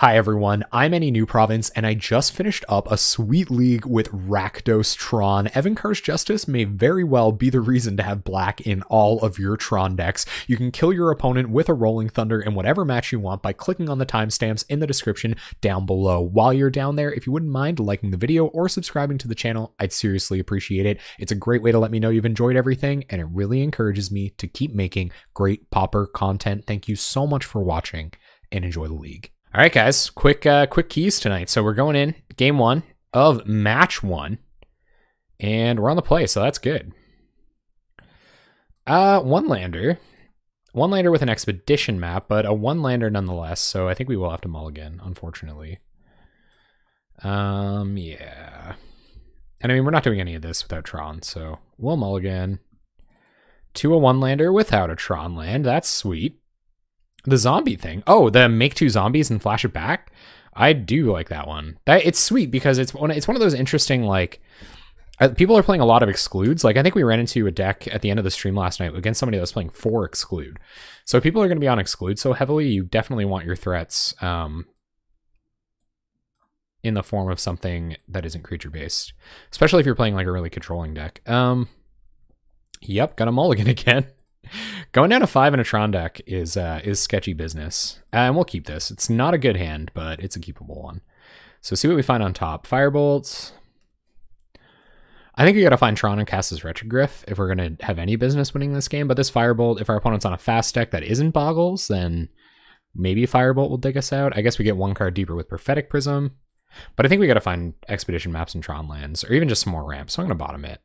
Hi everyone, I'm Any New Province, and I just finished up a sweet league with Rakdos Tron. Evincar's Justice may very well be the reason to have black in all of your Tron decks. You can kill your opponent with a Rolling Thunder in whatever match you want by clicking on the timestamps in the description down below. While you're down there, if you wouldn't mind liking the video or subscribing to the channel, I'd seriously appreciate it. It's a great way to let me know you've enjoyed everything, and it really encourages me to keep making great Pauper content. Thank you so much for watching, and enjoy the league. All right, guys, quick keys tonight. So we're going in game one of match one, and we're on the play, so that's good. One lander with an expedition map, but a one lander nonetheless. So I think we will have to mulligan, unfortunately. Yeah. And I mean, we're not doing any of this without Tron, so we'll mulligan to a one lander without a Tron land. That's sweet. The zombie thing. Oh, the make two zombies and flash it back. I do like that one. It's sweet because it's one of those interesting, like, people are playing a lot of excludes. Like, I think we ran into a deck at the end of the stream last night against somebody that was playing 4 exclude. So people are going to be on exclude so heavily. You definitely want your threats in the form of something that isn't creature based, especially if you're playing like a really controlling deck. Yep, got a mulligan again. Going down to 5 in a Tron deck is sketchy business. And we'll keep this. It's not a good hand, but it's a keepable one. So see what we find on top. Firebolts. I think we got to find Tron and cast his Retrogryph if we're going to have any business winning this game. But this Firebolt, if our opponent's on a fast deck that isn't Boggles, then maybe Firebolt will dig us out. I guess we get one card deeper with Prophetic Prism. But I think we got to find Expedition maps and Tron lands, or even just some more ramps. So I'm going to bottom it.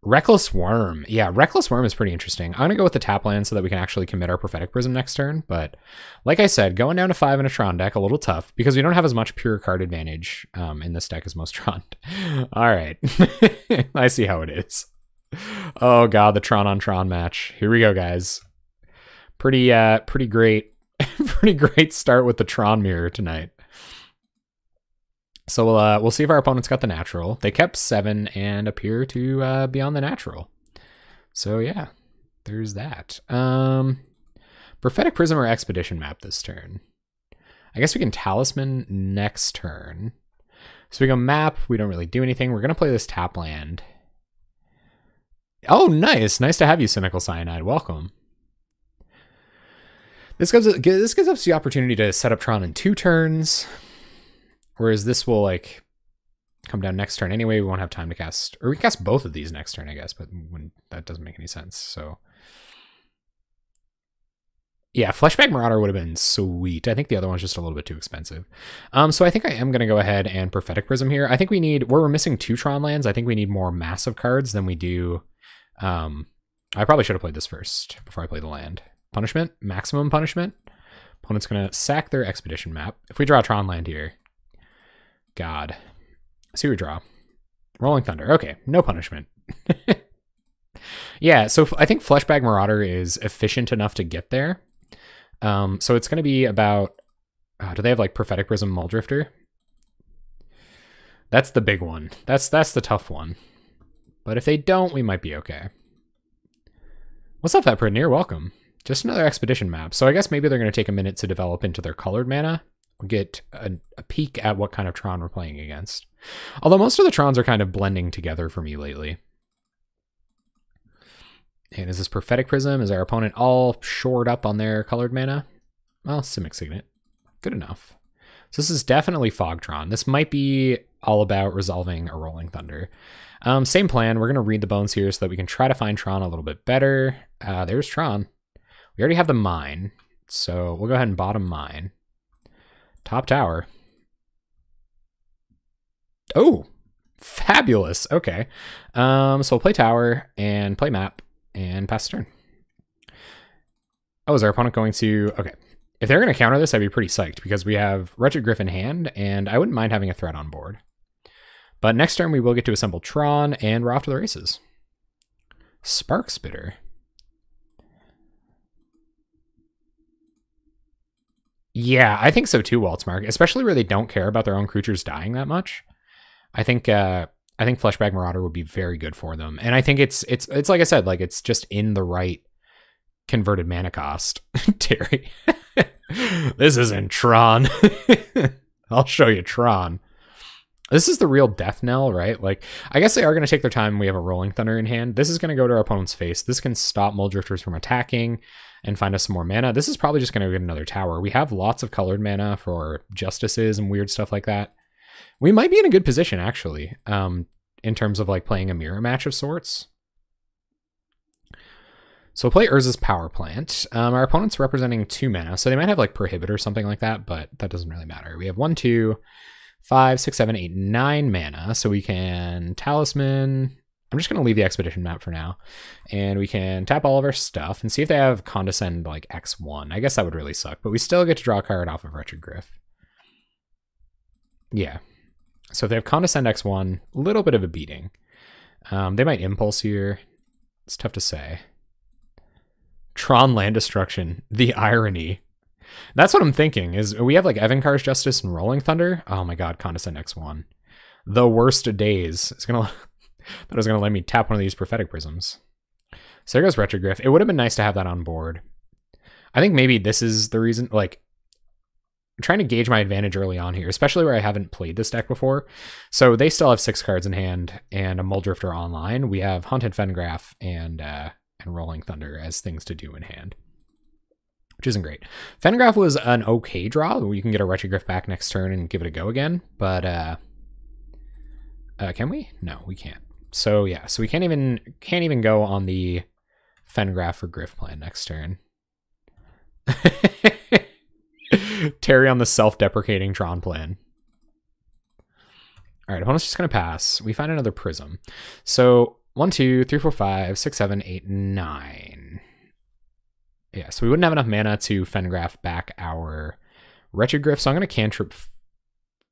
Reckless Worm. Yeah, Reckless Worm is pretty interesting. I'm going to go with the tap land so that we can actually commit our Prophetic Prism next turn. But like I said, going down to 5 in a Tron deck, a little tough because we don't have as much pure card advantage in this deck as most Tron. All right. I see how it is. Oh, God, the Tron on Tron match. Here we go, guys. Pretty great. Pretty great start with the Tron mirror tonight. So we'll see if our opponent's got the natural. They kept 7 and appear to be on the natural. So yeah, there's that. Prophetic Prism or Expedition map this turn. I guess we can Talisman next turn. So we go map. We don't really do anything. We're going to play this tap land. Oh, nice. Nice to have you, Cynical Cyanide. Welcome. This gives us the opportunity to set up Tron in 2 turns. Whereas this will, like, come down next turn anyway. We won't have time to cast... Or we can cast both of these next turn, I guess. But that doesn't make any sense, so... Yeah, Fleshbag Marauder would have been sweet. I think the other one's just a little bit too expensive. So I think I am going to go ahead and Prophetic Prism here. I think we need... Where we're missing 2 Tron lands, I think we need more massive cards than we do... I probably should have played this first before I play the land. Punishment. Maximum punishment. Opponent's going to sack their Expedition map. If we draw a Tron land here... God. See what we draw. Rolling Thunder. Okay, no punishment. Yeah, so I think Fleshbag Marauder is efficient enough to get there. So it's going to be about... do they have, like, Prophetic Prism Muldrifter? That's the big one. That's the tough one. But if they don't, we might be okay. What's up, Veprenir? Welcome. Just another Expedition map. So I guess maybe they're going to take a minute to develop into their colored mana. We'll get a peek at what kind of Tron we're playing against. Although most of the Trons are kind of blending together for me lately. And is this Prophetic Prism? Is our opponent all shored up on their colored mana? Well, Simic Signet. Good enough. So this is definitely Fog Tron. This might be all about resolving a Rolling Thunder. Same plan. We're going to read the bones here so that we can try to find Tron a little bit better. There's Tron. We already have the mine. So we'll go ahead and bottom mine. Top tower. Oh, fabulous. Okay. So we'll play tower and play map and pass turn. Oh, is our opponent going to... Okay. If they're going to counter this, I'd be pretty psyched because we have Retrogryph in hand and I wouldn't mind having a threat on board. But next turn we will get to assemble Tron and we're off to the races. Spark Spitter. Yeah, I think so too, Waltzmark, especially where they don't care about their own creatures dying that much. I think Fleshbag Marauder would be very good for them. And I think it's like I said, like it's just in the right converted mana cost. Terry. This isn't Tron. I'll show you Tron. This is the real death knell, right? Like, I guess they are going to take their time. We have a Rolling Thunder in hand. This is going to go to our opponent's face. This can stop Mulldrifters from attacking and find us some more mana. This is probably just going to get another tower. We have lots of colored mana for Justices and weird stuff like that. We might be in a good position, actually, in terms of like playing a mirror match of sorts. So we'll play Urza's Power Plant. Our opponent's representing 2 mana, so they might have like Prohibit or something like that, but that doesn't really matter. We have 1, 2, 5, 6, 7, 8, 9 mana, so we can Talisman. I'm just going to leave the Expedition map for now. And we can tap all of our stuff and see if they have Condescend like X1. I guess that would really suck, but we still get to draw a card off of Retrogryph. Yeah. So if they have Condescend X1, a little bit of a beating. They might Impulse here. It's tough to say. Tron Land Destruction. The irony. That's what I'm thinking, is we have like Evincar's Justice and Rolling Thunder. Oh my god, Condescend X1. The worst of days. It's gonna that was gonna let me tap one of these Prophetic Prisms. So there goes Retrogryph. It would have been nice to have that on board. I think maybe this is the reason, like, I'm trying to gauge my advantage early on here, especially where I haven't played this deck before. So they still have 6 cards in hand and a Mulldrifter online. We have Haunted Fengraf and Rolling Thunder as things to do in hand, which isn't great. Fengraf was an okay draw. You can get a Retrogryph back next turn and give it a go again, but can we? No, we can't. So yeah, so we can't even go on the Fengraf for Griff plan next turn. Terry on the self-deprecating Tron plan. All right, opponent's just gonna pass. We find another Prism. So 1, 2, 3, 4, 5, 6, 7, 8, 9. Yeah, so we wouldn't have enough mana to Fengraf back our Retrogryph, so I'm going to cantrip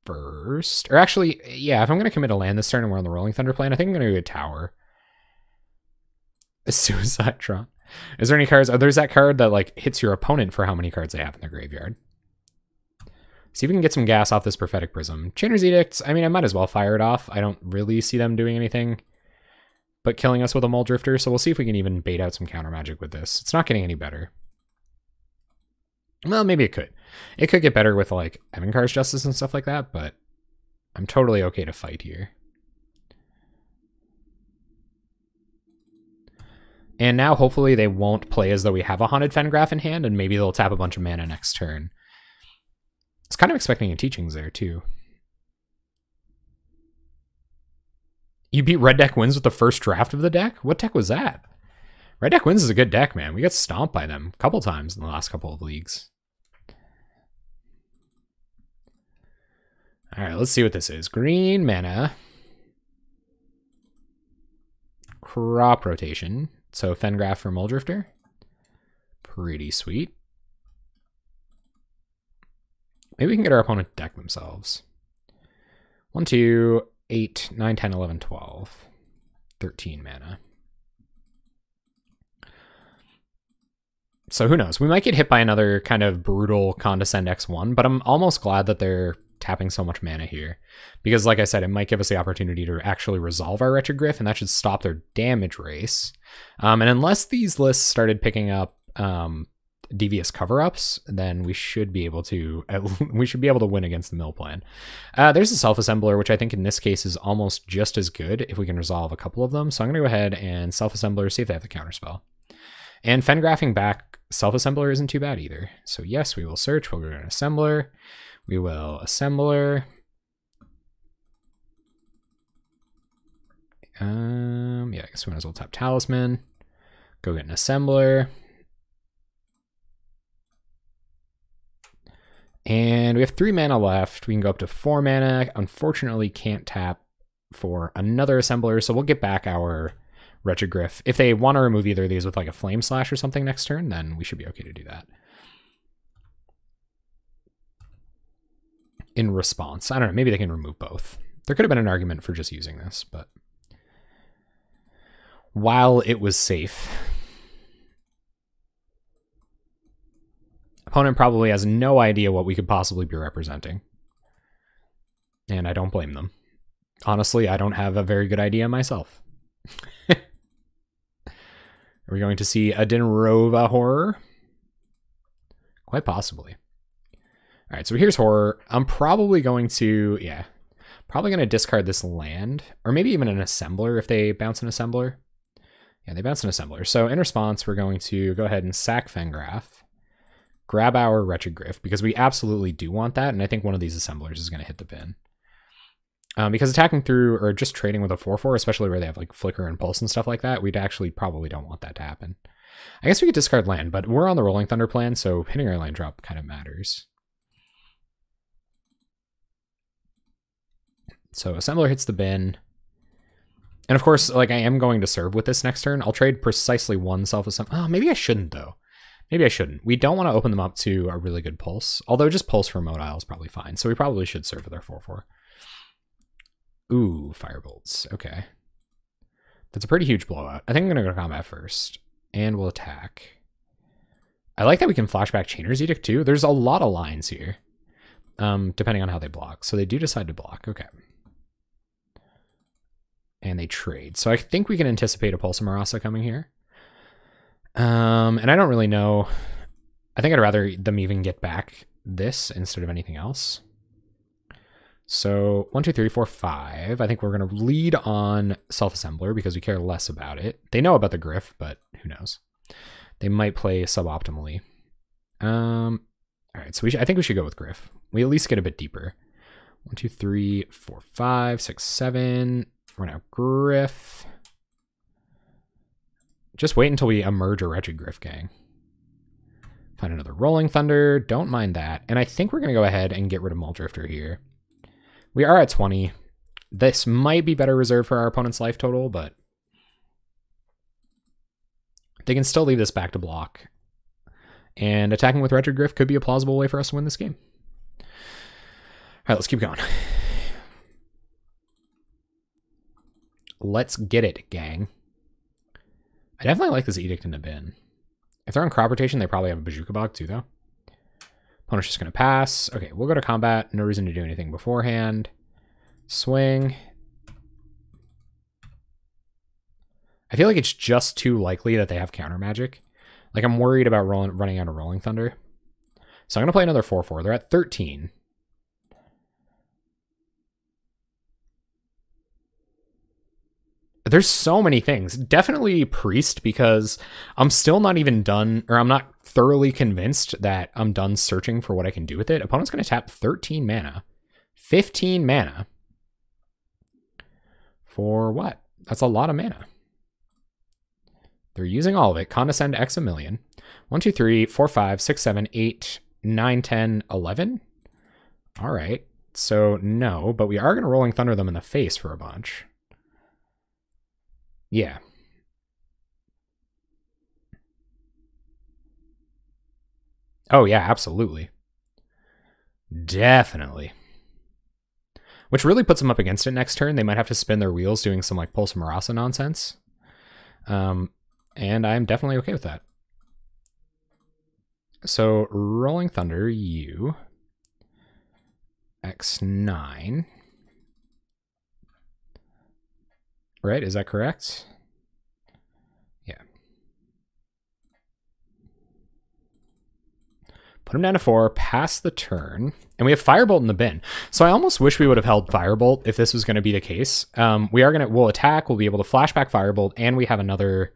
first. Or actually, yeah, if I'm going to commit a land this turn and we're on the Rolling Thunder plane, I think I'm going to do a tower. A Suicide Tron. Is there any cards? Oh, there's that card that like hits your opponent for how many cards they have in their graveyard. See if we can get some gas off this Prophetic Prism. Chainer's Edicts, I mean, I might as well fire it off. I don't really see them doing anything but killing us with a Mulldrifter, so we'll see if we can even bait out some counter magic with this. It's not getting any better. Well, maybe it could. It could get better with like Evincar's Justice and stuff like that, but I'm totally okay to fight here. And now hopefully they won't play as though we have a Haunted Fengraf in hand, and maybe they'll tap a bunch of mana next turn. I was kind of expecting a Teachings there too. You beat Red Deck Wins with the first draft of the deck? What deck was that? Red Deck Wins is a good deck, man. We got stomped by them a couple times in the last couple of leagues. All right, let's see what this is. Green mana. Crop Rotation. So Fengraf for Mulldrifter. Pretty sweet. Maybe we can get our opponent to deck themselves. 1, 2, 8, 9, 10, 11, 12. 13 mana. So who knows? We might get hit by another kind of brutal Condescend X1, but I'm almost glad that they're tapping so much mana here. Because like I said, it might give us the opportunity to actually resolve our Retrogryph, and that should stop their damage race. And unless these lists started picking up devious cover-ups, then we should be able to win against the mill plan. There's a Self-Assembler, which I think in this case is almost just as good if we can resolve a couple of them. So I'm going to go ahead and Self-Assembler, see if they have the counterspell. And Fengraphing back Self-Assembler isn't too bad either. So yes, we will search. We'll go to an Assembler. We will Assembler. Yeah, I guess we might as well tap Talisman. Go get an Assembler. And we have 3 mana left. We can go up to 4 mana. Unfortunately, can't tap for another Assembler, so we'll get back our Retrogryph. If they want to remove either of these with like a Flame Slash or something next turn, then we should be okay to do that. In response, I don't know, maybe they can remove both. There could have been an argument for just using this, but while it was safe, opponent probably has no idea what we could possibly be representing. And I don't blame them. Honestly, I don't have a very good idea myself. Are we going to see a Dinrova horror? Quite possibly. All right, so here's horror. I'm probably going to, yeah, probably going to discard this land, or maybe even an assembler if they bounce an assembler. Yeah, they bounce an assembler. So in response, we're going to go ahead and sack Fengraf, grab our Wretched Griff, because we absolutely do want that, and I think one of these assemblers is going to hit the bin. Because attacking through, or just trading with a 4/4, especially where they have like Flicker and Pulse and stuff like that, we'd actually probably don't want that to happen. I guess we could discard land, but we're on the Rolling Thunder plan, so hitting our land drop kind of matters. So Assembler hits the bin. And of course, like I am going to serve with this next turn. I'll trade precisely one self-assembler. Oh, maybe I shouldn't though. Maybe I shouldn't. We don't want to open them up to a really good pulse. Although just pulse for Motile is probably fine. So we probably should serve with our 4/4. Ooh, Firebolts. Okay. That's a pretty huge blowout. I think I'm going to go to combat first. And we'll attack. I like that we can flashback Chainer's Edict too. There's a lot of lines here. Depending on how they block. So they do decide to block. Okay. And they trade. So I think we can anticipate a Pulse of Marasa coming here. And I don't really know. I think I'd rather them even get back this instead of anything else. So 1, 2, 3, 4, 5. I think we're going to lead on Self-Assembler because we care less about it. They know about the Griff, but who knows? They might play suboptimally. All right, so I think we should go with Griff. We at least get a bit deeper. 1, 2, 3, 4, 5, 6, 7. We're now Griff. Just wait until we emerge a Wretched Griff gang. Find another Rolling Thunder. Don't mind that. And I think we're going to go ahead and get rid of Muldrifter here. We are at 20. This might be better reserved for our opponent's life total, but they can still leave this back to block. And attacking with Wretched Griff could be a plausible way for us to win this game. All right, let's keep going. Let's get it, gang. I definitely like this Edict in the bin. If they're on crop rotation, they probably have a Bazooka Bog too, though. Opponent's just going to pass. Okay, we'll go to combat. No reason to do anything beforehand. Swing. I feel like it's just too likely that they have counter magic. Like, I'm worried about running out of Rolling Thunder. So I'm going to play another 4/4. They're at 13. There's so many things. Definitely Priest, because I'm still not even done, or I'm not thoroughly convinced that I'm done searching for what I can do with it. Opponent's going to tap 13 mana. 15 mana. For what? That's a lot of mana. They're using all of it. Condescend X a million. 1, 2, 3, 4, 5, 6, 7, 8, 9, 10, 11. All right. So no, but we are going to Rolling Thunder them in the face for a bunch. Yeah. Oh, yeah, absolutely. Definitely. Which really puts them up against it next turn. They might have to spin their wheels doing some like Pulse of Marasa nonsense. And I'm definitely okay with that. So Rolling Thunder, you. X9. Right, is that correct? Yeah. Put him down to 4, pass the turn, and we have Firebolt in the bin. So I almost wish we would have held Firebolt if this was going to be the case. We'll attack, we'll be able to flashback Firebolt, and we have another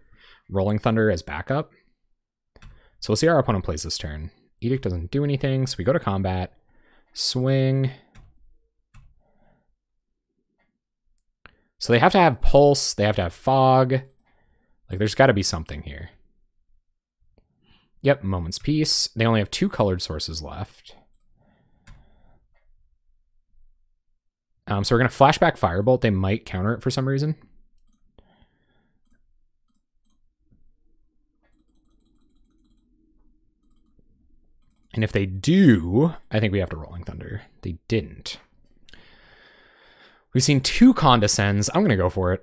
Rolling Thunder as backup. So we'll see how our opponent plays this turn. Edict doesn't do anything, so we go to combat, swing. So they have to have Pulse, they have to have Fog. Like, there's got to be something here. Yep, Moment's Peace. They only have 2 colored sources left. So we're going to flashback Firebolt. They might counter it for some reason. And if they do, I think we have to Rolling Thunder. They didn't. We've seen 2 Condescends. I'm going to go for it.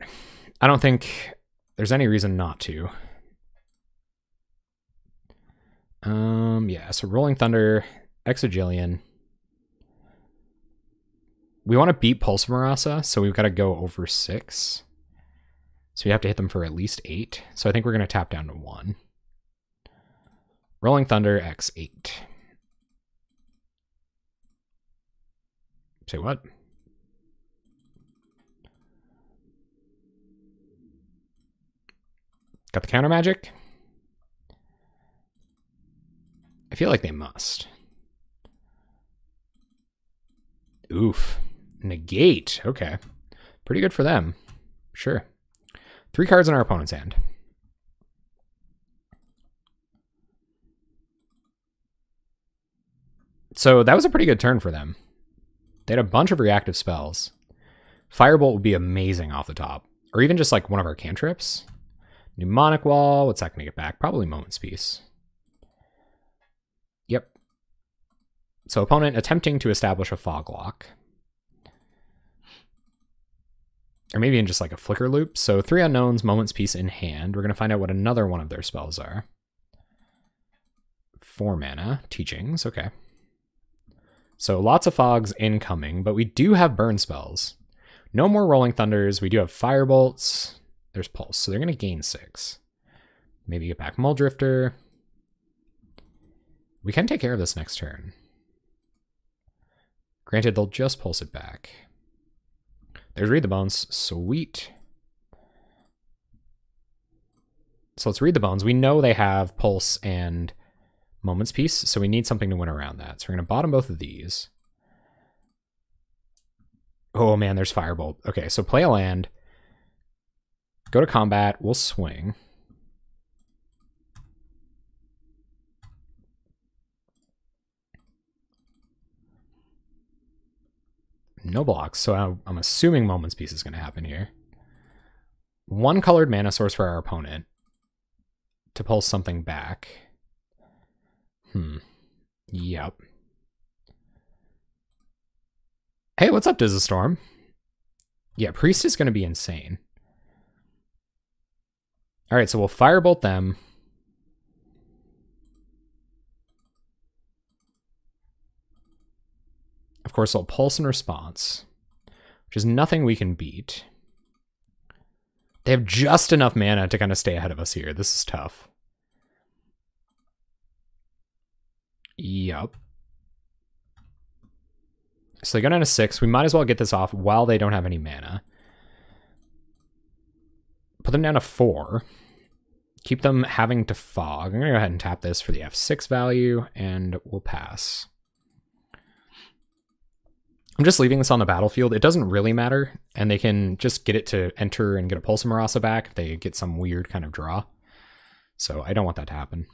I don't think there's any reason not to. Yeah, so Rolling Thunder, Exogillion. We want to beat Pulse of Marasa, so we've got to go over 6. So we have to hit them for at least 8. So I think we're going to tap down to 1. Rolling Thunder, X8. Say what? Got the counter magic? I feel like they must. Oof. Negate. Okay. Pretty good for them. Sure. 3 cards in our opponent's hand. So that was a pretty good turn for them. They had a bunch of reactive spells. Firebolt would be amazing off the top. Or even just like one of our cantrips. Mnemonic Wall. What's that going to get back? Probably Moment's Peace. Yep. So opponent attempting to establish a fog lock. Or maybe in just like a flicker loop. So 3 unknowns, Moment's Peace in hand. We're going to find out what another one of their spells are. 4 mana. Teachings. Okay. So lots of fogs incoming, but we do have burn spells. No more Rolling Thunders. We do have Firebolts. There's Pulse, so they're going to gain 6. Maybe get back Muldrifter. We can take care of this next turn. Granted, they'll just Pulse it back. There's Read the Bones. Sweet. So let's Read the Bones. We know they have Pulse and Moment's Peace, so we need something to win around that. So we're going to bottom both of these. Oh man, there's Firebolt. Okay, so play a land. Go to combat. We'll swing. No blocks, so I'm assuming Moment's Peace is going to happen here. 1 colored mana source for our opponent to pull something back. Yep. Hey, what's up, Storm? Yeah, Priest is going to be insane. All right, so we'll Firebolt them. Of course, they'll Pulse in response, which is nothing we can beat. They have just enough mana to kind of stay ahead of us here. This is tough. Yup. So they go down to 6. We might as well get this off while they don't have any mana. Put them down to 4. Keep them having to fog. I'm going to go ahead and tap this for the F6 value, and we'll pass. I'm just leaving this on the battlefield. It doesn't really matter, and they can just get it to enter and get a Pulse of Marasa back if they get some weird kind of draw. So I don't want that to happen.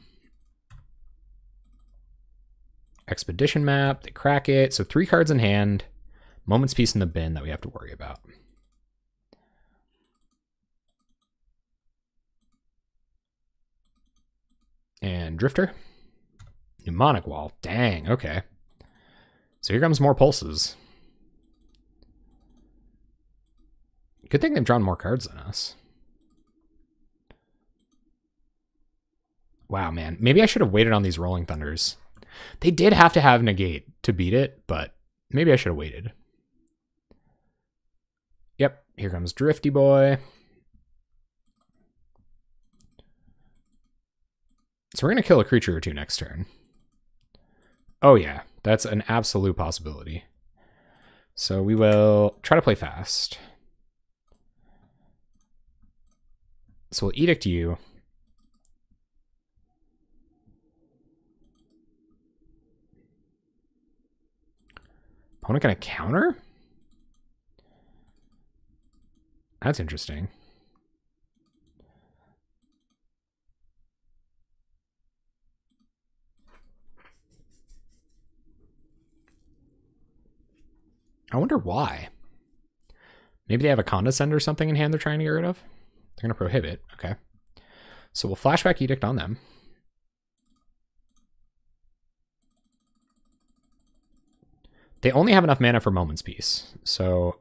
Expedition Map, they crack it. So 3 cards in hand, Moment's Peace in the bin that we have to worry about. And Drifter. Mnemonic Wall. Dang, okay. So here comes more Pulses. Good thing they've drawn more cards than us. Wow, man. Maybe I should have waited on these Rolling Thunders. They did have to have Negate to beat it, but maybe I should have waited. Yep, here comes Drifty Boy. So we're going to kill a creature or 2 next turn. Oh yeah, that's an absolute possibility. So we will try to play fast. So we'll Edict you. Opponent gonna counter? That's interesting. I wonder why. Maybe they have a Condescend or something in hand they're trying to get rid of? They're going to prohibit. Okay. So we'll Flashback Edict on them. They only have enough mana for Moment's Peace. So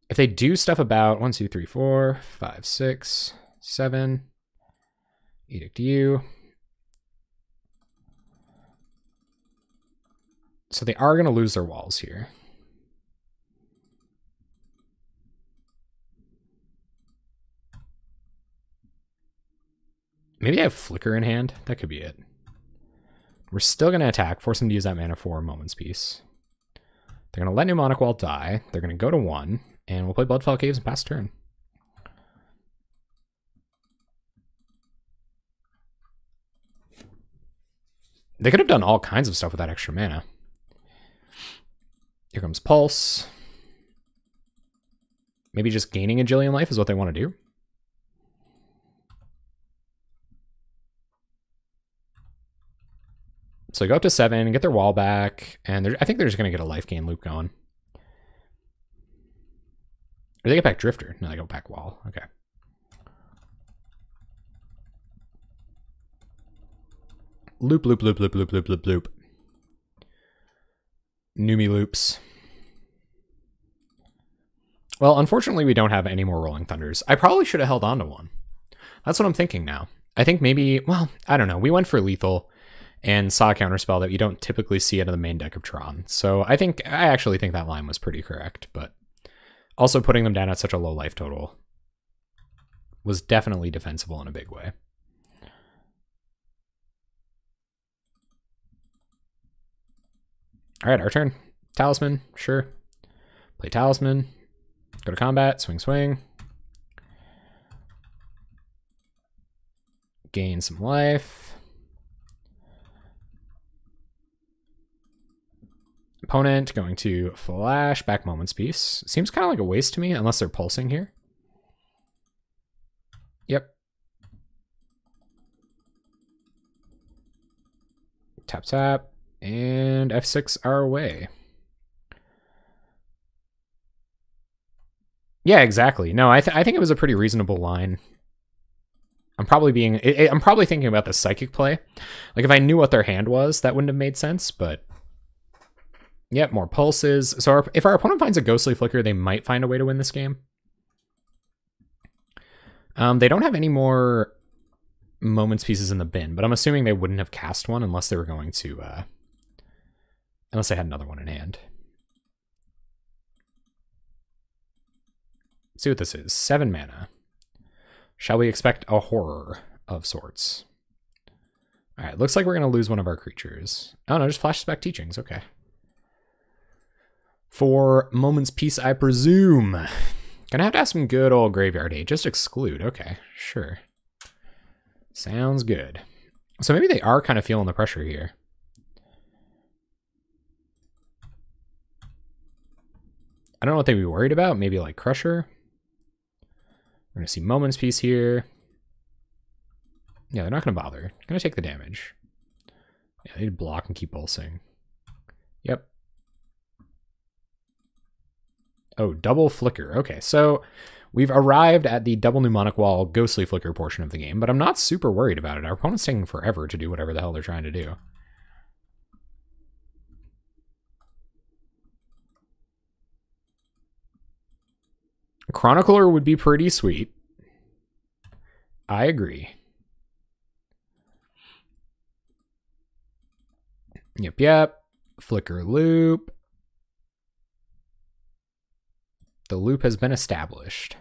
if they do stuff about 1, 2, 3, 4, 5, 6, 7, Edict you. So they are going to lose their walls here. Maybe I have Flicker in hand. That could be it. We're still going to attack, force them to use that mana for Moment's Peace. They're going to let Mnemonic Wall die. They're going to go to 1, and we'll play Bloodfell Caves and pass turn. They could have done all kinds of stuff with that extra mana. Here comes Pulse. Maybe just gaining a Jillian life is what they want to do. So they go up to 7, get their wall back, and I think they're just going to get a life gain loop going. Or they get back Drifter. No, they go back wall. Okay. Loop, loop, loop, loop, loop, loop, loop, loop. Numi loops. Well, unfortunately, we don't have any more Rolling Thunders. I probably should have held on to one. That's what I'm thinking now. I think maybe, well, I don't know. We went for lethal and saw a counterspell that you don't typically see out of the main deck of Tron. So I actually think that line was pretty correct, but also putting them down at such a low life total was definitely defensible in a big way. All right, our turn. Talisman, sure. Play Talisman. Go to combat, swing, swing. Gain some life. Opponent going to flash back Moment's Peace. Seems kind of like a waste to me, unless they're pulsing here. Yep. Tap, tap. And F6 our way. Yeah, exactly. No, I think it was a pretty reasonable line. I'm probably thinking about the psychic play. Like if I knew what their hand was, that wouldn't have made sense, but yep, more pulses. So if our opponent finds a ghostly flicker, they might find a way to win this game. They don't have any more Moment's Pieces in the bin, but I'm assuming they wouldn't have cast one unless they were going to unless they had another one in hand. Let's see what this is. 7 mana. Shall we expect a horror of sorts? All right, looks like we're going to lose one of our creatures. Oh, no, just flashes back Teachings. Okay. For Moment's Peace, I presume. Gonna have to have some good old Graveyard Hate. Just exclude. Okay, sure. Sounds good. So maybe they are kind of feeling the pressure here. I don't know what they'd be worried about. Maybe like Crusher. We're going to see Moment's Peace here. Yeah, they're not going to bother. They're going to take the damage. Yeah, they need to block and keep pulsing. Yep. Oh, double flicker. Okay, so we've arrived at the double Mnemonic Wall ghostly flicker portion of the game, but I'm not super worried about it. Our opponent's taking forever to do whatever the hell they're trying to do. Chronicler would be pretty sweet. I agree. Yep, yep. Flicker loop. The loop has been established.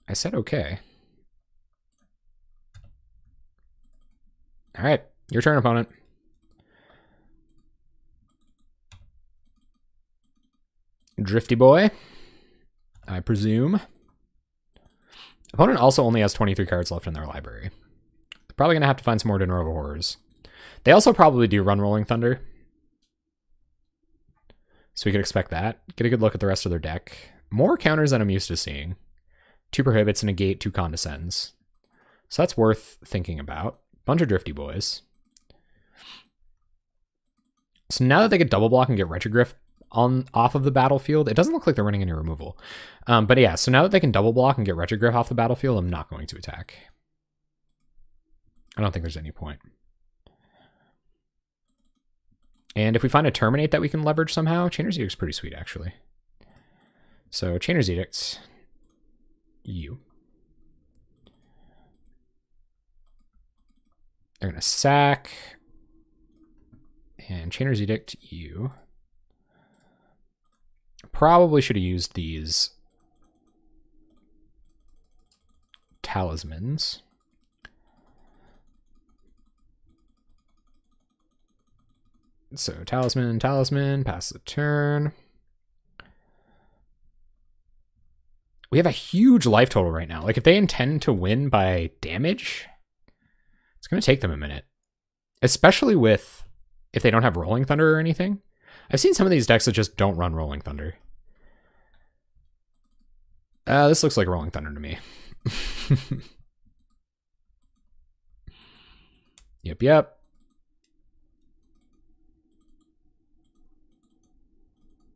I said okay. All right, your turn, opponent. Drifty boy, I presume. Opponent also only has 23 cards left in their library. They're probably going to have to find some more Dinrova horrors. They also probably do run Rolling Thunder. So we could expect that. Get a good look at the rest of their deck. More counters than I'm used to seeing. 2 prohibits, negate, 2 condescends. So that's worth thinking about. Bunch of Drifty boys. So now that they get double block and get Retrogriff off of the battlefield, it doesn't look like they're running any removal. But yeah, so now that they can double block and get Retrogriff off the battlefield, I'm not going to attack. I don't think there's any point. And if we find a Terminate that we can leverage somehow, Chainer's Edict's pretty sweet, actually. So Chainer's Edict, you. They're going to sack. And Chainer's Edict, you. Probably should have used these talismans. So talisman, talisman, pass the turn. We have a huge life total right now. Like if they intend to win by damage, it's going to take them a minute. Especially with if they don't have Rolling Thunder or anything. I've seen some of these decks that just don't run Rolling Thunder. This looks like Rolling Thunder to me. Yep.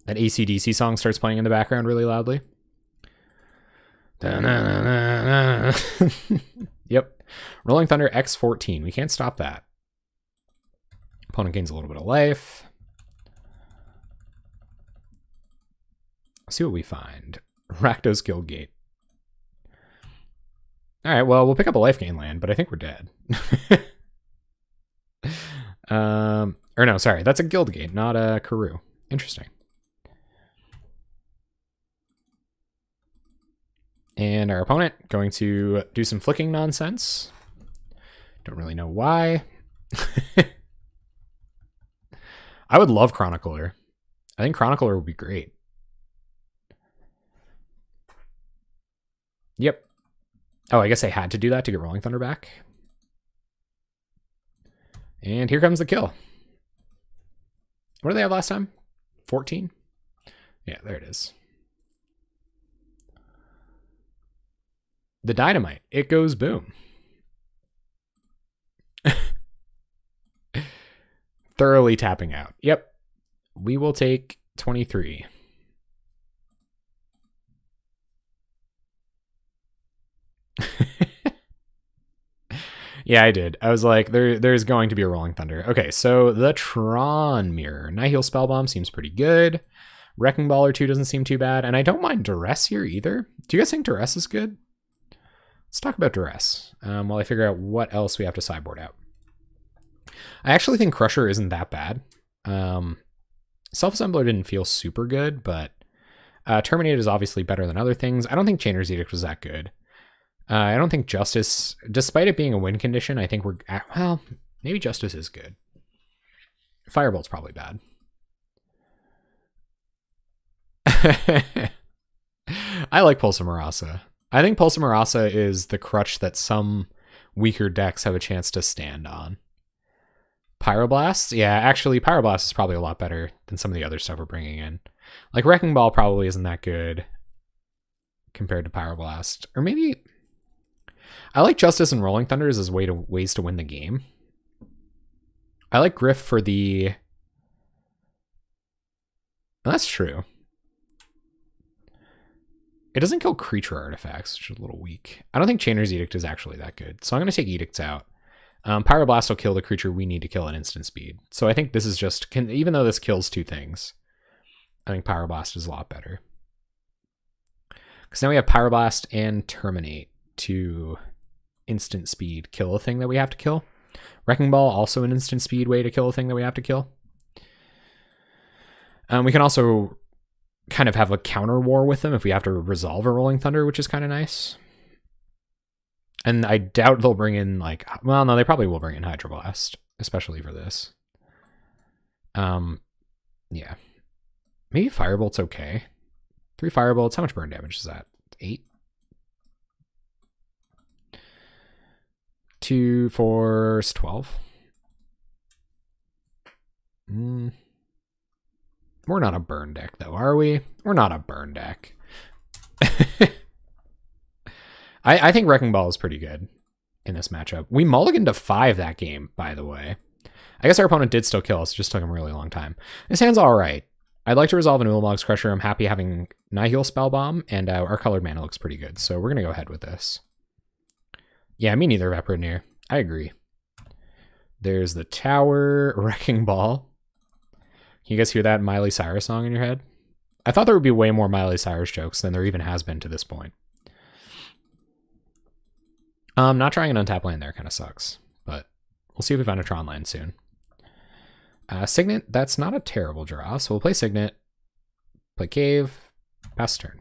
That AC/DC song starts playing in the background really loudly. Yep. Rolling Thunder X14. We can't stop that. Opponent gains a little bit of life. Let's see what we find. Rakdos Guildgate. Alright, well, we'll pick up a life gain land, but I think we're dead. Or no, sorry, that's a Guildgate, not a Karoo. Interesting. And our opponent going to do some flicking nonsense. Don't really know why. I would love Chronicler. I think Chronicler would be great. Yep. Oh, I guess I had to do that to get Rolling Thunder back. And here comes the kill. What did they have last time? 14? Yeah, there it is. The Dynamite. It goes boom. Thoroughly tapping out. Yep. We will take 23. Yeah, I did. I was like, there's going to be a Rolling Thunder. Okay, so the Tron Mirror. Nihil Spellbomb seems pretty good. Wrecking Ball or 2 doesn't seem too bad. And I don't mind Duress here either. Do you guys think Duress is good? Let's talk about Duress while I figure out what else we have to sideboard out. I actually think Crusher isn't that bad. Self-Assembler didn't feel super good, but Terminate is obviously better than other things. I don't think Chainer's Edict was that good. I don't think Justice, despite it being a win condition, I think we're at, well, maybe Justice is good. Firebolt's probably bad. I like Pulse of Marasa. I think Pulse of Marasa is the crutch that some weaker decks have a chance to stand on. Pyroblast? Yeah, actually, Pyroblast is probably a lot better than some of the other stuff we're bringing in. Like, Wrecking Ball probably isn't that good compared to Pyroblast. Or maybe... I like Justice and Rolling Thunders as ways to win the game. I like Griff for the... Well, that's true. It doesn't kill creature artifacts, which is a little weak. I don't think Chainer's Edict is actually that good, so I'm going to take Edicts out. Pyroblast will kill the creature we need to kill at instant speed. So I think this is just... even though this kills 2 things, I think Pyroblast is a lot better. Because now we have Pyroblast and Terminate to instant speed kill a thing that we have to kill. Wrecking Ball, also an instant speed way to kill a thing that we have to kill. We can also kind of have a counter war with them if we have to resolve a Rolling Thunder, which is kind of nice. And I doubt they'll bring in, like... Well, no, they probably will bring in Hydroblast, especially for this. Yeah. Maybe Firebolt's okay. 3 Firebolts. How much burn damage is that? 8? 2, 4, 12. We're not a burn deck, though, are we? We're not a burn deck. I think Wrecking Ball is pretty good in this matchup. We mulliganed to 5 that game, by the way. I guess our opponent did still kill us. It just took him a really long time. This hand's all right. I'd like to resolve an Ulamog's Crusher. I'm happy having Nihil Spellbomb, and our colored mana looks pretty good. So we're going to go ahead with this. Yeah, me neither, Veprenir. I agree. There's the Tower, Wrecking Ball. Can you guys hear that Miley Cyrus song in your head? I thought there would be way more Miley Cyrus jokes than there even has been to this point. Not trying an untap land there kind of sucks, but we'll see if we find a Tron land soon. Signet, that's not a terrible draw, so we'll play Signet, play Cave, pass turn.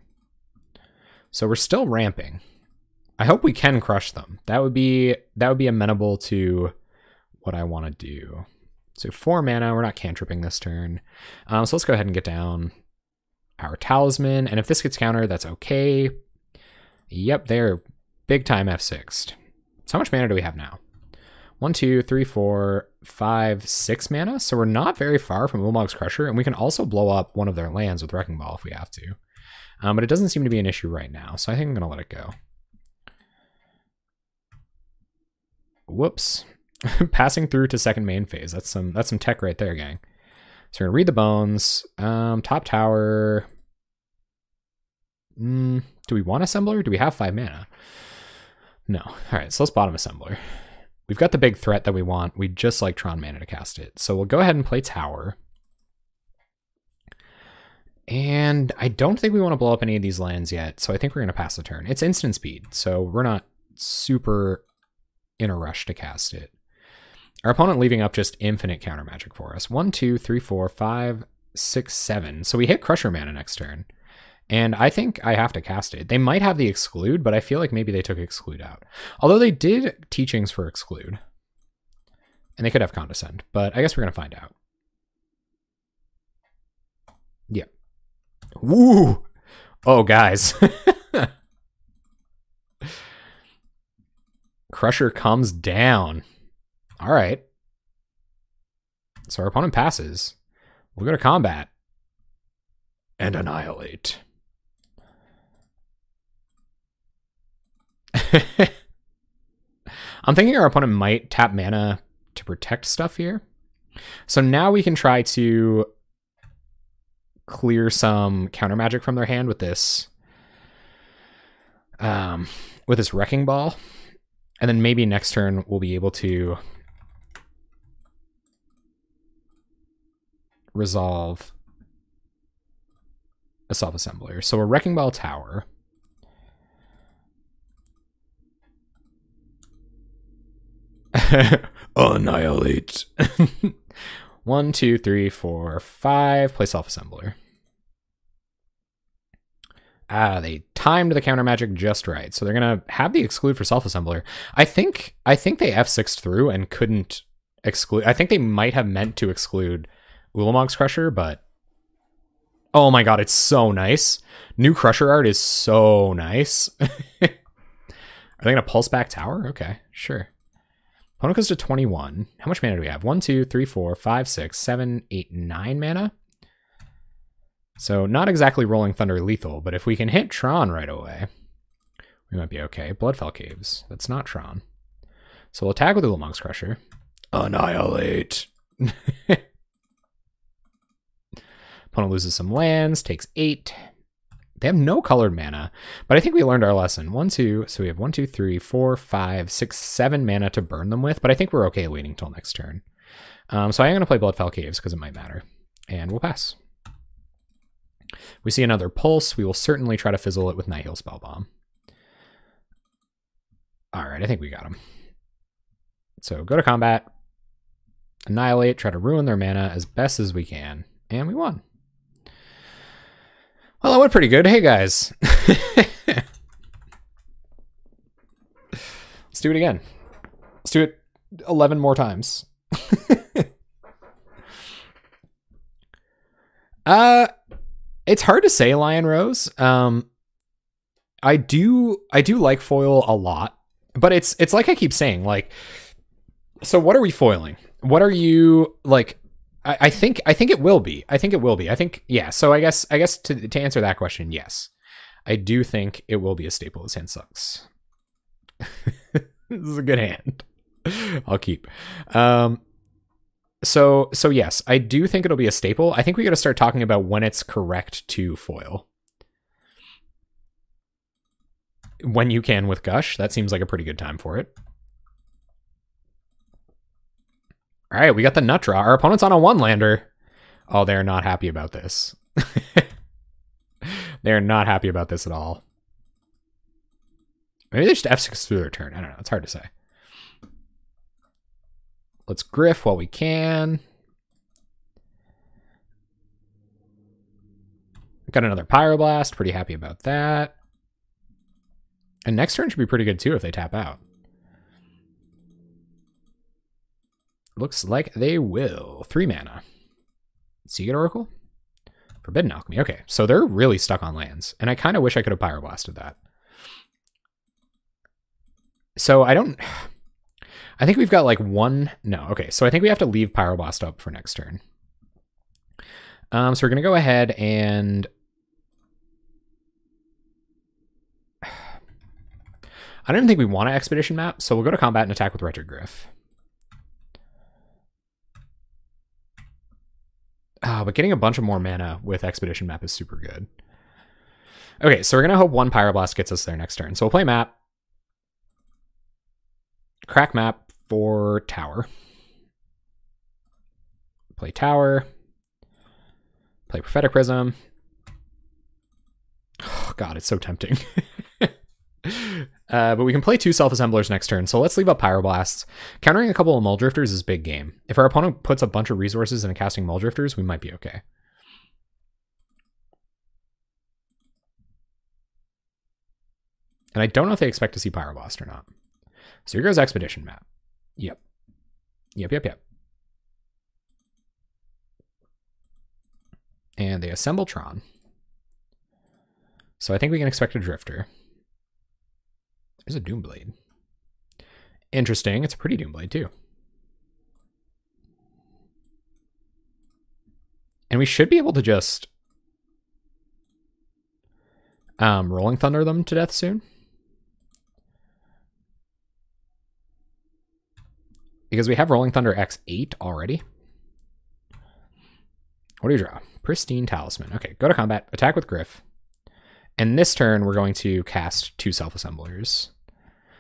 So we're still ramping. I hope we can crush them. That would be amenable to what I want to do. So 4 mana. We're not cantripping this turn. So let's go ahead and get down our Talisman. And if this gets countered, that's okay. Yep, they're big time F6'd. So how much mana do we have now? 1, 2, 3, 4, 5, 6 mana. So we're not very far from Ulamog's Crusher, and we can also blow up one of their lands with Wrecking Ball if we have to. But it doesn't seem to be an issue right now, so I think I'm gonna let it go. Whoops. Passing through to second main phase. That's some tech right there, gang. So we're gonna read the bones. Top tower. Do we want Assembler? Do we have 5 mana? No. All right, so let's bottom Assembler. We've got the big threat that we want. We'd just like Tron mana to cast it. So we'll go ahead and play Tower. And I don't think we want to blow up any of these lands yet, so I think we're going to pass the turn. It's instant speed, so we're not super in a rush to cast it. Our opponent leaving up just infinite counter magic for us. 1, 2, 3, 4, 5, 6, 7. So we hit Crusher mana next turn. And I think I have to cast it. They might have the Exclude, but I feel like maybe they took Exclude out. Although they did Teachings for Exclude. And they could have Condescend, but I guess we're going to find out. Yep. Woo! Oh, guys. Crusher comes down. All right. So our opponent passes. We'll go to combat. And annihilate. I'm thinking our opponent might tap mana to protect stuff here. So now we can try to clear some counter magic from their hand with this Wrecking Ball. And then maybe next turn we'll be able to resolve a self-assembler. So a Wrecking Ball Tower. Annihilate. 1, 2, 3, 4, 5. Play self-assembler. They timed the counter magic just right. So they're gonna have the exclude for self-assembler. I think they F6'd through and couldn't exclude. I think they might have meant to exclude Ulamog's Crusher, but oh my god, it's so nice. New Crusher art is so nice. Are they gonna pulse back tower? Okay, sure. Opponent goes to 21. How much mana do we have? 1, 2, 3, 4, 5, 6, 7, 8, 9 mana. So not exactly Rolling Thunder lethal, but if we can hit Tron right away, we might be okay. Bloodfell Caves. That's not Tron. So we'll attack with Ulamog's Crusher. Annihilate. Opponent loses some lands, takes 8. They have no colored mana, but I think we learned our lesson. 1, 2, so we have 1, 2, 3, 4, 5, 6, 7 mana to burn them with, but I think we're okay waiting till next turn. So I am going to play Bloodfell Caves because it might matter, and we'll pass. We see another pulse. We will certainly try to fizzle it with Nihil Spellbomb. All right, I think we got him. So go to combat, annihilate, try to ruin their mana as best as we can, and we won. Well, that went pretty good. Hey, guys. Let's do it again. Let's do it 11 more times. It's hard to say, Lion Rose. I do like foil a lot, but it's like I keep saying, like, so what are we foiling? What are you like? I think it will be. I think it will be. I think, yeah. So I guess to answer that question, yes, I do think it will be a staple. This hand sucks. This is a good hand. I'll keep. So yes, I do think it'll be a staple. I think we got to start talking about when it's correct to foil. When you can with Gush, that seems like a pretty good time for it. All right, we got the nut draw. Our opponent's on a 1-lander. Oh, they're not happy about this. They're not happy about this at all. Maybe they just F6 through their turn. I don't know. It's hard to say. Let's griff while we can. Got another Pyroblast. Pretty happy about that. And next turn should be pretty good too if they tap out. Looks like they will. 3 mana. Seagate Oracle? Forbidden Alchemy. Okay, so they're really stuck on lands. And I kind of wish I could have Pyroblasted that. So I think we've got like one... No, okay. So I think we have to leave Pyroblast up for next turn. So we're going to go ahead and... I don't even think we want an Expedition map, so we'll go to combat and attack with Retrogryph. But getting a bunch of more mana with Expedition map is super good. Okay, so we're going to hope one Pyroblast gets us there next turn. So we'll play map. Crack map for tower. Play tower. Play Prophetic Prism. Oh, God, it's so tempting. But we can play 2 Self-Assemblers next turn, so let's leave up Pyroblasts. Countering a couple of Muldrifters is big game. If our opponent puts a bunch of resources into casting Muldrifters, we might be okay. And I don't know if they expect to see Pyroblast or not. So here goes Expedition map. Yep. Yep. And they assemble Tron. So I think we can expect a Drifter. There's a Doomblade. Interesting. It's a pretty Doomblade, too. And we should be able to just Rolling Thunder them to death soon. Because we have Rolling Thunder X8 already. What do you draw? Pristine Talisman. Okay, go to combat. Attack with Griff. And this turn, we're going to cast 2 Self-Assemblers.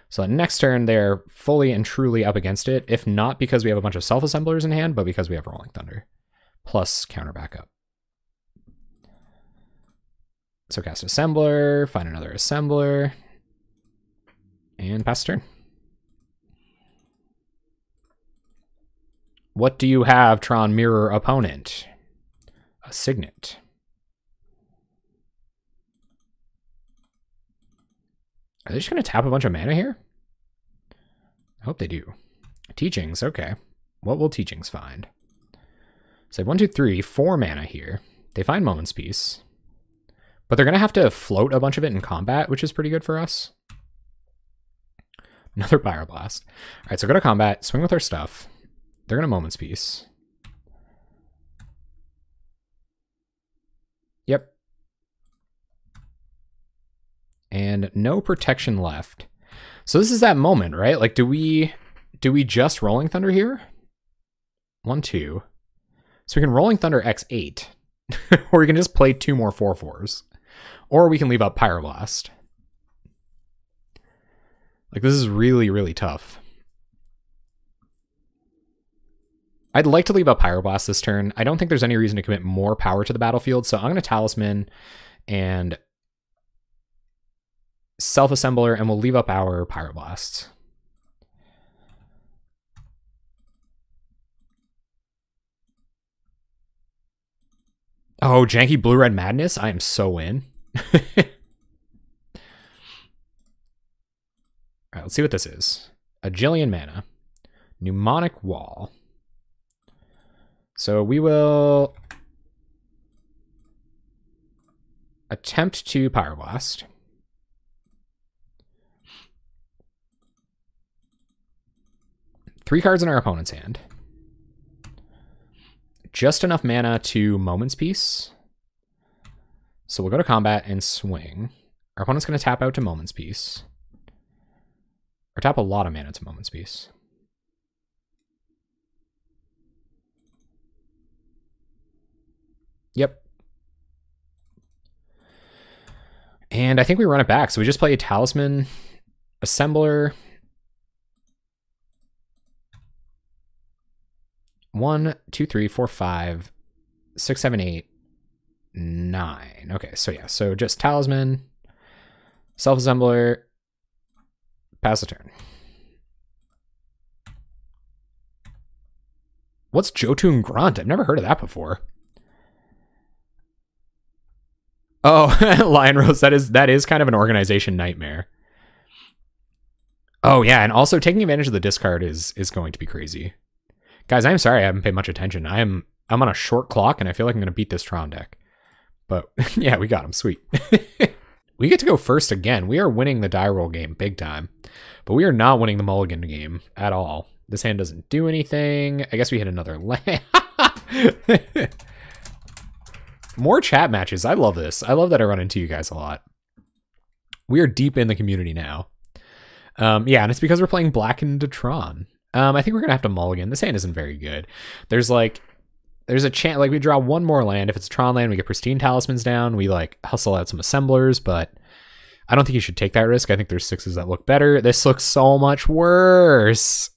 So next turn, they're fully and truly up against it, if not because we have a bunch of Self-Assemblers in hand, but because we have Rolling Thunder. Plus counter backup. So cast Assembler, find another Assembler, and pass turn. What do you have, Tron Mirror opponent? A Signet. Are they just going to tap a bunch of mana here? I hope they do. Teachings, okay. What will Teachings find? So 1, 2, 3, 4 mana here. They find Moment's Peace. But they're going to have to float a bunch of it in combat, which is pretty good for us. Another Pyroblast. All right, so go to combat, swing with our stuff. They're going to Moment's Peace. Yep. And no protection left. So this is that moment, right? Like, do we just Rolling Thunder here? 1, 2. So we can Rolling Thunder X8. Or we can just play 2 more 4/4s. Or we can leave up Pyroblast. Like, this is really, really tough. I'd like to leave up Pyroblast this turn. I don't think there's any reason to commit more power to the battlefield, so I'm going to Talisman and Self-Assembler, and we'll leave up our Pyroblasts. Oh, janky Blue-Red Madness? I am so in. Alright, let's see what this is. A Jillion mana. Mnemonic Wall. So we will attempt to Pyroblast. Three cards in our opponent's hand. Just enough mana to Moment's Peace. So we'll go to combat and swing. Our opponent's going to tap out to Moment's Peace. Or tap a lot of mana to Moment's Peace. Yep. And I think we run it back. So we just play a Talisman, Assembler. 1, 2, 3, 4, 5, 6, 7, 8, 9. Okay, so yeah, so just Talisman, Self-Assembler, pass the turn. What's Jotun Grunt? I've never heard of that before. Oh, Lion Rose, that is kind of an organization nightmare. Oh yeah, and also taking advantage of the discard is going to be crazy. Guys, I'm sorry I haven't paid much attention. I'm on a short clock, and I feel like I'm going to beat this Tron deck. But yeah, we got him. Sweet. We get to go first again. We are winning the die roll game big time. But we are not winning the mulligan game at all. This hand doesn't do anything. I guess we hit another land. More chat matches. I love this. I love that I run into you guys a lot. We are deep in the community now. Yeah, and it's because we're playing Blackened Tron. I think we're going to have to mulligan. This hand isn't very good. There's a chance, like we draw one more land. If it's a Tron land, we get Pristine Talismans down. We like hustle out some assemblers, but I don't think you should take that risk. I think there's 6s that look better. This looks so much worse.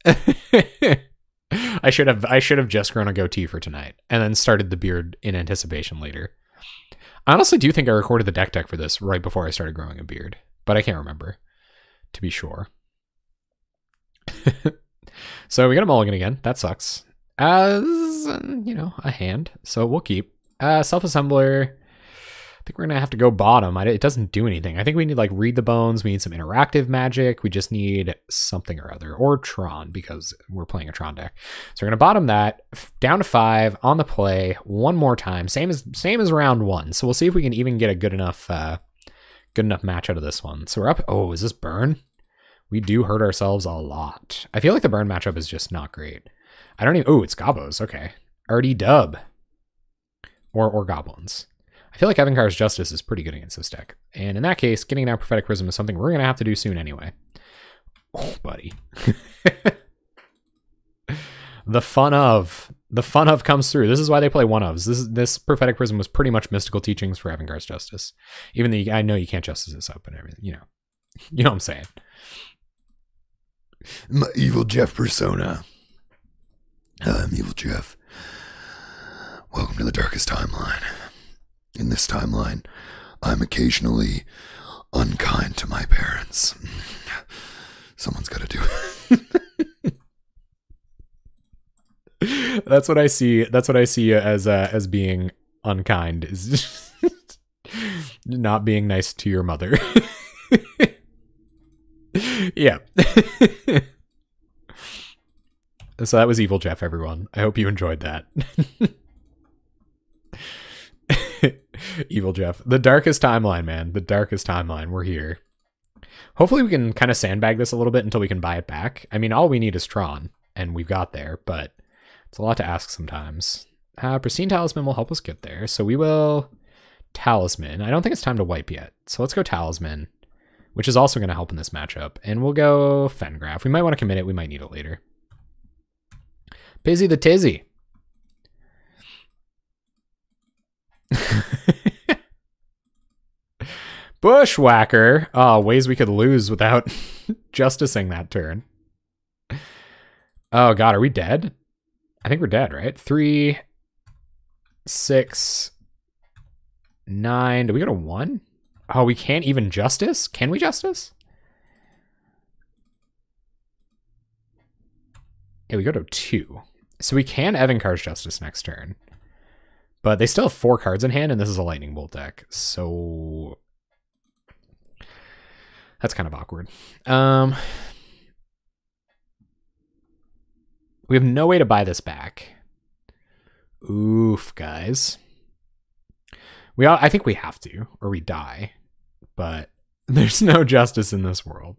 I should have just grown a goatee for tonight and then started the beard in anticipation later. I honestly do think I recorded the deck for this right before I started growing a beard, but I can't remember, to be sure. So we got a mulligan again. That sucks. As, you know, a hand. So we'll keep. Self-assembler. I think we're going to have to go bottom. It doesn't do anything. I think we need, like, Read the Bones. We need some interactive magic. We just need something or other. Or Tron, because we're playing a Tron deck. So we're going to bottom that. Down to 5 on the play one more time. Same as round 1. So we'll see if we can even get a good enough match out of this one. So we're up. Oh, is this burn? We do hurt ourselves a lot. I feel like the burn matchup is just not great. I don't even... Oh, it's Gobos. Okay. RD dub. Or Goblins. I feel like Evincar's Justice is pretty good against this deck. And in that case, getting out Prophetic Prism is something we're going to have to do soon anyway. Oh, buddy. The fun of comes through. This is why they play one-ofs. This Prophetic Prism was pretty much mystical teachings for Evincar's Justice. Even though I know you can't justice this up and everything. You know what I'm saying. My Evil Jeff persona. I'm Evil Jeff. Welcome to the darkest timeline. In this timeline, I'm occasionally unkind to my parents. Someone's got to do it. That's what I see. That's what I see as being unkind, is not being nice to your mother. Yeah. So that was Evil Jeff, everyone. I hope you enjoyed that. Evil Jeff. The darkest timeline, man. The darkest timeline. We're here. Hopefully we can kind of sandbag this a little bit until we can buy it back. I mean, all we need is Tron, and we've got there, but it's a lot to ask sometimes. Pristine Talisman will help us get there, so we will Talisman. I don't think it's time to wipe yet, so let's go Talisman, which is also going to help in this matchup, and we'll go Fengraph. We might want to commit it. We might need it later. Pizzy the Tizzy. Bushwhacker. Oh, ways we could lose without justicing that turn. Oh god, are we dead? I think we're dead, right? 3, 6, 9. Do we go to 1? Oh, we can't even justice? Can we justice? Yeah, we go to 2. So we can Evincar's Justice next turn. But they still have 4 cards in hand, and this is a Lightning Bolt deck. So that's kind of awkward. We have no way to buy this back. Oof, guys. I think we have to, or we die. But there's no justice in this world.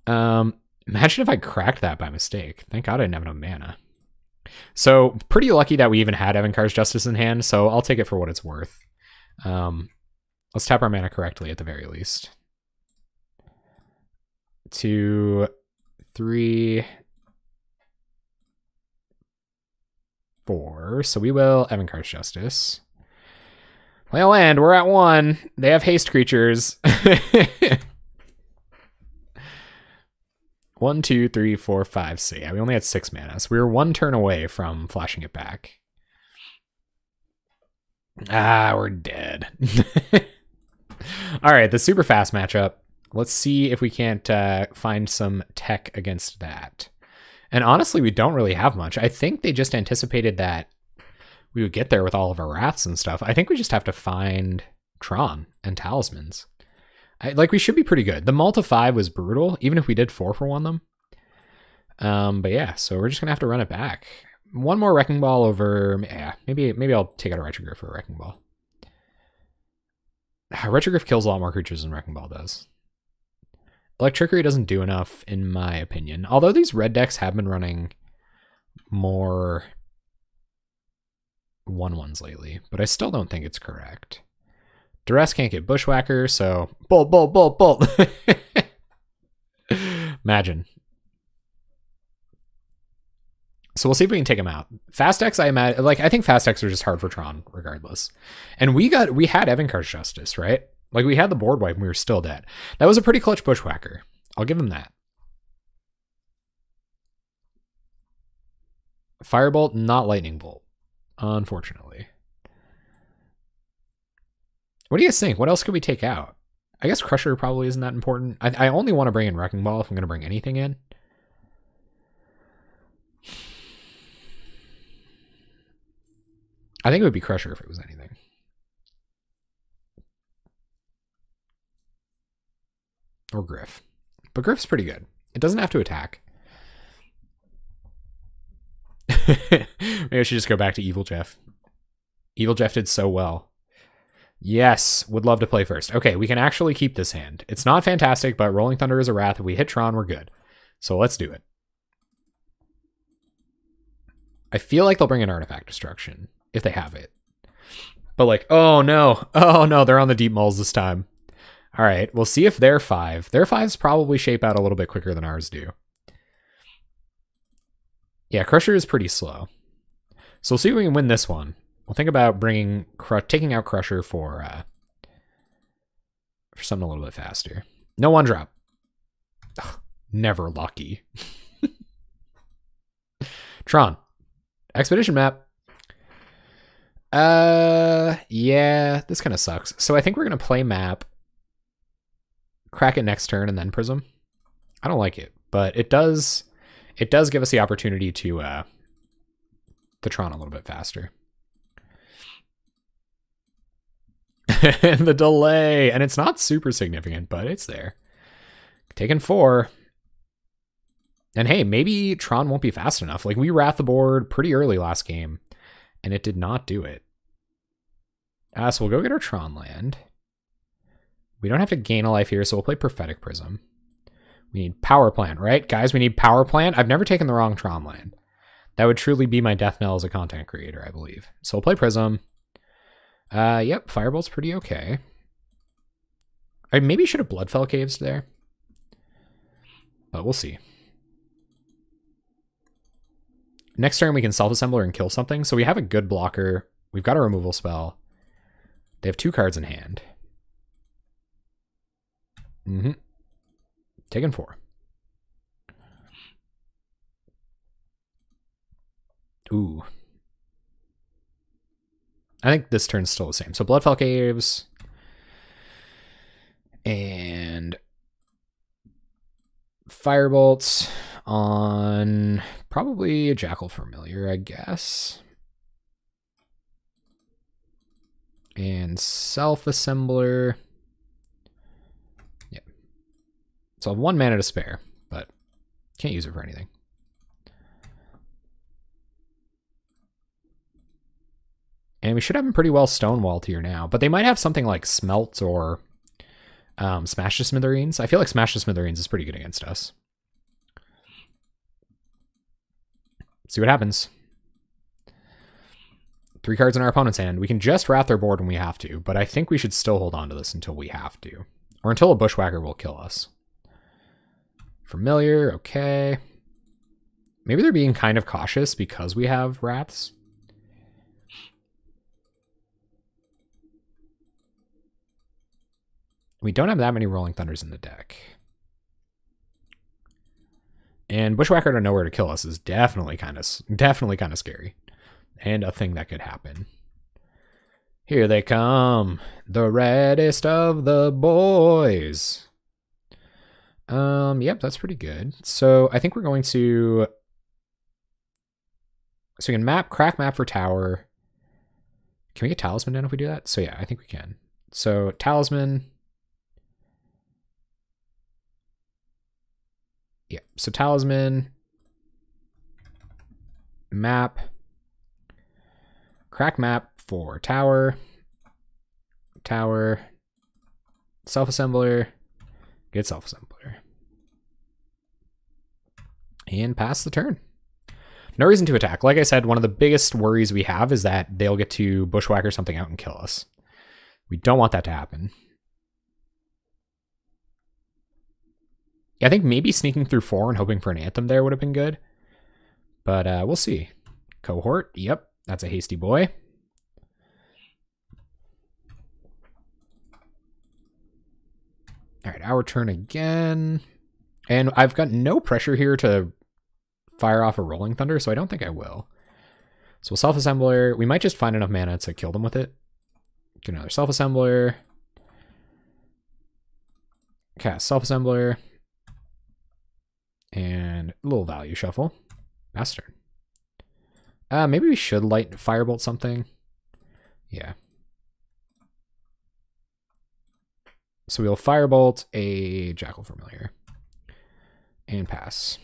Imagine if I cracked that by mistake. Thank God I didn't have enough mana. So pretty lucky that we even had Evincar's Justice in hand, so I'll take it for what it's worth. Let's tap our mana correctly at the very least. 2, 3, 4. So we will Evincar's Justice. Play a land. We're at 1. They have haste creatures. 1, 2, 3, 4, 5, 6. Yeah, we only had 6 mana, so we were 1 turn away from flashing it back. Ah, we're dead. All right, the super fast matchup. Let's see if we can't find some tech against that. And honestly, we don't really have much. I think they just anticipated that we would get there with all of our wraths and stuff. I think we just have to find Tron and talismans. We should be pretty good. The Malta 5 was brutal, even if we did 4 for 1 them. But yeah, so we're just gonna have to run it back. One more Wrecking Ball over. Yeah, maybe I'll take out a Retrogryph for a Wrecking Ball. Retrogryph kills a lot more creatures than Wrecking Ball does. Electricity doesn't do enough, in my opinion. Although these red decks have been running more 1/1s lately, but I still don't think it's correct. Duress can't get Bushwhacker, so bolt, bolt, bolt, bolt. Imagine. So we'll see if we can take him out. Fast decks, I imagine, like I think fast decks are just hard for Tron, regardless. And we had Evincar's Justice, right? Like we had the board wipe and we were still dead. That was a pretty clutch Bushwhacker. I'll give him that. Firebolt, not Lightning Bolt, unfortunately. What do you guys think? What else could we take out? I guess Crusher probably isn't that important. I only want to bring in Wrecking Ball if I'm going to bring anything in. I think it would be Crusher if it was anything. Or Griff. But Griff's pretty good. It doesn't have to attack. Maybe I should just go back to Evil Jeff. Evil Jeff did so well. Yes, would love to play first. Okay, we can actually keep this hand. It's not fantastic, but Rolling Thunder is a Wrath. If we hit Tron, we're good. So let's do it. I feel like they'll bring an Artifact Destruction, if they have it. But like, oh no, they're on the deep mulls this time. All right, we'll see if their 5. Their 5s probably shape out a little bit quicker than ours do. Yeah, Crusher is pretty slow. So we'll see if we can win this one. We'll think about taking out Crusher for something a little bit faster. No 1-drop. Ugh, never lucky. Tron. Expedition map. Yeah, this kind of sucks. So I think we're going to play map, crack it next turn, and then Prism. I don't like it, but it does give us the opportunity to Tron a little bit faster. And the delay, and it's not super significant, but it's there. Taking 4. And hey, maybe Tron won't be fast enough. Like we wrath the board pretty early last game, and it did not do it. So we'll go get our Tron land. We don't have to gain a life here, so we'll play Prophetic Prism. We need Power Plant, right? Guys, we need Power Plant. I've never taken the wrong Tron land. That would truly be my death knell as a content creator, I believe. So we'll play Prism. Yep, Firebolt's pretty okay. I maybe should have Bloodfell Caves there. But we'll see. Next turn we can Self-Assembler and kill something. So we have a good blocker. We've got a removal spell. They have 2 cards in hand. Taking 4. Ooh. I think this turn's still the same. So Bloodfell Caves. And Firebolts on probably a Jackal Familiar, I guess. And Self-Assembler. Yeah. So I have 1 mana to spare, but can't use it for anything. And we should have them pretty well stonewalled here now. But they might have something like Smelt or Smash to Smithereens. I feel like Smash to Smithereens is pretty good against us. See what happens. 3 cards in our opponent's hand. We can just wrath their board when we have to, but I think we should still hold on to this until we have to. Or until a Bushwhacker will kill us. Familiar, okay. Maybe they're being kind of cautious because we have wraths. We don't have that many Rolling Thunders in the deck. And Bushwhacker to nowhere to kill us is definitely kind of scary. And a thing that could happen. Here they come. The reddest of the boys. Yep, that's pretty good. So I think we're going to... So we can crack map for tower. Can we get Talisman down if we do that? So yeah, I think we can. So Talisman... Yeah, so Talisman, Map. Crack map for tower. Tower. Self-assembler. Get self-assembler. And pass the turn. No reason to attack. Like I said, one of the biggest worries we have is that they'll get to bushwhacker something out and kill us. We don't want that to happen. I think maybe sneaking through 4 and hoping for an Anthem there would have been good. But we'll see. Cohort. Yep. That's a hasty boy. All right. Our turn again. And I've got no pressure here to fire off a Rolling Thunder, so I don't think I will. So we'll self-assembler. We might just find enough mana to kill them with it. Get another self-assembler. Cast self-assembler. And a little value shuffle. Pass turn. Maybe we should light firebolt something. Yeah. So we'll firebolt a Jackal Familiar. And pass.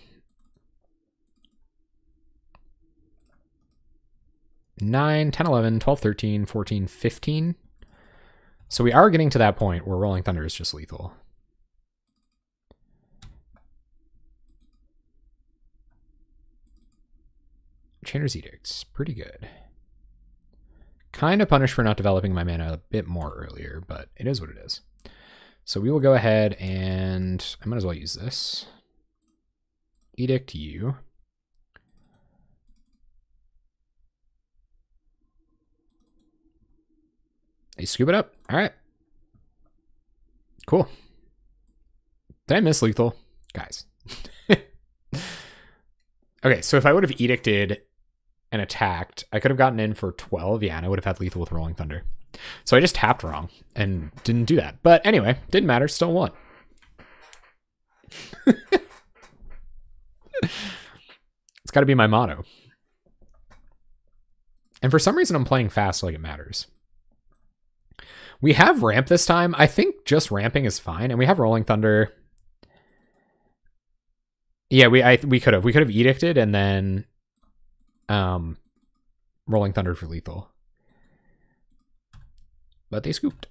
9, 10, 11, 12, 13, 14, 15. So we are getting to that point where Rolling Thunder is just lethal. Chainer's Edict's pretty good. Kind of punished for not developing my mana a bit more earlier, but it is what it is. So we will go ahead and I might as well use this. Edict you. Hey, scoop it up. All right. Cool. Did I miss lethal? Guys. Okay, so if I would have edicted and attacked, I could have gotten in for 12. Yeah, and I would have had lethal with Rolling Thunder. So I just tapped wrong and didn't do that. But anyway, didn't matter. Still won. It's got to be my motto. And for some reason, I'm playing fast like it matters. We have ramp this time. I think just ramping is fine. And we have Rolling Thunder. Yeah, we could have edicted and then Rolling Thunder for lethal. But they scooped.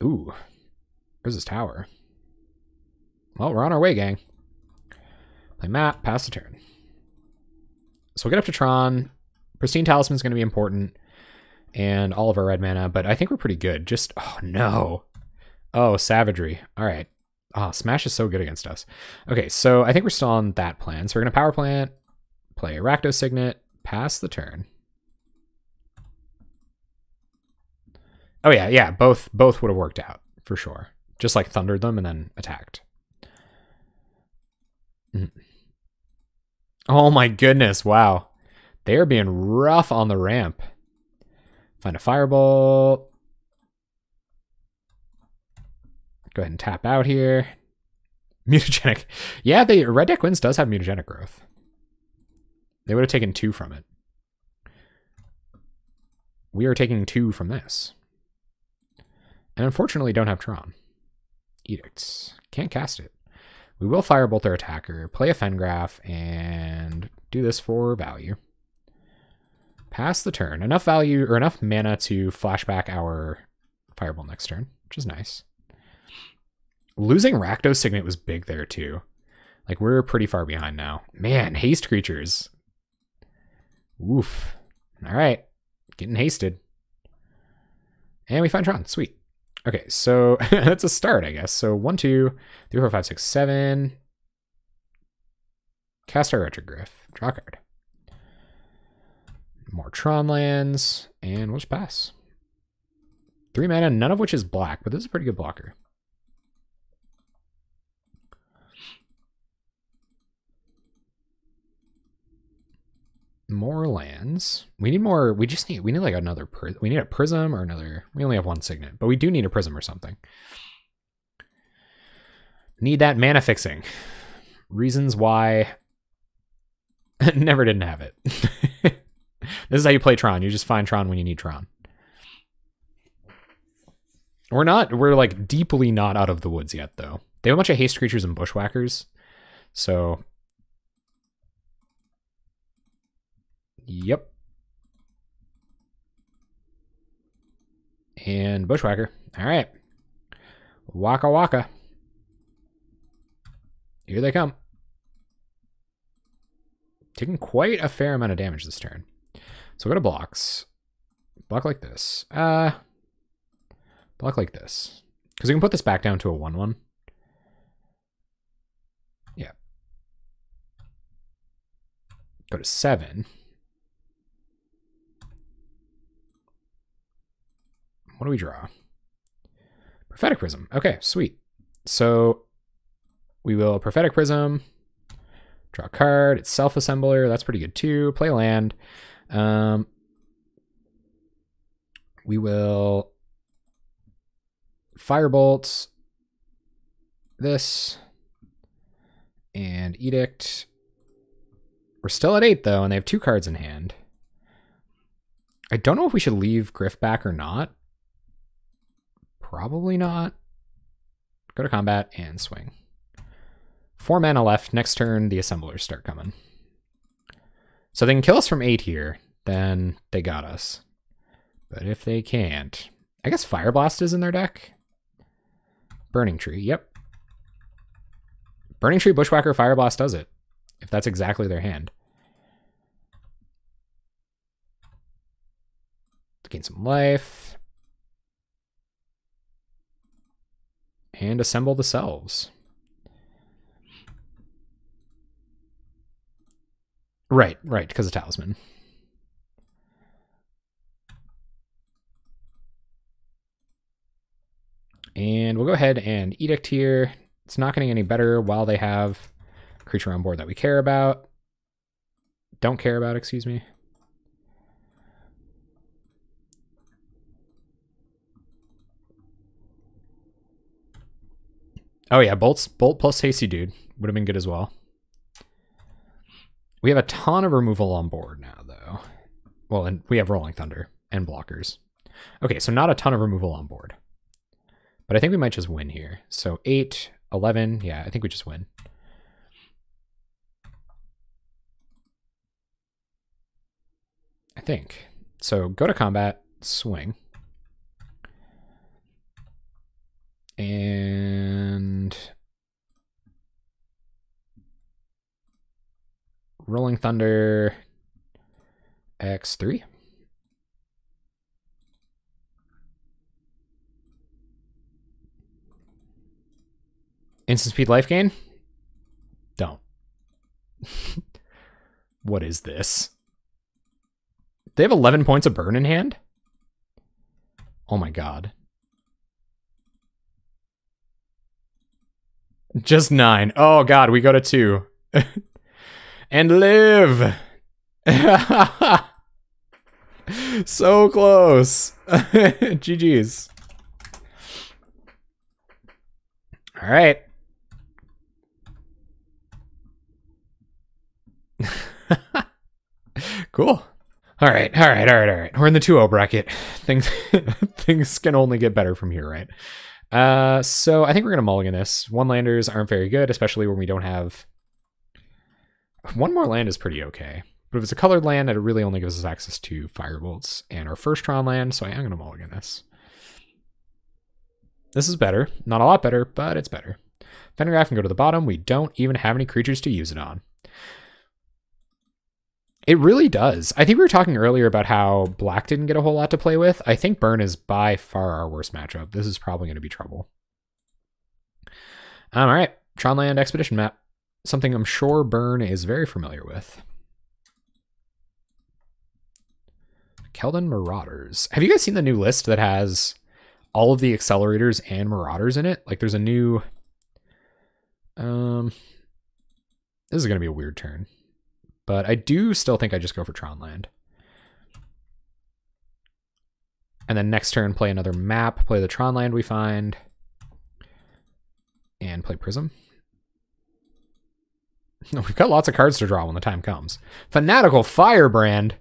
Ooh. Where's this tower? Well, we're on our way, gang. Play map, pass the turn. So we'll get up to Tron. Pristine Talisman's going to be important. And all of our red mana, but I think we're pretty good. Just, oh no. Oh, savagery. All right. Oh, Smash is so good against us. Okay, so I think we're still on that plan. So we're going to power plant, play a Rakdos Signet, pass the turn. Oh yeah, both would have worked out for sure. Just like thundered them and then attacked. Oh my goodness, wow. They are being rough on the ramp. Find a Firebolt. Go ahead and tap out here. Mutagenic. Yeah, Red Deck Wins does have mutagenic growth. They would have taken 2 from it. We are taking 2 from this. And unfortunately don't have Tron. Edicts. Can't cast it. We will Firebolt their attacker, play a Fengraph, and do this for value. Pass the turn. Enough value, or enough mana to flashback our Firebolt next turn, which is nice. Losing Rakdos Signet was big there too. Like, we're pretty far behind now. Man, haste creatures. Oof. All right. Getting hasted. And we find Tron. Sweet. Okay, so that's a start, I guess. So 1, 2, 3, 4, 5, 6, 7. Cast our Retrogryph. Draw a card. More Tron lands. And we'll just pass. 3 mana, none of which is black, but this is a pretty good blocker. More lands. We need more. We need like another. We need a prism or another. We only have 1 signet, but we do need a prism or something. Need that mana fixing. Reasons why. Never didn't have it. This is how you play Tron. You just find Tron when you need Tron. We're like deeply not out of the woods yet, though. They have a bunch of haste creatures and bushwhackers. So, yep. And Bushwhacker. All right. Waka waka. Here they come. Taking quite a fair amount of damage this turn. So we'll go to blocks. Block like this. Block like this. Because we can put this back down to a 1/1. Yeah. Go to 7. What do we draw? Prophetic Prism. Okay, sweet. So we will Prophetic Prism. Draw a card. It's Self-Assembler. That's pretty good too. Play land. We will Firebolt this and Edict. We're still at 8 though, and they have 2 cards in hand. I don't know if we should leave Griff back or not. Probably not. Go to combat and swing. 4 mana left. Next turn, the assemblers start coming. So they can kill us from 8 here. Then they got us. But if they can't... I guess Fire Blast is in their deck. Burning Tree, yep. Burning Tree, Bushwhacker, Fire Blast does it. If that's exactly their hand. Gain some life. And assemble the selves. Right, because of Talisman. And we'll go ahead and Edict here. It's not getting any better while they have a creature on board that we care about. Don't care about, excuse me. Oh yeah, Bolt plus Hasty Dude would have been good as well. We have a ton of removal on board now, though. Well, and we have Rolling Thunder and blockers. Okay, so not a ton of removal on board. But I think we might just win here. So 8, 11, yeah, I think we just win. I think. So go to combat, swing. And... Rolling Thunder X3. Instant speed life gain? Don't. What is this? They have 11 points of burn in hand? Oh my god. Just 9. Oh god, we go to 2. And live! So close. GG's. All right. Cool. All right. We're in the 2-0 bracket. Things can only get better from here, right? So I think we're going to mulligan this. 1-landers aren't very good, especially when we don't have... 1 more land is pretty okay. But if it's a colored land, it really only gives us access to Firebolts and our first Tron land, so I am going to mulligan this. This is better. Not a lot better, but it's better. Fendergraph can go to the bottom. We don't even have any creatures to use it on. It really does. I think we were talking earlier about how black didn't get a whole lot to play with. I think burn is by far our worst matchup. This is probably going to be trouble. All right. Tronland Expedition map. Something I'm sure Burn is very familiar with. Keldon Marauders. Have you guys seen the new list that has all of the accelerators and Marauders in it? Like there's a new... This is going to be a weird turn. But I do still think I just go for Tronland. And then next turn play another map, play the Tronland we find. And play Prism. We've got lots of cards to draw when the time comes. Fanatical Firebrand.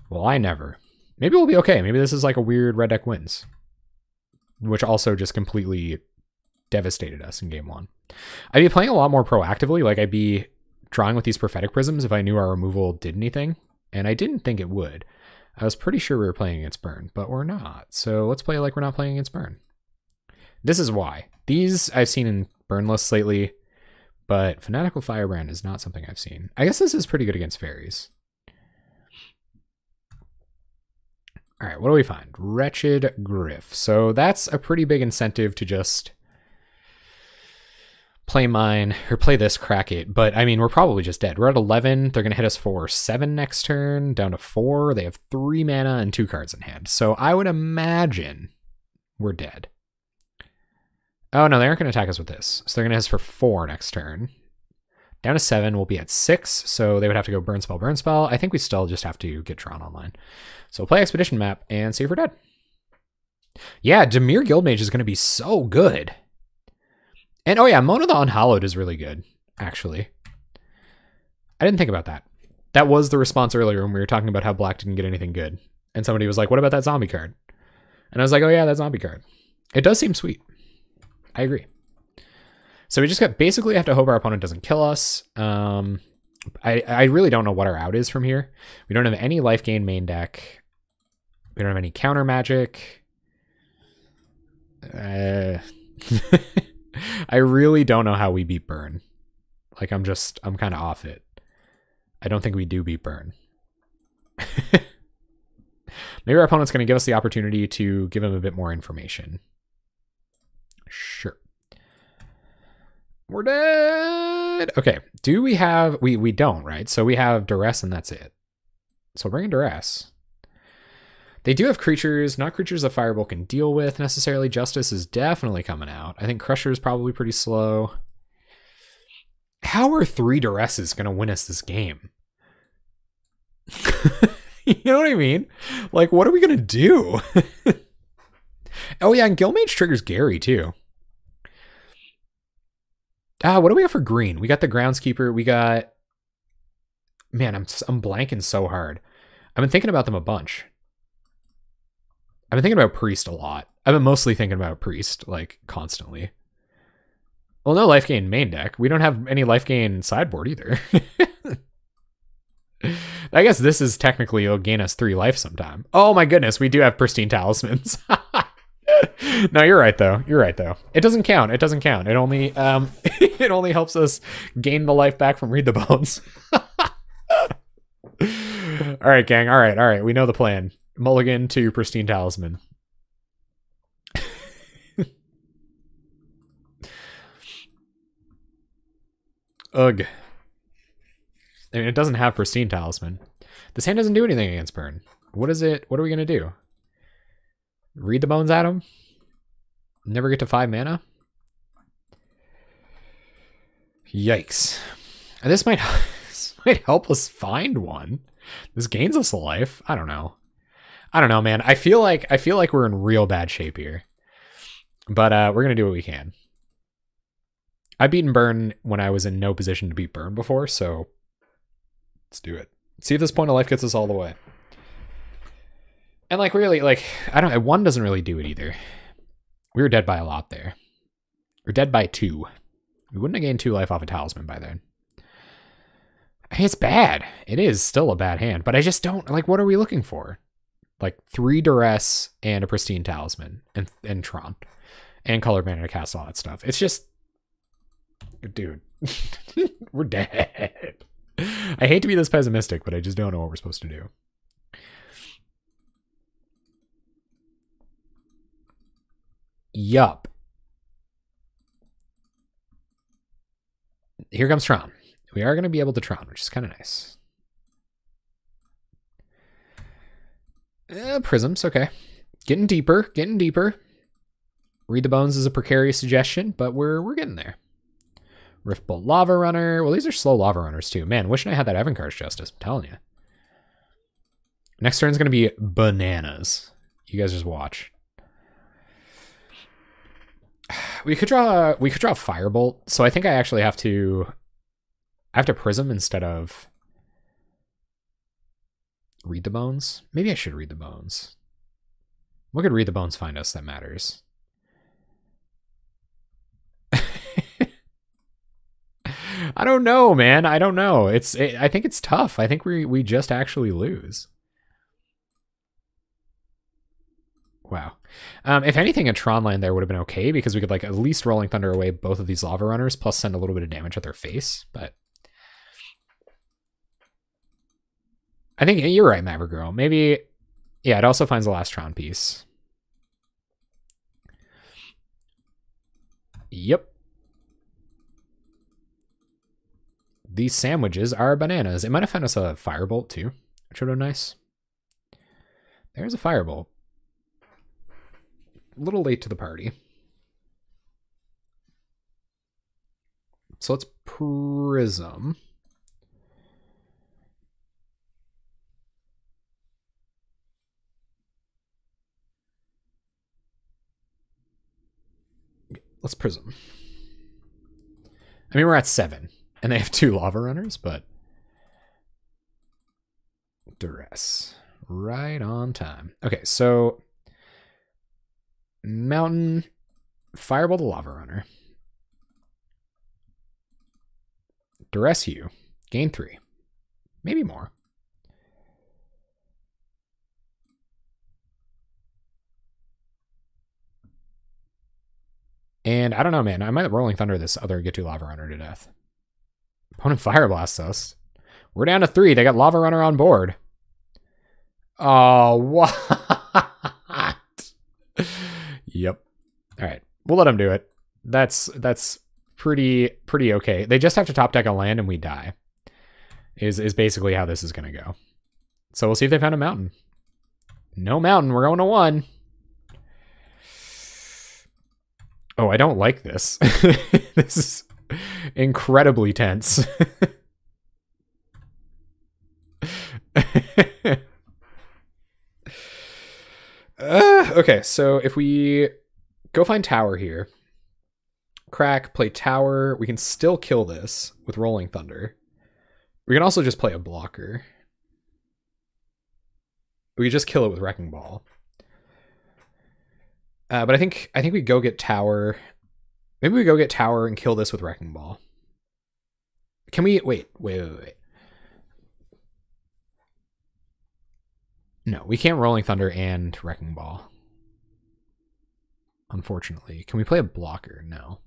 Well, I never. Maybe we'll be okay. Maybe this is like a weird red deck wins. Which also just completely devastated us in game 1. I'd be playing a lot more proactively. Like, I'd be drawing with these prophetic prisms if I knew our removal did anything, and I didn't think it would. I was pretty sure we were playing against burn, but we're not. So let's play like we're not playing against burn. This is why. These I've seen in burn lists lately, but Fanatical Firebrand is not something I've seen. I guess this is pretty good against fairies. All right, what do we find? Wretched Griff. So that's a pretty big incentive to just play mine, or play this, crack it. But, I mean, we're probably just dead. We're at 11. They're going to hit us for 7 next turn, down to 4. They have 3 mana and 2 cards in hand. So I would imagine we're dead. Oh, no, they aren't going to attack us with this. So they're going to hit us for 4 next turn. Down to 7, we'll be at 6, so they would have to go burn spell, burn spell. I think we still just have to get Tron online. So we'll play Expedition Map and see if we're dead. Yeah, Dimir Guildmage is going to be so good. And oh yeah, Mona the Unhallowed is really good, actually. I didn't think about that. That was the response earlier when we were talking about how black didn't get anything good. And somebody was like, what about that zombie card? And I was like, oh yeah, that zombie card. It does seem sweet. I agree. So we just got basically have to hope our opponent doesn't kill us. I really don't know what our out is from here. We don't have any life gain main deck. We don't have any counter magic. I really don't know how we beat burn. Like I'm kind of off it. I don't think we do beat burn. Maybe our opponent's going to give us the opportunity to give him a bit more information. Sure. We're dead. Okay. Do we have... We don't, right? So we have Duress and that's it. So bring in Duress. They do have creatures, not creatures that Firebolt can deal with necessarily. Justice is definitely coming out. I think Crusher is probably pretty slow. How are 3 Duresses going to win us this game? You know what I mean? Like, what are we going to do? Oh yeah, and Guildmage triggers Gary too. What do we have for green? We got the Groundskeeper. We got... Man, I'm blanking so hard. I've been thinking about them a bunch. I've been thinking about Priest a lot. I've been mostly thinking about Priest, like, constantly. Well, no life gain main deck. We don't have any life gain sideboard either. I guess this is technically, it'll gain us 3 life sometime. Oh my goodness, we do have Pristine Talismans. No, you're right though. You're right though. It doesn't count. It doesn't count. It only it only helps us gain the life back from Read the Bones. All right, gang. All right. We know the plan. Mulligan to Pristine Talisman. Ugh. I mean, it doesn't have Pristine Talisman. This hand doesn't do anything against burn. What is it? What are we gonna do? Read the Bones at him? Never get to 5 mana? Yikes. This might help us find one. This gains us a life. I don't know. I don't know, man. I feel like we're in real bad shape here. But we're gonna do what we can. I've beaten burn when I was in no position to beat burn before, so let's do it. See if this point of life gets us all the way. And like really, like, I don't know, 1 doesn't really do it either. We were dead by a lot there. We're dead by 2. We wouldn't have gained 2 life off a Talisman by then. It's bad. It is still a bad hand, but I just don't, like, what are we looking for? Like 3 Duress and a Pristine Talisman and Tron and Color Banner to cast all that stuff. It's just, dude, we're dead. I hate to be this pessimistic, but I just don't know what we're supposed to do. Yup. Here comes Tron. We are going to be able to Tron, which is kind of nice. Prisms, okay. Getting deeper, getting deeper. Read the Bones is a precarious suggestion, but we're getting there. Riftbolt Lava Runner. Well, these are slow Lava Runners too. Man, wishing I had that Evincar's Justice. I'm telling you. Next turn's going to be bananas. You guys just watch. We could draw Firebolt. So I think I actually have to Prism instead of Read the Bones. Maybe I should Read the Bones. What could Read the Bones find us that matters? I don't know, man. I don't know. I think it's tough. I think we just actually lose. Wow. If anything, a Tron land there would have been okay because we could like at least Rolling Thunder away both of these Lava Runners plus send a little bit of damage at their face. But I think you're right, Maverick Girl. Maybe, yeah, it also finds the last Tron piece. Yep. These sandwiches are bananas. It might have found us a Firebolt too, which would have been nice. There's a Firebolt. A little late to the party. So let's Prism. Let's Prism. I mean, we're at 7, and they have 2 Lava Runners, but Duress. Right on time. Okay, so Mountain, Fireball the Lava Runner. Duress you. Gain 3. Maybe more. And I don't know, man. I might Rolling Thunder this other Get to Lava Runner to death. Opponent Fire Blasts us. We're down to 3. They got Lava Runner on board. Oh, what? Yep. All right. We'll let them do it. That's pretty okay. They just have to top deck a land and we die. Is basically how this is going to go. So we'll see if they found a mountain. No mountain. We're going to 1. Oh, I don't like this. This is incredibly tense. Okay, so if we go find tower here, crack, play tower, we can still kill this with Rolling Thunder. We can also just play a blocker. We could just kill it with Wrecking Ball. But I think we go get tower. Maybe we go get tower and kill this with Wrecking Ball. Can we wait. No, we can't Rolling Thunder and Wrecking Ball. Unfortunately. Can we play a blocker? No.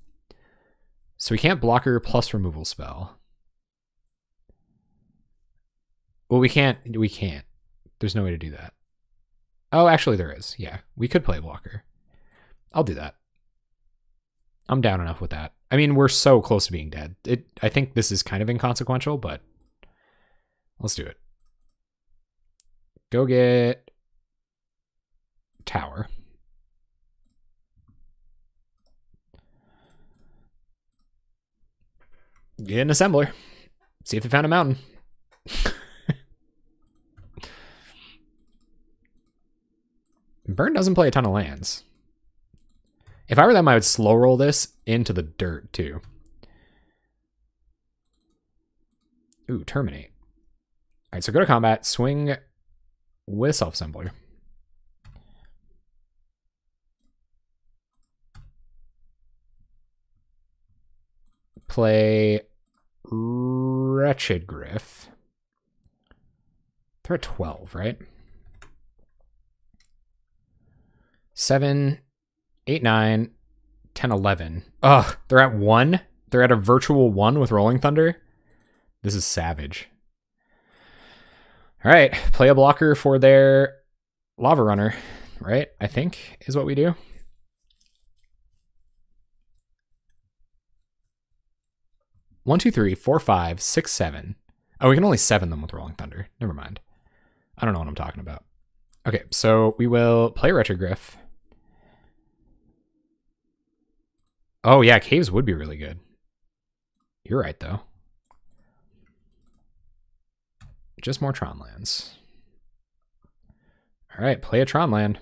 So we can't blocker plus removal spell. Well, we can't. There's no way to do that. Oh, actually there is. Yeah, we could play a blocker. I'll do that. I'm down enough with that. I mean, we're so close to being dead. I think this is kind of inconsequential, but let's do it. Go get tower. Get an assembler. See if they found a mountain. Burn doesn't play a ton of lands. If I were them, I would slow roll this into the dirt, too. Ooh, terminate. All right, so go to combat, swing with self-assembler. Play Wretched Griff. They're at 12, right? 7, 8, 9, 10, 11. Ugh, they're at 1? They're at a virtual 1 with Rolling Thunder? This is savage. All right, play a blocker for their Lava Runner, right? I think is what we do. One, 2, 3, 4, 5, 6, 7. Oh, we can only 7 them with Rolling Thunder. Never mind. I don't know what I'm talking about. Okay, so we will play Retrogriff. Oh, yeah, Caves would be really good. You're right, though. Just more Tron lands. All right, play a Tron land.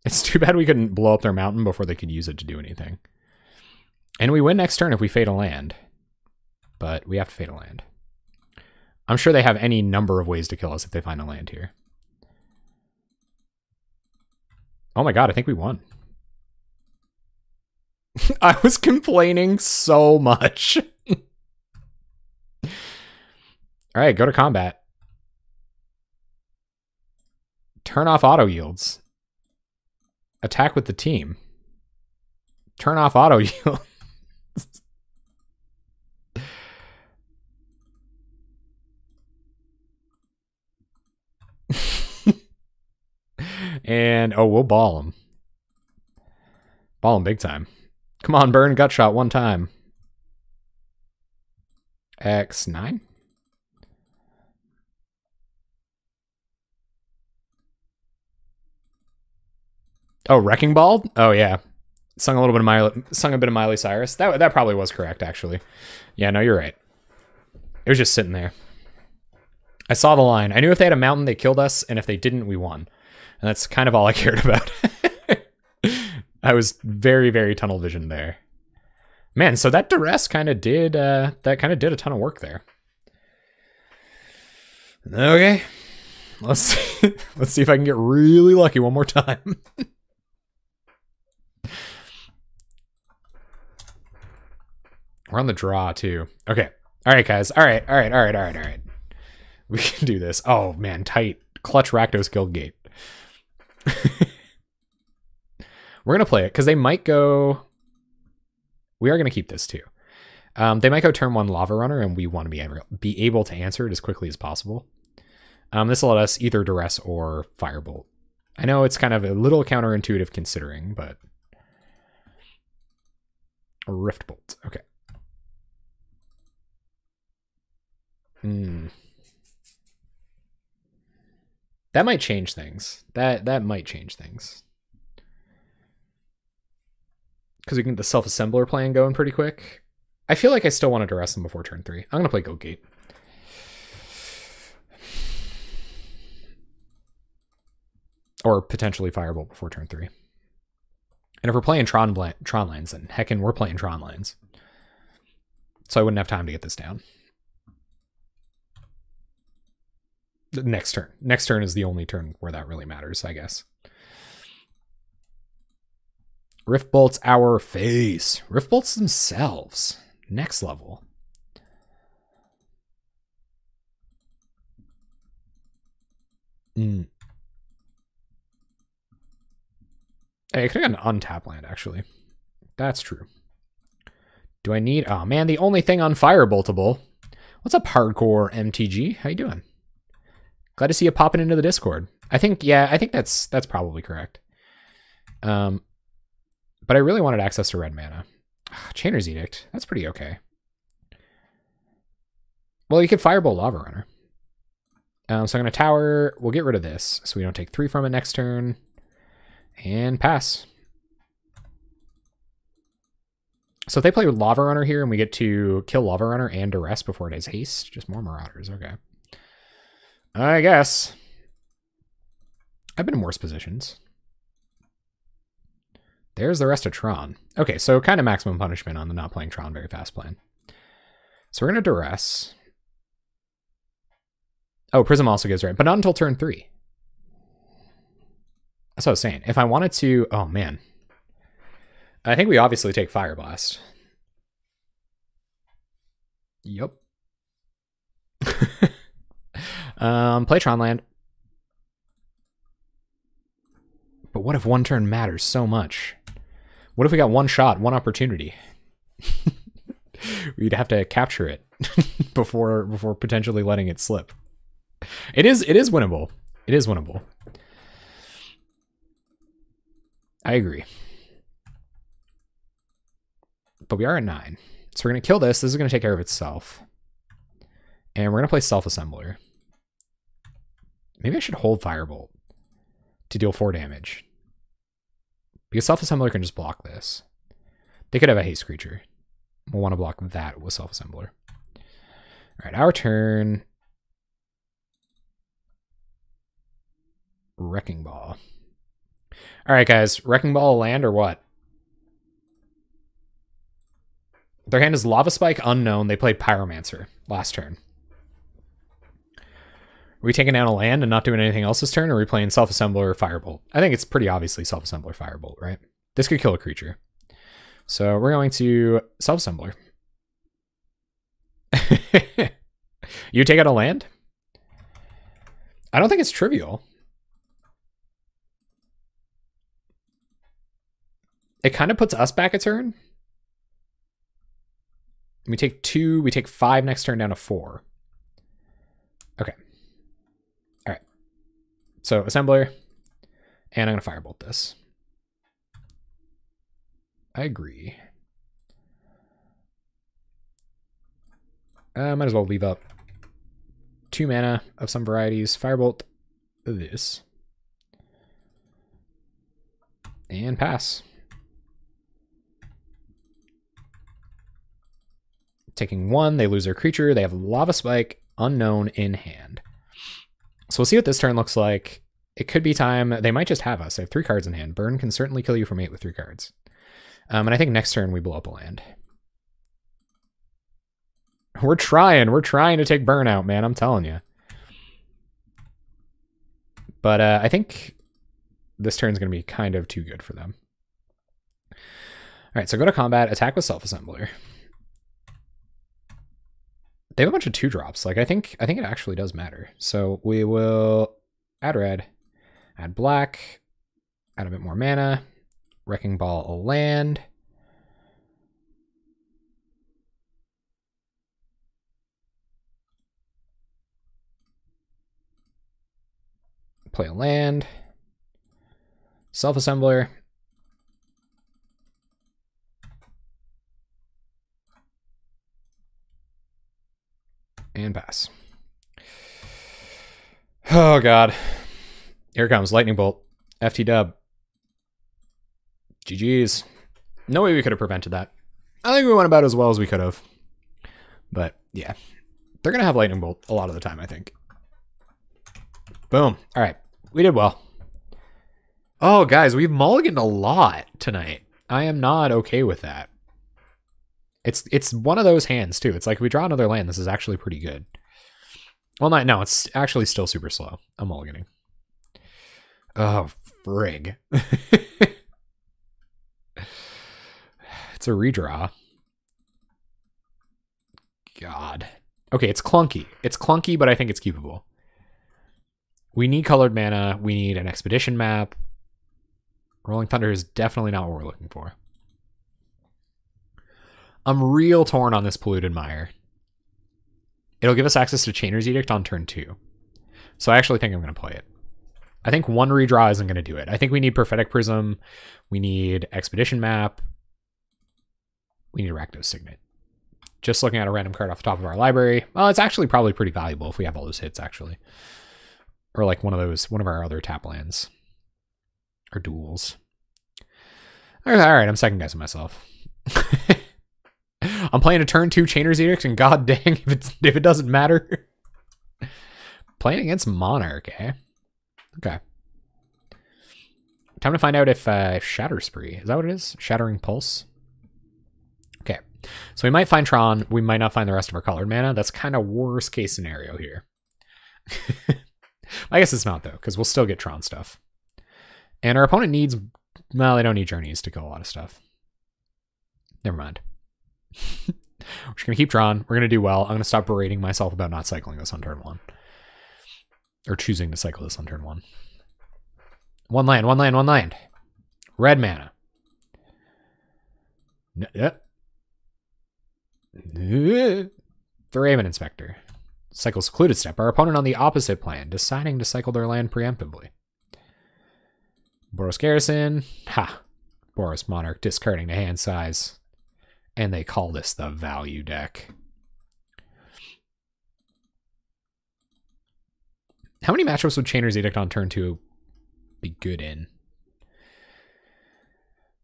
It's too bad we couldn't blow up their mountain before they could use it to do anything. And we win next turn if we fade a land. But we have to fade a land. I'm sure they have any number of ways to kill us if they find a land here. Oh my god, I think we won. I was complaining so much. All right, go to combat. Turn off auto yields. Attack with the team. Turn off auto yields. And, oh, we'll ball him. Ball him big time. Come on, burn gut shot one time. X9? Oh, Wrecking Ball? Oh, yeah. Sung a bit of Miley Cyrus. That probably was correct, actually. Yeah, no, you're right. It was just sitting there. I saw the line. I knew if they had a mountain, they killed us, and if they didn't, we won. And that's kind of all I cared about. I was very, very tunnel vision there. Man, so that duress kind of did a ton of work there. Okay. Let's see if I can get really lucky one more time. We're on the draw too. Okay. All right, guys. All right. We can do this. Oh man, tight. Clutch Rakdos Guildgate. We're going to play it because they might go... We are going to keep this too. They might go turn 1 Lava Runner, and we want to be able to answer it as quickly as possible. This will let us either Duress or Firebolt. I know it's kind of a little counterintuitive considering, but... A Rift Bolt. Okay. That might change things. That might change things. Because we can get the self-assembler plan going pretty quick. I feel like I still want to duress them before turn 3. I'm going to play Goat Gate. Or potentially Firebolt before turn 3. And if we're playing Tron lands, then heckin' we're playing Tron lands. So I wouldn't have time to get this down. The next turn. Next turn is the only turn where that really matters, I guess. Rift Bolts our face. Rift Bolts themselves. Next level. Hey, I could have got an untap land, actually. That's true. Do I need... Oh, man, the only thing on Fireboltable. What's up, Hardcore MTG? How you doing? Glad to see you popping into the Discord. I think that's probably correct. But I really wanted access to red mana. Chainer's Edict. That's pretty okay. Well, you could Firebolt Lava Runner. So I'm going to tower. We'll get rid of this so we don't take 3 from it next turn. And pass. So if they play with Lava Runner here and we get to kill Lava Runner and Duress before it has haste, just more Marauders. Okay. I guess. I've been in worse positions. There's the rest of Tron. Okay, so kind of maximum punishment on the not playing Tron very fast plan. So we're going to Duress. Oh, Prism also gives right, but not until turn 3. That's what I was saying. If I wanted to... Oh, man. I think we obviously take Fire Blast. Yup. Play Tron land. But what if one turn matters so much? What if we got one shot, one opportunity? We'd have to capture it before potentially letting it slip. It is winnable. It is winnable. I agree. But we are at 9. So we're going to kill this. This is going to take care of itself. And we're going to play Self-Assembler. Maybe I should hold Firebolt to deal 4 damage. Because Self-Assembler can just block this. They could have a haste creature. We'll want to block that with Self-Assembler. All right, our turn. Wrecking Ball. All right, guys. Wrecking Ball land or what? Their hand is Lava Spike, Unknown. They played Pyromancer last turn. Are we taking down a land and not doing anything else this turn, or are we playing Self-Assembler or Firebolt? I think it's pretty obviously Self-Assembler Firebolt, right? This could kill a creature. So we're going to self-assembler. You take out a land? I don't think it's trivial. It kind of puts us back a turn. We take 2, we take 5 next turn down to 4. Okay. All right. So assembler, and I'm going to firebolt this. I agree. Might as well leave up 2 mana of some varieties. Firebolt this. And pass. Taking 1, they lose their creature. They have Lava Spike, Unknown in hand. So we'll see what this turn looks like. It could be time. They might just have us. They have 3 cards in hand. Burn can certainly kill you from 8 with 3 cards. And I think next turn we blow up a land. We're trying to take burn out, man. I'm telling you. But I think this turn's going to be kind of too good for them. All right, so go to combat, attack with self-assembler. They have a bunch of 2-drops. Like I think it actually does matter. So we will add red, add black, add a bit more mana, Wrecking Ball a land. Play a land. Self-assembler. And pass. Oh god. Here it comes. Lightning Bolt. FT dub. GG's. No way we could have prevented that. I think we went about as well as we could have. But yeah. They're going to have Lightning Bolt a lot of the time, I think. Boom. All right. We did well. Oh, guys, we've mulliganed a lot tonight. I am not okay with that. It's one of those hands, too. It's like if we draw another land, this is actually pretty good. Well, no, it's actually still super slow. I'm mulliganing. Oh, frig. It's a redraw. God. Okay, it's clunky. It's clunky, but I think it's keepable. We need colored mana. We need an expedition map. Rolling Thunder is definitely not what we're looking for. I'm real torn on this Polluted Mire. It'll give us access to Chainer's Edict on turn 2. So I actually think I'm going to play it. I think 1 redraw isn't going to do it. I think we need Prophetic Prism. We need Expedition Map. We need Rakdos Signet. Just looking at a random card off the top of our library. Well, it's actually probably pretty valuable if we have all those hits, actually. Or like one of our other tap lands. Or duels. All right, I'm second guessing myself. I'm playing a turn 2 Chainer's Edict, and god dang if it doesn't matter. Playing against Monarch, eh? Okay. Time to find out if Shatter Spree, is that what it is? Shattering Pulse? Okay. So we might find Tron, we might not find the rest of our colored mana. That's kind of worst case scenario here. I guess it's not, though, because we'll still get Tron stuff. And our opponent needs... Well, they don't need Journeys to kill a lot of stuff. Never mind. We're just going to keep Tron. We're going to do well. I'm going to stop berating myself about not cycling this on turn 1. Or choosing to cycle this on turn 1. One land. Red mana. Thraben Inspector. Cycle Secluded Step. Our opponent on the opposite plan, deciding to cycle their land preemptively. Boros Garrison. Ha. Boros Monarch discarding the hand size. And they call this the value deck. How many matchups would Chainer's Edict on turn 2 be good in?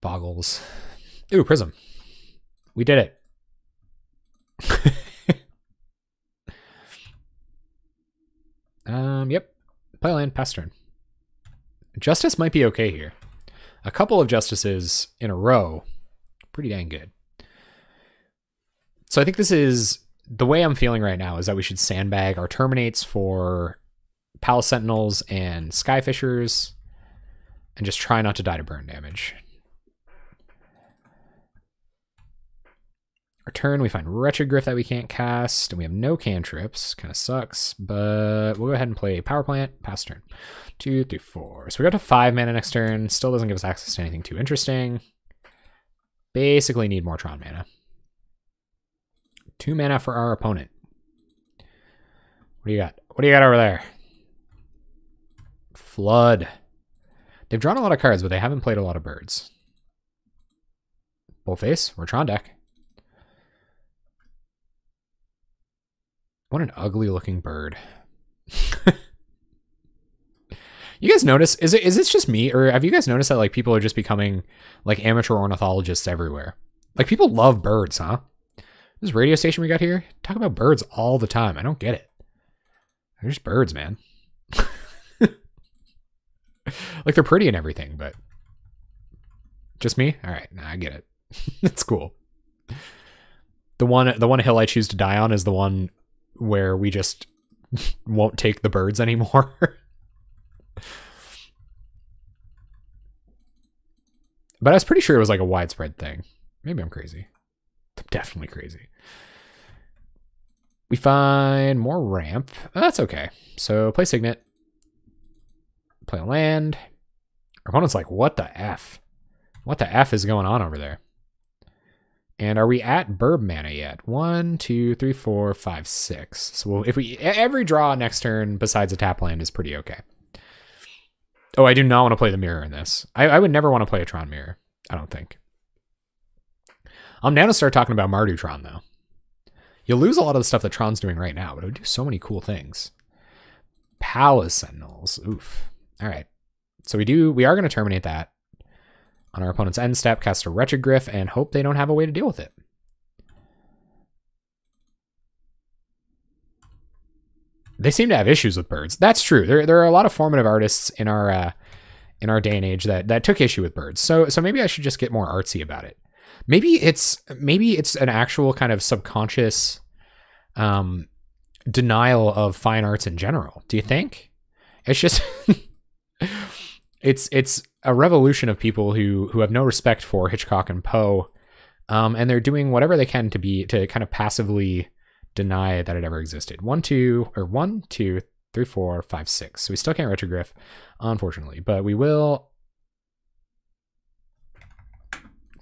Boggles. Ooh, Prism. We did it. Yep. Play land, pass turn. Justice might be okay here. A couple of Justices in a row. Pretty dang good. So I think this is... The way I'm feeling right now is that we should sandbag our Terminates for Palace Sentinels and Skyfishers and just try not to die to burn damage. Our turn, we find Retrogriff that we can't cast, and we have no cantrips. Kind of sucks, but we'll go ahead and play Power Plant. Pass turn. 2, 3, 4. So we got to 5 mana next turn. Still doesn't give us access to anything too interesting. Basically need more Tron mana. 2 mana for our opponent. What do you got? What do you got over there? Flood. They've drawn a lot of cards, but they haven't played a lot of birds. Bullface, we're Tron deck. What an ugly looking bird. You guys notice, is it just me, or have you guys noticed that like people are just becoming like amateur ornithologists everywhere? Like people love birds, huh? This radio station we got here, talk about birds all the time. I don't get it. They're just birds, man. Like they're pretty and everything, but just me? All right, nah, I get it. It's cool. The one hill I choose to die on is the one where we just won't take the birds anymore. But I was pretty sure it was like a widespread thing. Maybe I'm crazy. I'm definitely crazy. We find more ramp. Oh, that's okay. So play Signet. Play a land. Our opponent's like, what the F? What the F is going on over there? And are we at burb mana yet? 1, 2, 3, 4, 5, 6. So if we every draw next turn besides a tap land is pretty okay. Oh, I do not want to play the mirror in this. I would never want to play a Tron mirror. I don't think. I'm down to start talking about Mardu Tron though. You'll lose a lot of the stuff that Tron's doing right now, but it would do so many cool things. Palace Sentinels. Oof. All right. So we are going to terminate that. On our opponent's end step, cast a Retrogriff and hope they don't have a way to deal with it. They seem to have issues with birds. That's true. There are a lot of formative artists in our day and age that took issue with birds. So maybe I should just get more artsy about it. Maybe it's an actual kind of subconscious denial of fine arts in general. Do you think? It's just it's a revolution of people who have no respect for Hitchcock and Poe, and they're doing whatever they can to kind of passively deny that it ever existed. 1, 2, 3, 4, 5, 6. So we still can't Retrogriff, unfortunately, but we will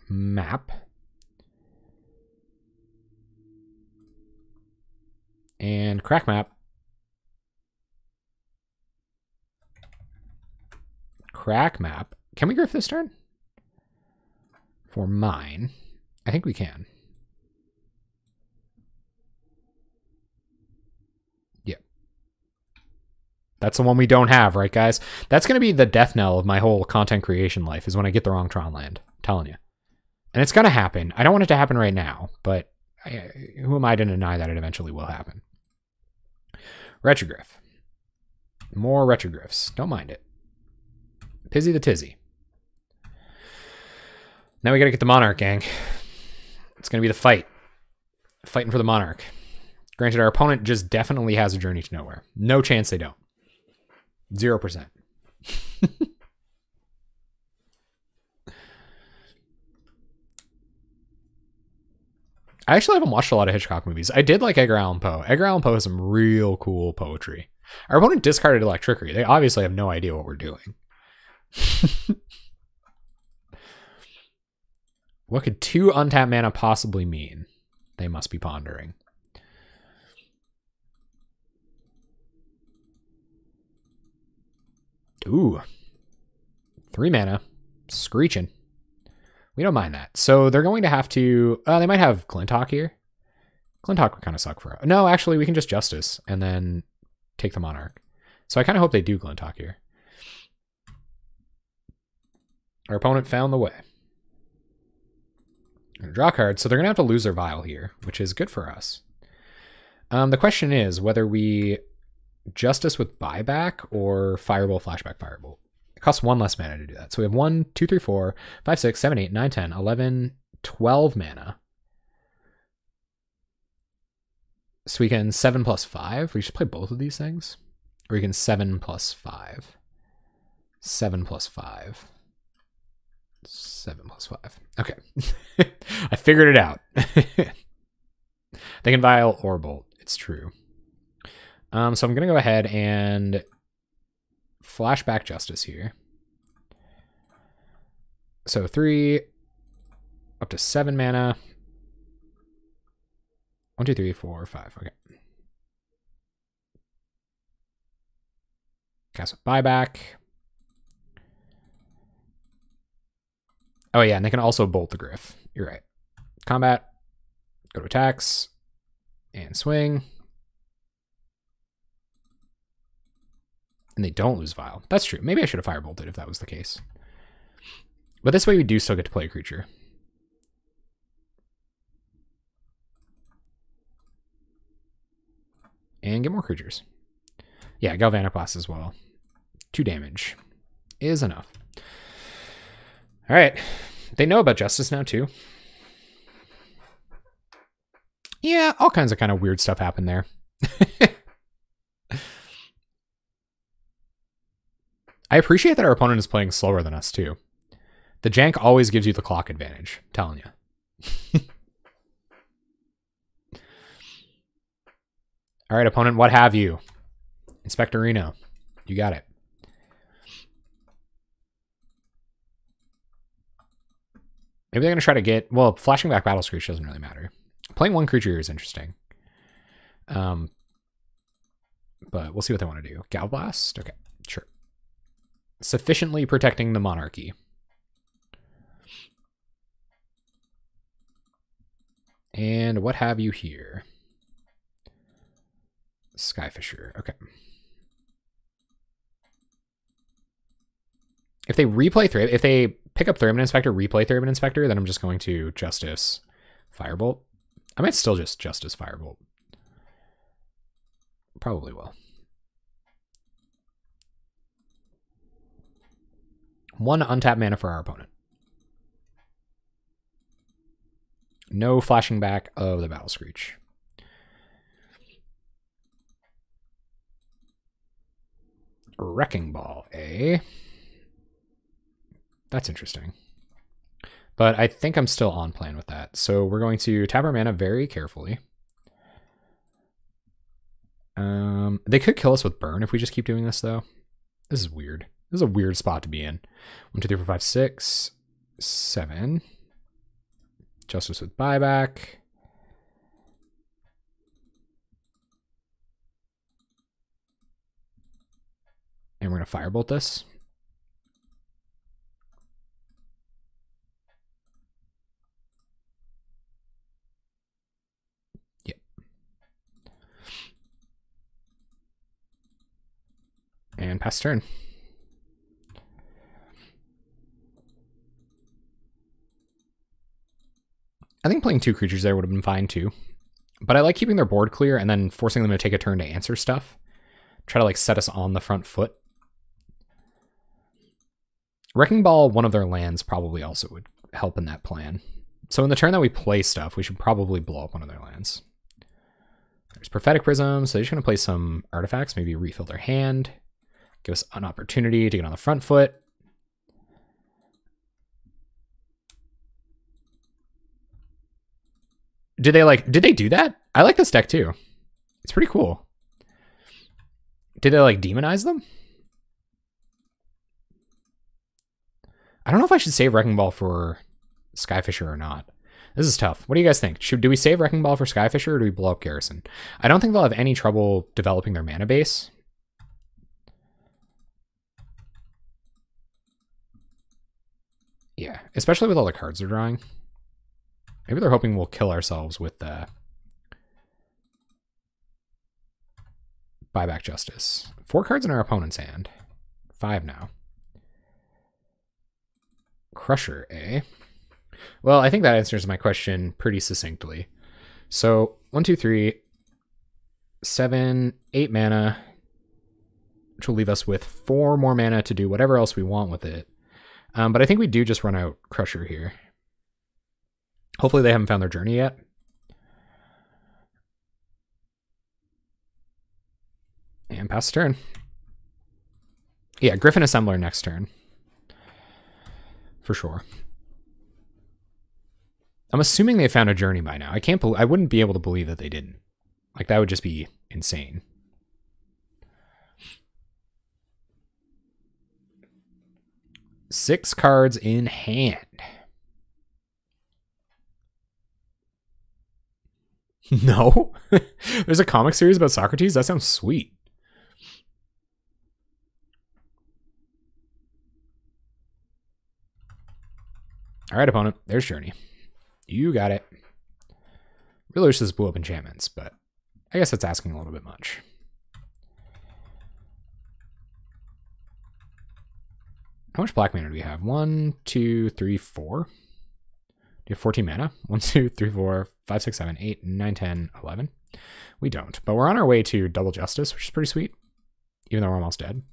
map and crack map. Crack map. Can we griff this turn? For mine. I think we can. Yeah. That's the one we don't have, right, guys? That's going to be the death knell of my whole content creation life, is when I get the wrong Tron land. I'm telling you. And it's going to happen. I don't want it to happen right now, but who am I to deny that it eventually will happen? Retrogriff. More Retrogriffs. Don't mind it. Pizzy the tizzy. Now we gotta get the Monarch, gang. It's gonna be the fight. Fighting for the Monarch. Granted, our opponent just definitely has a Journey to Nowhere. No chance they don't. 0%. I actually haven't watched a lot of Hitchcock movies. I did like Edgar Allan Poe. Edgar Allan Poe has some real cool poetry. Our opponent discarded Electricity. They obviously have no idea what we're doing. What could 2 untapped mana possibly mean? They must be pondering. Ooh. 3 mana. Screeching. We don't mind that. So they're going to have to... they might have Glinthawk here. Glinthawk would kind of suck for us. No, actually, we can just Justice and then take the Monarch. So I kind of hope they do Glinthawk here. Our opponent found the way. Draw cards, so they're going to have to lose their Vial here, which is good for us. The question is whether we Justice with buyback or Firebolt, Flashback, Firebolt. It costs 1 less mana to do that. So we have 1, 2, 3, 4, 5, 6, 7, 8, 9, 10, 11, 12 mana. So we can 7 plus 5. We should play both of these things. Or we can 7 plus 5. 7 plus 5. 7 plus 5. Okay. I figured it out. They can Vial or Bolt. It's true. So I'm going to go ahead and flashback Justice here. So 3 up to 7 mana. 1, 2, 3, 4, 5. Okay. Cast with buyback. Oh yeah, and they can also bolt the Griff. You're right. Combat. Go to attacks. And swing. And they don't lose Vial. That's true. Maybe I should have firebolted if that was the case. But this way we do still get to play a creature. And get more creatures. Yeah, Galvanic Blast as well. 2 damage is enough. All right. They know about Justice now, too. Yeah, all kinds of kind of weird stuff happened there. I appreciate that our opponent is playing slower than us, too. The jank always gives you the clock advantage. I'm telling you. All right, opponent, what have you? Inspector Reno. You got it. Maybe they're going to try to get... Well, flashing back Battle Screech doesn't really matter. Playing 1 creature here is interesting. But we'll see what they want to do. Gal Blast? Okay, sure. Sufficiently protecting the monarchy. And what have you here? Skyfisher. Okay. If they replay if they pick up Thraben Inspector, replay Thraben Inspector, then I'm just going to Justice Firebolt. I might still just Justice Firebolt. Probably will. 1 untapped mana for our opponent. No flashing back of the Battle Screech. Wrecking Ball, eh? That's interesting. But I think I'm still on plan with that. So we're going to tap our mana very carefully. They could kill us with Burn if we just keep doing this, though. This is weird. This is a weird spot to be in. 1, 2, 3, 4, 5, 6, 7. Justice with buyback. And we're going to firebolt this. Yep. And pass turn. I think playing 2 creatures there would have been fine too. But I like keeping their board clear and then forcing them to take a turn to answer stuff. Try to like set us on the front foot. Wrecking Ball, one of their lands, probably also would help in that plan. So in the turn that we play stuff, we should probably blow up one of their lands. There's Prophetic Prism, so they're just going to play some artifacts, maybe refill their hand. Give us an opportunity to get on the front foot. Did they do that? I like this deck too. It's pretty cool. Did they like demonize them? I don't know if I should save Wrecking Ball for Skyfisher or not. This is tough. What do you guys think? Do we save Wrecking Ball for Skyfisher or do we blow up Garrison? I don't think they'll have any trouble developing their mana base. Yeah, especially with all the cards they're drawing. Maybe they're hoping we'll kill ourselves with the buyback Justice. 4 cards in our opponent's hand. 5 now. Crusher, eh? Well, I think that answers my question pretty succinctly. So 1, 2, 3, 7, 8 mana, which will leave us with 4 more mana to do whatever else we want with it. But I think we do just run out Crusher here. Hopefully they haven't found their journey yet. And pass turn. Yeah, Griffin Assembler next turn. For sure. I'm assuming they found a journey by now. I wouldn't be able to believe that they didn't. Like, that would just be insane. Six cards in hand. No? There's a comic series about Socrates? That sounds sweet. All right, opponent. There's Journey. You got it. Really wish this blew up enchantments, but I guess that's asking a little bit much. How much black mana do we have? 1, 2, 3, 4. Do you have 14 mana? 1, 2, 3, 4, 5, 6, 7, 8, 9, 10, 11. We don't, but we're on our way to double justice, which is pretty sweet, even though we're almost dead.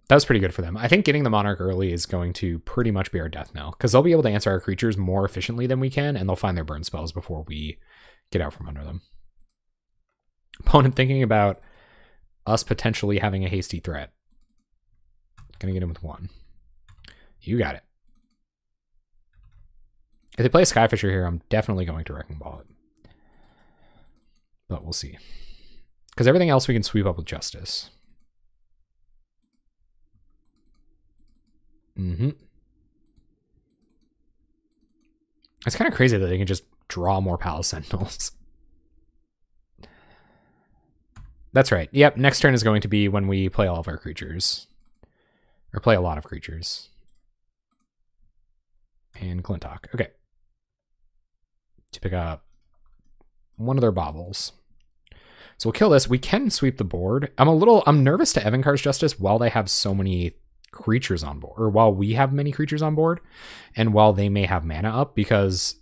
That was pretty good for them. I think getting the Monarch early is going to pretty much be our death knell, because they'll be able to answer our creatures more efficiently than we can, and they'll find their burn spells before we get out from under them. Opponent thinking about us potentially having a hasty threat. Gonna get him with 1. You got it. If they play a Skyfisher here, I'm definitely going to Wrecking Ball it. But we'll see. Because everything else we can sweep up with Justice. It's kind of crazy that they can just draw more Palace Sentinels. That's right. Yep, next turn is going to be when we play all of our creatures. Or play a lot of creatures. And Glintock. Okay. To pick up one of their baubles. So we'll kill this. We can sweep the board. I'm nervous to Evincar's Justice while they have so many creatures on board, or while we have many creatures on board, and while they may have mana up, because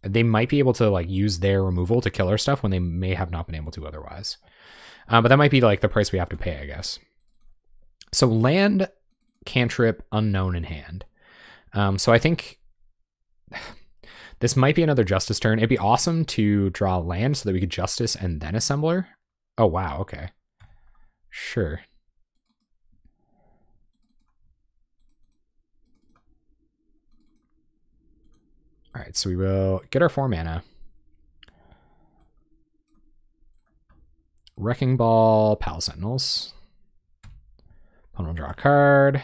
they might be able to like use their removal to kill our stuff when they may have not been able to otherwise. But that might be like the price we have to pay, I guess. So land, cantrip, unknown in hand. So I think this might be another Justice turn. It'd be awesome to draw land so that we could Justice and then Assembler. Oh, wow. Okay. Sure. All right, so we will get our 4 mana. Wrecking Ball, Palace Sentinels. Opponent will draw a card.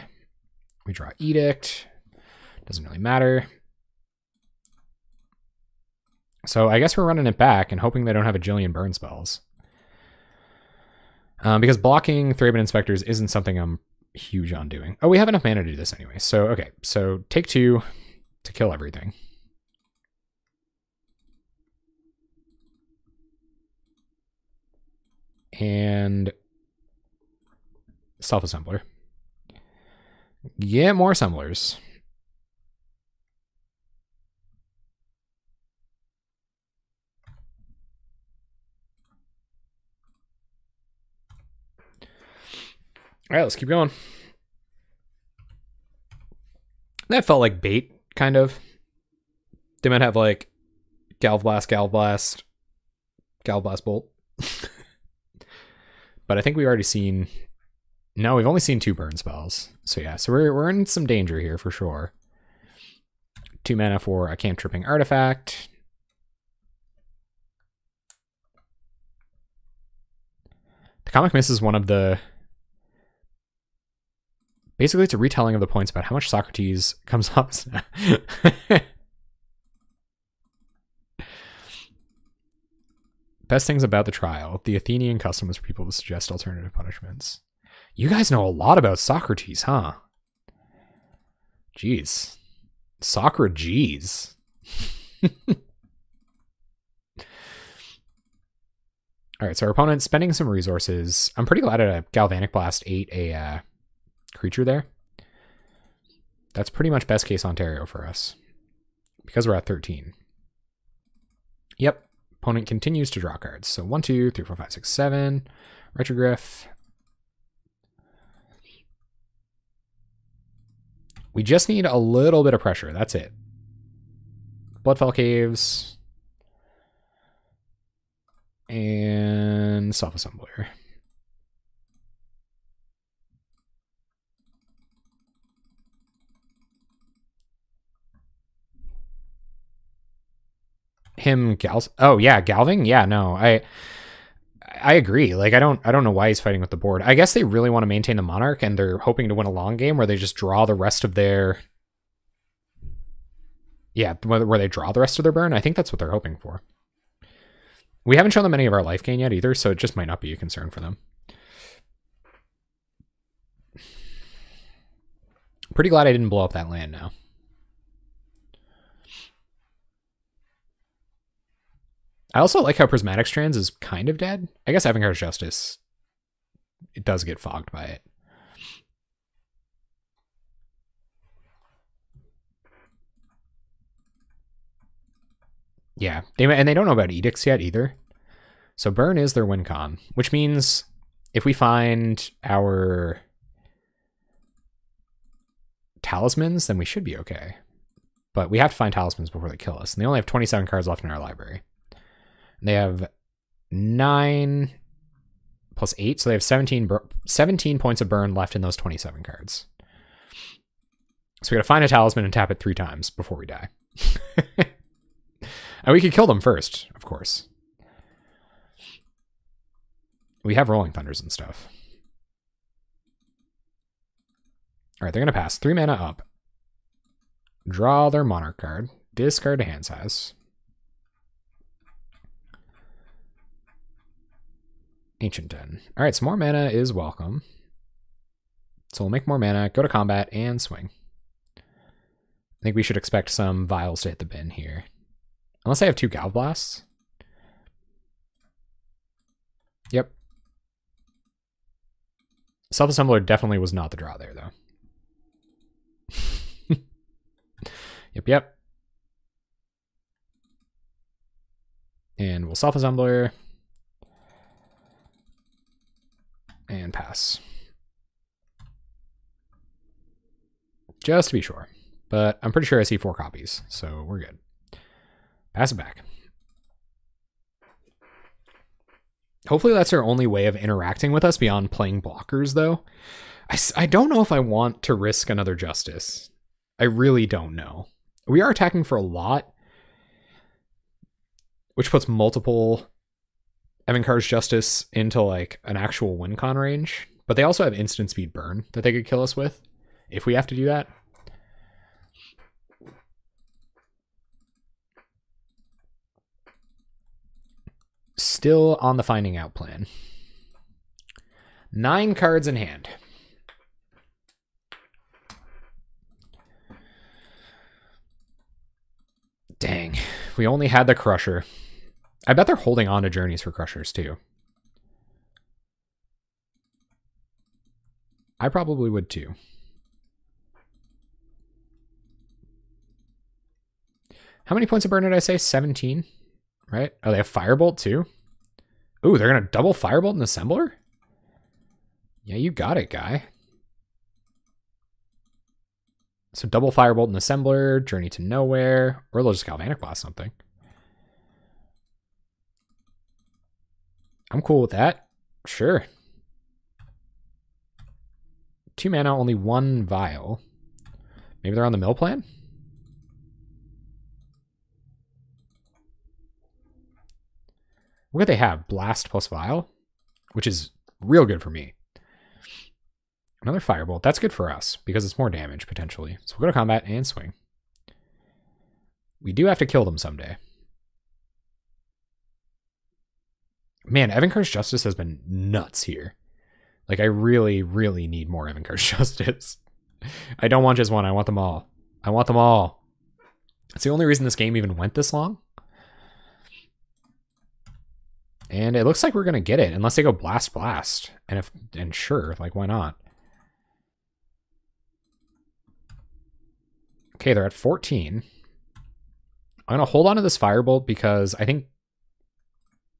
We draw Edict. Doesn't really matter. So I guess we're running it back and hoping they don't have a jillion burn spells. Because blocking Thraben Inspectors isn't something I'm huge on doing. Oh, we have enough mana to do this anyway. So, okay. So take 2 to kill everything. And self-assembler. Get more assemblers. All right, let's keep going. That felt like bait, kind of. They might have like Galvblast, Galvblast, Galvblast Bolt. But I think we've already seen... No, we've only seen 2 burn spells. So yeah, so we're in some danger here for sure. 2 mana for a cantripping artifact. The Comic Miss is one of the... Basically, it's a retelling of the points about how much Socrates comes up. Best things about the trial. The Athenian custom was for people to suggest alternative punishments. You guys know a lot about Socrates, huh? Jeez. Socrates. All right, so our opponent's spending some resources. I'm pretty glad a Galvanic Blast ate a creature there. That's pretty much best case Ontario for us. Because we're at 13. Yep. Opponent continues to draw cards. So 1, 2, 3, 4, 5, 6, 7. Retrogryph. We just need a little bit of pressure. That's it. Bloodfell Caves. And Self-Assembler. him oh yeah, Galving? Yeah, no. I agree. Like I don't know why he's fighting with the board. I guess they really want to maintain the Monarch and they're hoping to win a long game where they just draw the rest of their where they draw the rest of their burn. I think that's what they're hoping for. We haven't shown them any of our life gain yet either, so it just might not be a concern for them. Pretty glad I didn't blow up that land now. I also like how Prismatic Strands is kind of dead. I guess Evincar's Justice, it does get fogged by it. Yeah, and they don't know about Edicts yet either. So burn is their win con, which means if we find our talismans, then we should be okay. But we have to find talismans before they kill us. And they only have 27 cards left in our library. They have 9 plus 8, so they have 17 points of burn left in those 27 cards. So we gotta find a talisman and tap it 3 times before we die. And we could kill them first, of course. We have Rolling Thunders and stuff. Alright, they're gonna pass. 3 mana up. Draw their Monarch card. Discard a hand size. Ancient Den. Alright, so more mana is welcome. So we'll make more mana, go to combat, and swing. I think we should expect some Vials to hit the bin here. Unless I have 2 Galv Blasts. Yep. Self-Assembler definitely was not the draw there, though. Yep. And we'll Self-Assembler. And pass. Just to be sure. But I'm pretty sure I see 4 copies, so we're good. Pass it back. Hopefully that's their only way of interacting with us beyond playing blockers, though. I don't know if I want to risk another Justice. I really don't know. We are attacking for a lot, which puts multiple Evincar's Justice into like an actual win con range, but they also have instant speed burn that they could kill us with if we have to do that. Still on the finding out plan. 9 cards in hand. Dang, we only had the Crusher. I bet they're holding on to Journeys for Crushers too. I probably would too. How many points of burn did I say? 17? Right? Oh, they have Firebolt too? Ooh, they're going to double Firebolt and Assembler? Yeah, you got it, guy. So double Firebolt and Assembler, Journey to Nowhere, or they'll just Galvanic Blast something. I'm cool with that. Sure. 2 mana, only 1 Vial. Maybe they're on the mill plan? What do they have? Blast plus Vial? Which is real good for me. Another Firebolt. That's good for us, because it's more damage, potentially. So we'll go to combat and swing. We do have to kill them someday. Man, Evincar's Justice has been nuts here. Like, I really, really need more Evincar's Justice. I don't want just one. I want them all. I want them all. It's the only reason this game even went this long. And it looks like we're going to get it, unless they go Blast Blast. And sure, like, why not? Okay, they're at 14. I'm going to hold on to this Firebolt because I think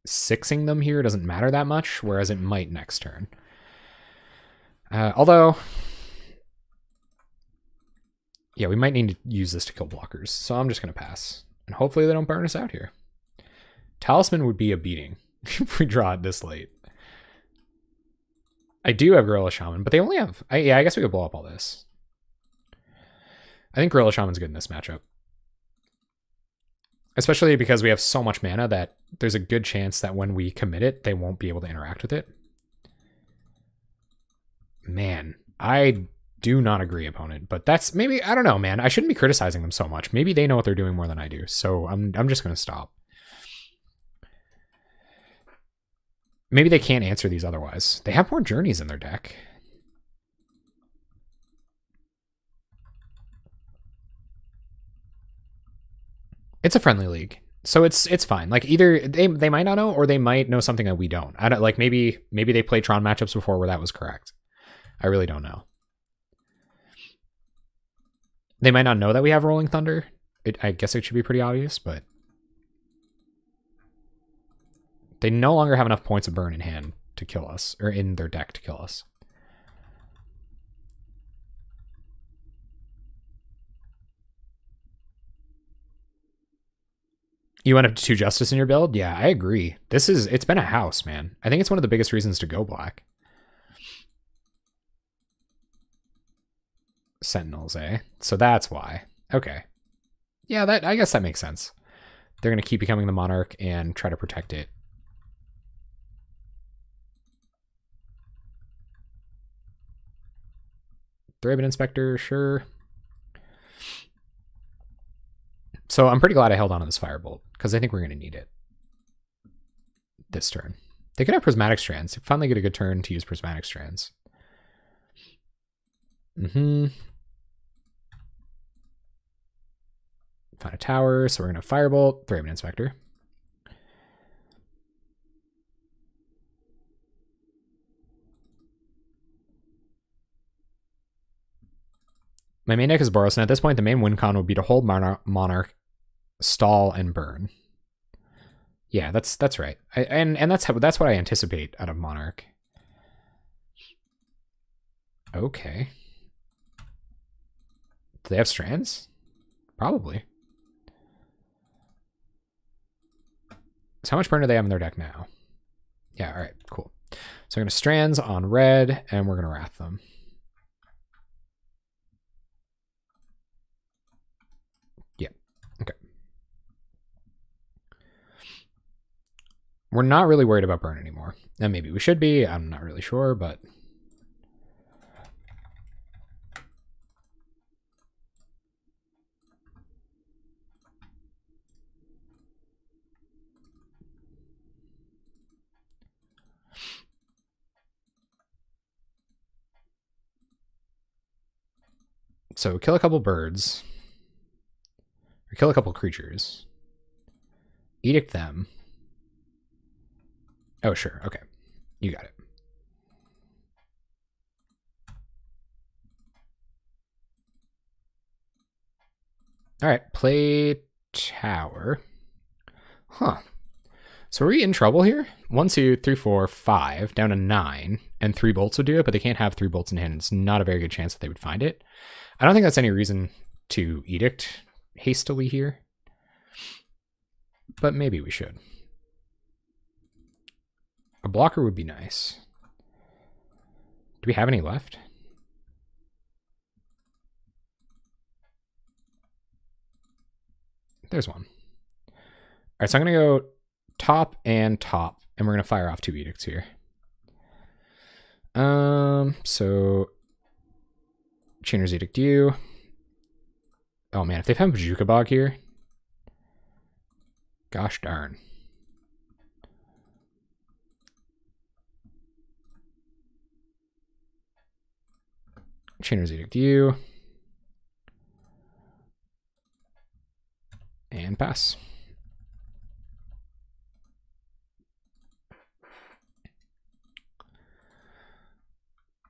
6ing them here doesn't matter that much, whereas it might next turn. Although, yeah, we might need to use this to kill blockers, so I'm just going to pass. And hopefully they don't burn us out here. Talisman would be a beating if we draw it this late. I do have Gorilla Shaman, but they only have... yeah, I guess we could blow up all this. I think Gorilla Shaman's good in this matchup. Especially because we have so much mana that there's a good chance that when we commit it, they won't be able to interact with it. Man, I do not agree, opponent. But that's maybe, I don't know, man. I shouldn't be criticizing them so much. Maybe they know what they're doing more than I do. So I'm just going to stop. Maybe they can't answer these otherwise. They have more journeys in their deck. It's a friendly league, so it's fine. Like either they might not know, or they might know something that we don't. I don't like maybe they played Tron matchups before where that was correct. I really don't know. They might not know that we have Rolling Thunder. I guess it should be pretty obvious, but they no longer have enough points of burn in hand to kill us, or in their deck to kill us. You went up to 2 Justice in your build? Yeah, I agree. It's been a house, man. I think it's one of the biggest reasons to go black. Sentinels, eh? So that's why. Okay. Yeah, I guess that makes sense. They're going to keep becoming the Monarch and try to protect it. Thraben Inspector, sure. So I'm pretty glad I held on to this Firebolt, because I think we're going to need it this turn. They could have Prismatic Strands. They finally get a good turn to use Prismatic Strands. Find a tower, so we're going to Firebolt, Thraben Inspector. My main deck is Boros, and at this point, the main win con would be to hold Monarch, stall, and burn. Yeah, that's right. And that's what I anticipate out of Monarch. Okay. Do they have strands? Probably. So how much burn do they have in their deck now? Yeah, all right, cool. So I'm going to strands on red, and we're going to wrath them. Yeah, okay. We're not really worried about burn anymore. And maybe we should be. I'm not really sure, but... So kill a couple birds. Or kill a couple creatures. Edict them. Oh, sure. Okay. You got it. All right. Play tower. Huh. So are we in trouble here? 1, 2, 3, 4, 5, down to 9, and 3 bolts would do it, but they can't have 3 bolts in hand. It's not a very good chance that they would find it. I don't think that's any reason to edict hastily here, but maybe we should. A blocker would be nice. Do we have any left? There's one. All right, so I'm going to go top, and we're going to fire off 2 edicts here. So Chainer's Edict you. Oh man, if they've had Bajuka Bog here, gosh darn. Chainer's Edict you. And pass.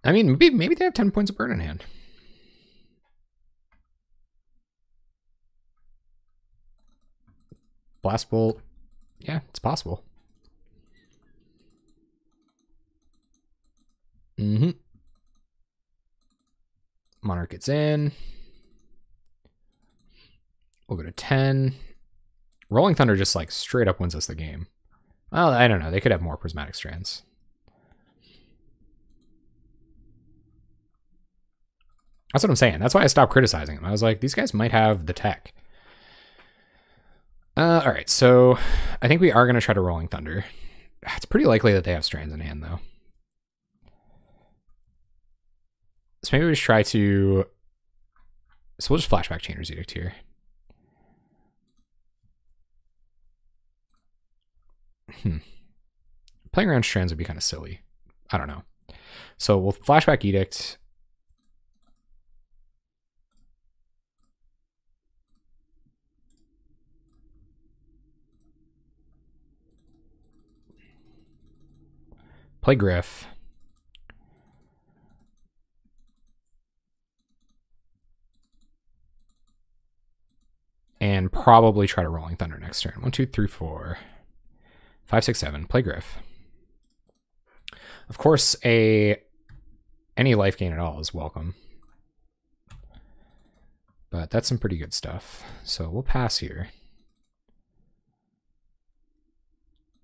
I mean, maybe they have 10 points of burn in hand. Blast Bolt. Yeah, it's possible. Monarch gets in. We'll go to 10. Rolling Thunder just like straight up wins us the game. Well, I don't know. They could have more Prismatic Strands. That's what I'm saying. That's why I stopped criticizing them. I was like, these guys might have the tech. All right, so I think we are going to try to Rolling Thunder. It's pretty likely that they have Strands in hand, though. So maybe we just try to... So we'll just flashback Chainer's Edict here. Playing around Strands would be kind of silly. I don't know. So we'll flashback Edict. Play Griff. And probably try to Rolling Thunder next turn. 1, 2, 3, 4, 5, 6, 7. Play Griff. Of course, any life gain at all is welcome. But that's some pretty good stuff. So we'll pass here.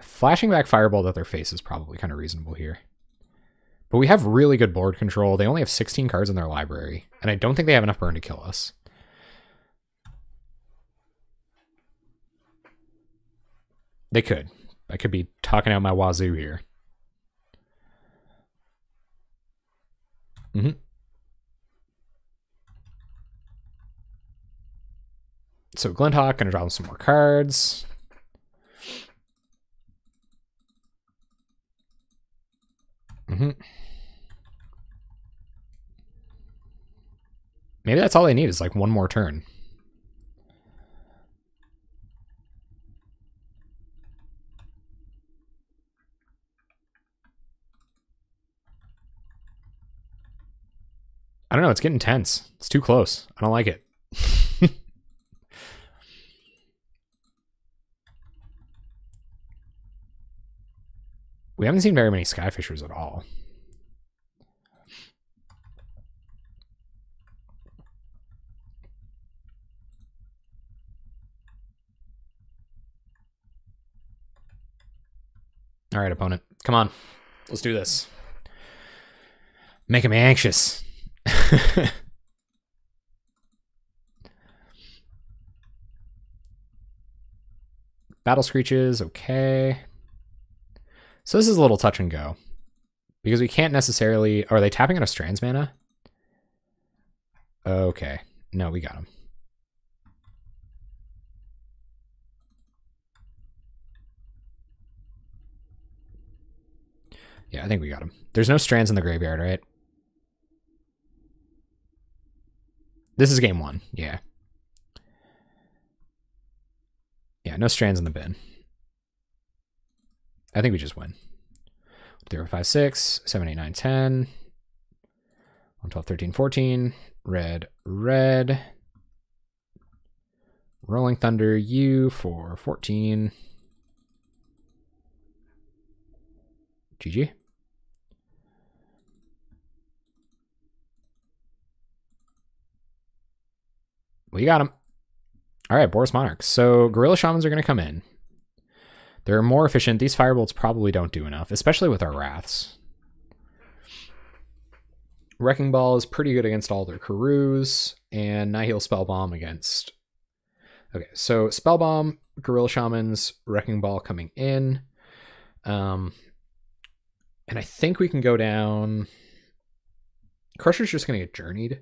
Flashing back Firebolt at their face is probably kind of reasonable here. But we have really good board control. They only have 16 cards in their library. And I don't think they have enough burn to kill us. They could. I could be talking out my wazoo here. So Glinthawk, gonna draw them some more cards. Maybe that's all they need is like one more turn. I don't know, it's getting tense. It's too close. I don't like it. We haven't seen very many Skyfishers at all. All right, opponent. Come on. Let's do this. Making me anxious. Battle Screeches, okay. So this is a little touch and go. Because we can't necessarily... Are they tapping on a Strands mana? Okay. No, we got him. Yeah, I think we got him. There's no Strands in the graveyard, right? This is game 1, yeah. Yeah, no Strands in the bin. I think we just win. 0, 5, 6, 7, 8, 9, 10. 1, 12, 13, 14. Red, red. Rolling Thunder, U for 14. GG. We got him. All right, Boros Monarch. So Gorilla Shamans are going to come in. They're more efficient. These Firebolts probably don't do enough, especially with our Wraths. Wrecking Ball is pretty good against all their Karus, and Nihil Spellbomb against... Okay, so Spellbomb, Gorilla Shamans, Wrecking Ball coming in. And I think we can go down... Crusher's just going to get journeyed.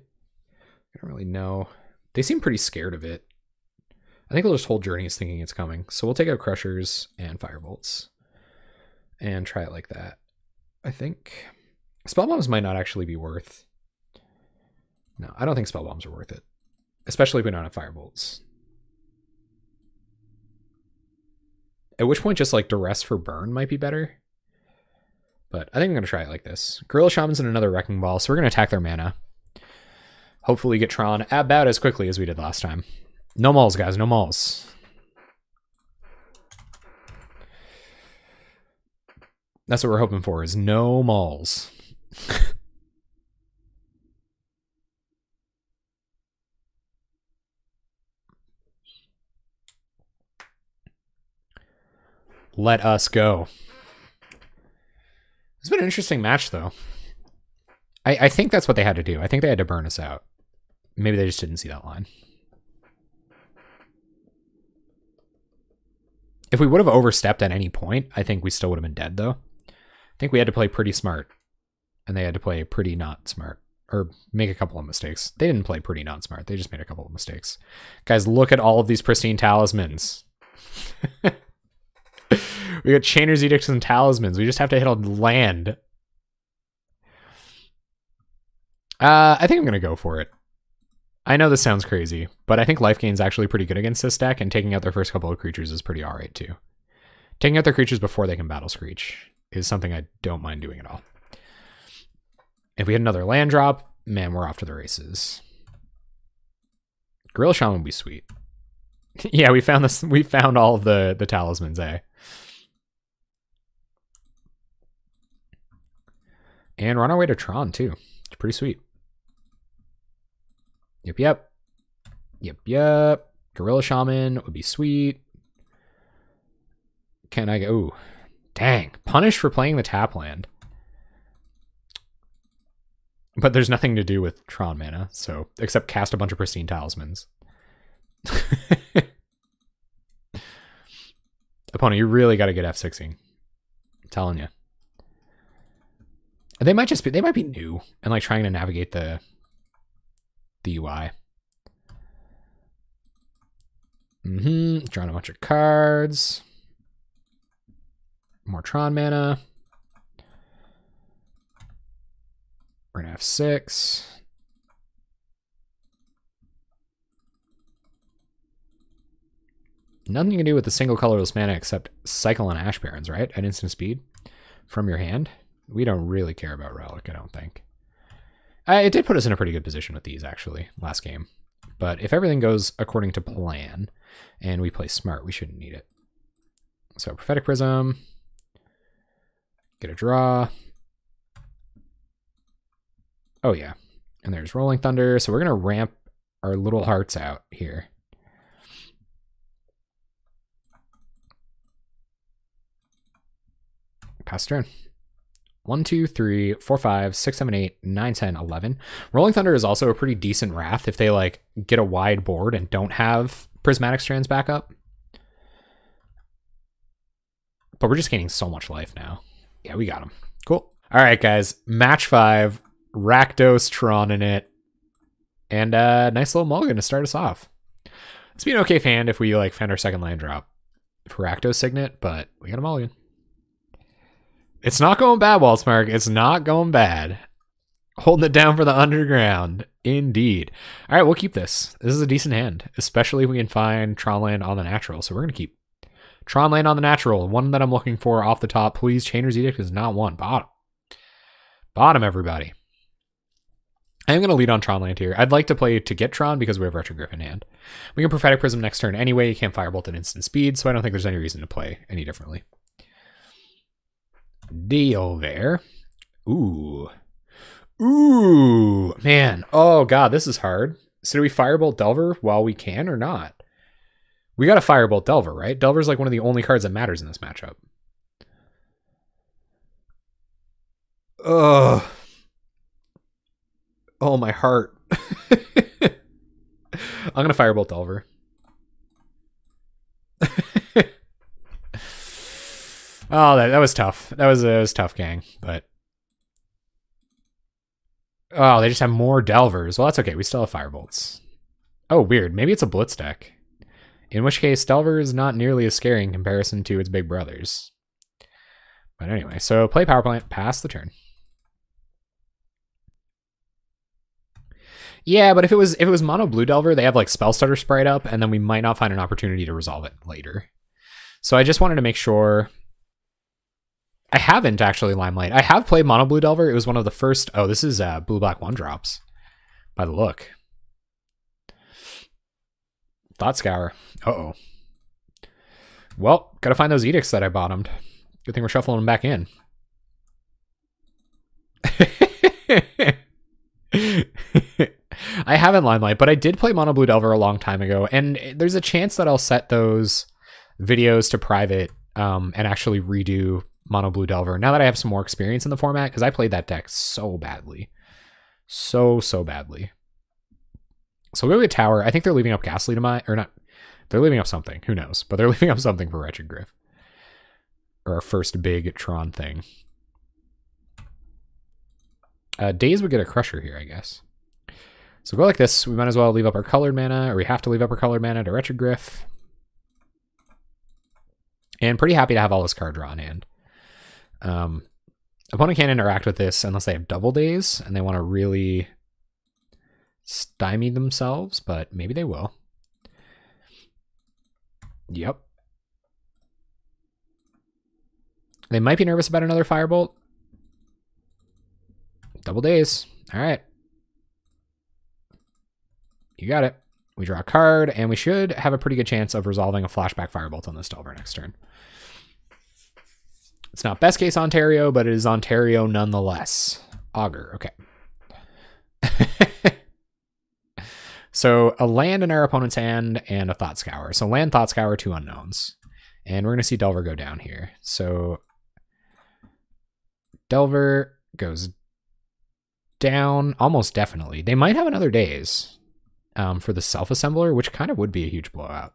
I don't really know. They seem pretty scared of it. I think they'll just hold Journeys thinking it's coming. So we'll take out Crushers and Firebolts and try it like that. I think Spellbombs might not actually be worth... No, I don't think Spellbombs are worth it. Especially if we don't have Firebolts. At which point just like Duress for burn might be better. But I think I'm going to try it like this. Gorilla Shaman's in another Wrecking Ball, so we're going to attack their mana. Hopefully get Tron about as quickly as we did last time. No mauls, guys. No mauls. That's what we're hoping for, is no mauls. Let us go. It's been an interesting match, though. I think that's what they had to do. I think they had to burn us out. Maybe they just didn't see that line. If we would have overstepped at any point, I think we still would have been dead, though. I think we had to play pretty smart, and they had to play pretty not smart, or make a couple of mistakes. They didn't play pretty not smart. They just made a couple of mistakes. Guys, look at all of these pristine talismans. We got Chainer's Edicts and Talismans. We just have to hit a land. I think I'm going to go for it. I know this sounds crazy, but I think life gain is actually pretty good against this deck, and taking out their first couple of creatures is pretty alright too. Taking out their creatures before they can battle Screech is something I don't mind doing at all. If we hit another land drop, man, we're off to the races. Gorilla Shaman would be sweet. Yeah, we found this. We found all of the talismans, eh? And we're on our way to Tron too. It's pretty sweet. Yep. Gorilla Shaman would be sweet. Can I go? Ooh, dang. Punished for playing the tap land. But there's nothing to do with Tron mana, so except cast a bunch of pristine talismans. Opponent, you really got to get F6ing. I'm telling you. They might be new and like trying to navigate the UI. Drawing a bunch of cards. More Tron mana. We're gonna have 6. Nothing you can do with the single colorless mana except cycle on Ash Barrens, right? At instant speed from your hand. We don't really care about Relic, I don't think. It did put us in a pretty good position with these, actually, last game. But if everything goes according to plan and we play smart, we shouldn't need it. So Prophetic Prism. Get a draw. Oh, yeah. And there's Rolling Thunder. So we're going to ramp our little hearts out here. Pass turn. 1, 2, 3, 4, 5, 6, 7, 8, 9, 10, 11. Rolling Thunder is also a pretty decent wrath if they like get a wide board and don't have Prismatic Strands backup. But we're just gaining so much life now. Yeah, we got him. Cool. All right, guys. Match 5. Rakdos Tron in it. And nice little mulligan to start us off. It's been an okay hand if we like found our second land drop for Rakdos Signet, but we got a mulligan. It's not going bad, Waltzmark. It's not going bad. Holding it down for the underground. Indeed. All right, we'll keep this. This is a decent hand, especially if we can find Tron land on the natural. So we're going to keep Tron land on the natural. One that I'm looking for off the top. Please, Chainer's Edict is not one. Bottom. Bottom, everybody. I am going to lead on Tron land here. I'd like to play to get Tron because we have Retro Griffin hand. We can Prophetic Prism next turn anyway. You can't Firebolt at instant speed, so I don't think there's any reason to play any differently. Deal there. Ooh. Ooh. Man. Oh, God. This is hard. So do we Firebolt Delver while we can or not? We got to Firebolt Delver, right? Delver's like one of the only cards that matters in this matchup. Ugh. Oh, my heart. I'm going to Firebolt Delver. Oh, that was tough. That was tough, gang. But oh, they just have more Delvers. Well, that's okay. We still have Firebolts. Oh, weird. Maybe it's a Blitz deck. In which case, Delver is not nearly as scary in comparison to its big brothers. But anyway, so play Power Plant, pass the turn. Yeah, but if it was Mono Blue Delver, they have like Spell Stutter Sprite up, and then we might not find an opportunity to resolve it later. So I just wanted to make sure. I haven't actually Limelight. I have played Mono Blue Delver. It was one of the first. Oh, this is Blue Black 1-drops by the look. Thought Scour. Uh-oh. Well, gotta find those edicts that I bottomed. Good thing we're shuffling them back in. I haven't Limelight, but I did play Mono Blue Delver a long time ago, and there's a chance that I'll set those videos to private and actually redo Mono Blue Delver now that I have some more experience in the format, because I played that deck so badly. So badly. So we'll go get Tower. I think they're leaving up Ghastly Demise, or not. They're leaving up something. Who knows? But they're leaving up something for Wretched Griff. Or our first big Tron thing. Daze would get a Crusher here, I guess. So go like this. We might as well leave up our colored mana, or we have to leave up our colored mana to Wretched Griff. And pretty happy to have all this card draw in hand. Opponent can't interact with this unless they have double Daze, and they want to really stymie themselves, but maybe they will. Yep. They might be nervous about another Firebolt. Double Daze. All right. You got it. We draw a card, and we should have a pretty good chance of resolving a flashback Firebolt on this Delver next turn. It's not best case Ontario, but it is Ontario nonetheless. Augur, okay. So a land in our opponent's hand and a Thought Scour. So land, Thought Scour, 2 unknowns. And we're going to see Delver go down here. So Delver goes down almost definitely. They might have another Daze for the Self-Assembler, which kind of would be a huge blowout.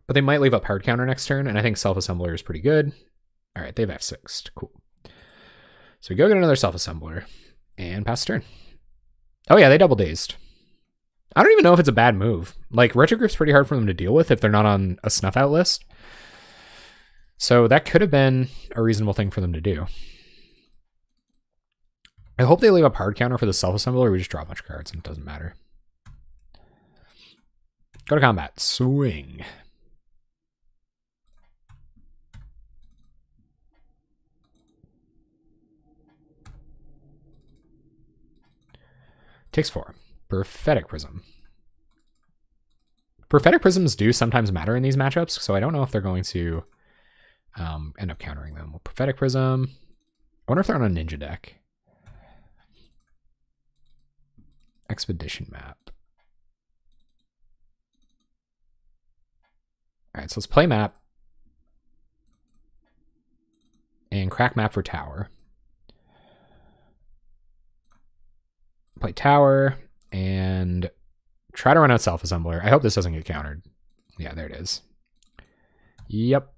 But they might leave up hard counter next turn, and I think Self-Assembler is pretty good. All right, they've F6'd. Cool. So we go get another Self-Assembler and pass turn. Oh yeah, they double dazed. I don't even know if it's a bad move. Like, Wretched Griff's pretty hard for them to deal with if they're not on a Snuff Out list. So that could have been a reasonable thing for them to do. I hope they leave up hard counter for the Self-Assembler, or we just draw a bunch of cards and it doesn't matter. Go to combat. Swing. Takes 4. Prophetic Prism. Prophetic Prisms do sometimes matter in these matchups, so I don't know if they're going to end up countering them. Well, Prophetic Prism. I wonder if they're on a Ninja deck. Expedition Map. All right, so let's play Map. And crack Map for Tower. Play Tower and try to run out Self-Assembler. I hope this doesn't get countered. Yeah, there it is. Yep.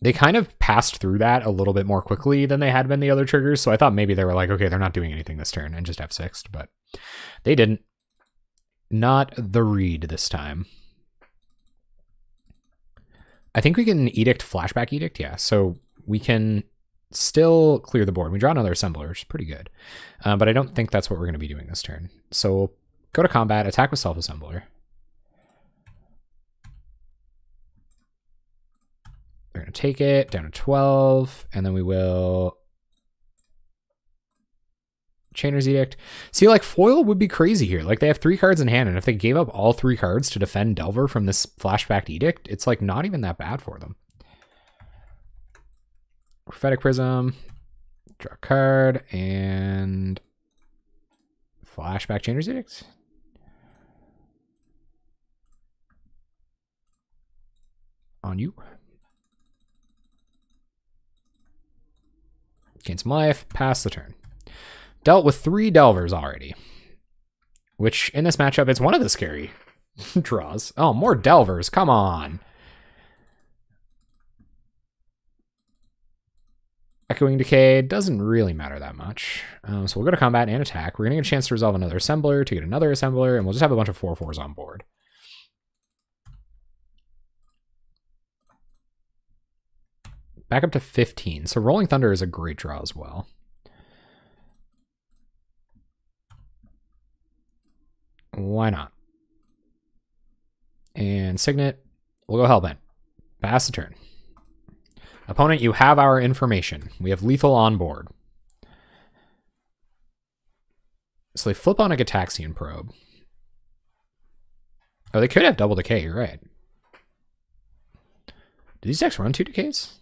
They kind of passed through that a little bit more quickly than they had been the other triggers, so I thought maybe they were like, okay, they're not doing anything this turn and just F6'd, but they didn't. Not the read this time. I think we can Edict Flashback Edict, yeah, so we can still clear the board. We draw another Assembler, which is pretty good. But I don't think that's what we're going to be doing this turn. So we'll go to combat, attack with Self-Assembler. We're going to take it down to 12, and then we will Chainer's Edict. See, like, foil would be crazy here. Like, they have 3 cards in hand, and if they gave up all 3 cards to defend Delver from this Flashback Edict, it's, like, not even that bad for them. Prophetic Prism, draw a card, and Flashback Chainer's Edict. On you. Gain some life, pass the turn. Dealt with 3 Delvers already, which in this matchup, it's one of the scary draws. Oh, more Delvers, come on. Echoing Decay doesn't really matter that much. So we'll go to combat and attack. We're going to get a chance to resolve another Assembler to get another Assembler, and we'll just have a bunch of 4/4s on board. Back up to 15. So Rolling Thunder is a great draw as well. Why not? And Signet, we'll go Hellbent. Pass the turn. Opponent, you have our information. We have lethal on board. So they flip on a Gataxian Probe. Oh, they could have double decay, you're right. Do these decks run 2 decays?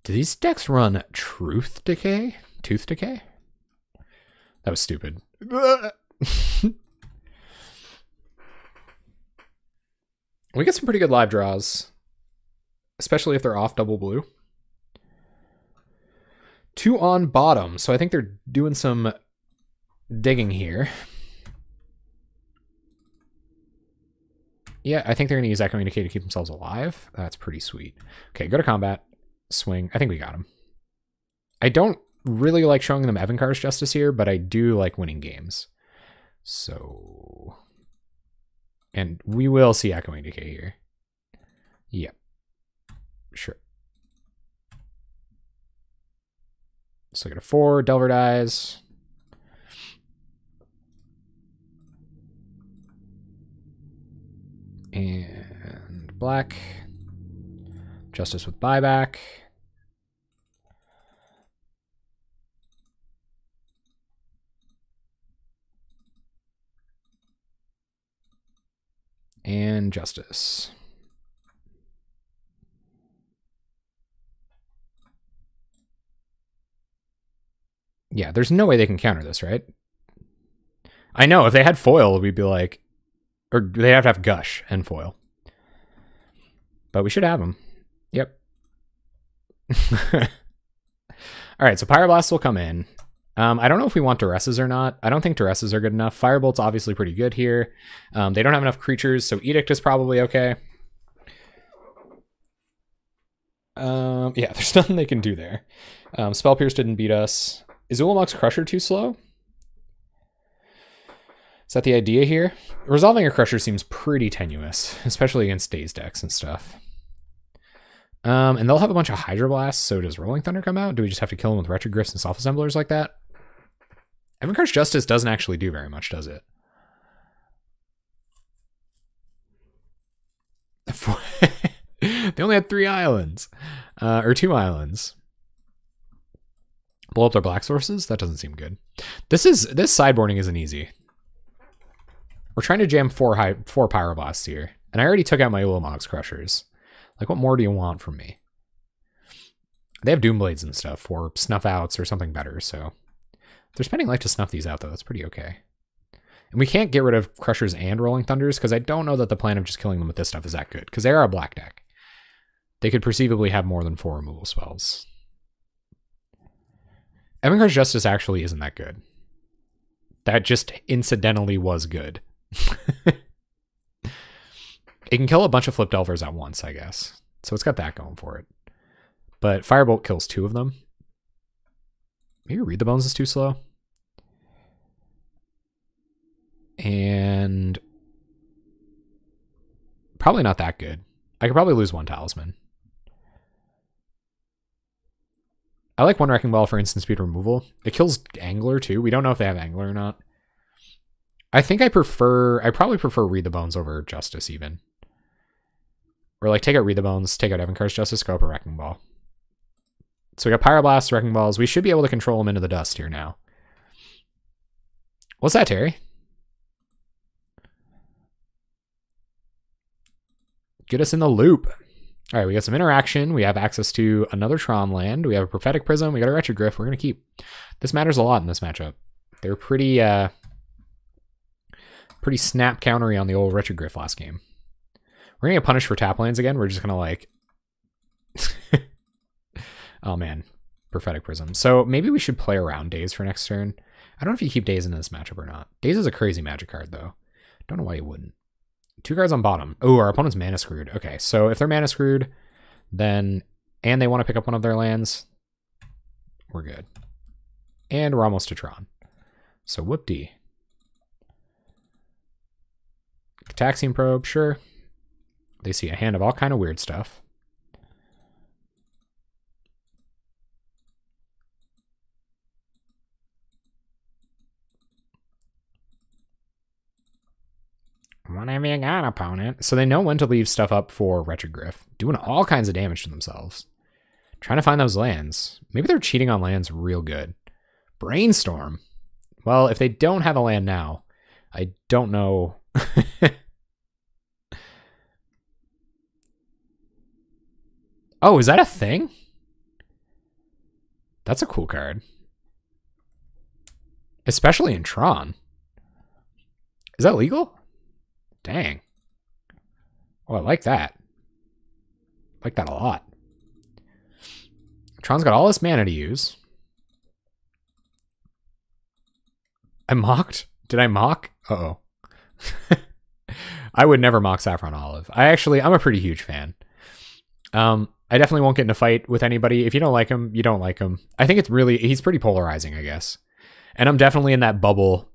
Do these decks run Truth Decay? Tooth Decay? That was stupid. We get some pretty good live draws, especially if they're off double blue. 2 on bottom, so I think they're doing some digging here. Yeah, I think they're going to use Echoing Decay to keep themselves alive. That's pretty sweet. Okay, go to combat. Swing. I think we got him. I don't really like showing them Evincar's Justice here, but I do like winning games. So... And we will see Echoing Decay here. Yep. Sure. Let's look at a 4. Delver dies. And black. Justice with buyback. And justice. Yeah, there's no way they can counter this, right? I know, if they had foil, we'd be like... Or they have to have gush and foil. But we should have them. Yep. Alright, so Pyroblast will come in. I don't know if we want Duresses or not. I don't think Duresses are good enough. Firebolt's obviously pretty good here. They don't have enough creatures, so Edict is probably okay. Yeah, there's nothing they can do there. Spell Pierce didn't beat us. Is Ulamog's Crusher too slow? Is that the idea here? Resolving a Crusher seems pretty tenuous, especially against Daze decks and stuff. And they'll have a bunch of Hydroblasts, so does Rolling Thunder come out? Do we just have to kill them with Retrogryphs and Self-Assemblers like that? Evincar's Justice doesn't actually do very much, does it? They only had 3 islands. Or 2 islands. Blow up their black sources? That doesn't seem good. This sideboarding isn't easy. We're trying to jam 4 Pyroblasts here. And I already took out my Ulamog's Crushers. Like, what more do you want from me? They have Doomblades and stuff, or Snuff Outs or something better, so... If they're spending life to snuff these out, though, that's pretty okay. And we can't get rid of Crushers and Rolling Thunders, because I don't know that the plan of just killing them with this stuff is that good, because they are a black deck. They could perceivably have more than 4 removal spells. Evincar's Justice actually isn't that good. That just incidentally was good. It can kill a bunch of Flip Delvers at once, I guess. So it's got that going for it. But Firebolt kills 2 of them. Maybe Read the Bones is too slow. And probably not that good. I could probably lose 1 Talisman. I like 1 Wrecking Ball for instant speed removal. It kills Angler too. We don't know if they have Angler or not. I think I probably prefer Read the Bones over Justice even. Or like take out Read the Bones, take out Evincar's Justice, go up a Wrecking Ball. So we got Pyroblasts, Wrecking Balls. We should be able to control them into the dust here now. What's that, Terry? Get us in the loop. All right, we got some interaction. We have access to another Tron land. We have a Prophetic Prism. We got a Retrogryph. We're going to keep. This matters a lot in this matchup. They're pretty snap countery on the old Retrogryph last game. We're going to get punished for tap lands again. We're just going to like... Oh, man. Prophetic Prism. So maybe we should play around Daze for next turn. I don't know if you keep Daze in this matchup or not. Daze is a crazy Magic card, though. Don't know why you wouldn't. 2 cards on bottom. Oh, our opponent's mana screwed. Okay, so if they're mana screwed, then... And they want to pick up one of their lands, we're good. And we're almost to Tron. So whoop-dee. Taxian Probe, sure. They see a hand of all kind of weird stuff. Whatever you got, opponent. So they know when to leave stuff up for Retrogryph. Doing all kinds of damage to themselves. Trying to find those lands. Maybe they're cheating on lands real good. Brainstorm. Well, if they don't have a land now, I don't know. Oh, is that a thing? That's a cool card. Especially in Tron. Is that legal? Dang. Oh, I like that. I like that a lot. Tron's got all this mana to use. I mocked? Did I mock? Uh-oh. I would never mock Saffron Olive. I'm a pretty huge fan. I definitely won't get in a fight with anybody. If you don't like him, you don't like him. I think he's pretty polarizing, I guess. And I'm definitely in that bubble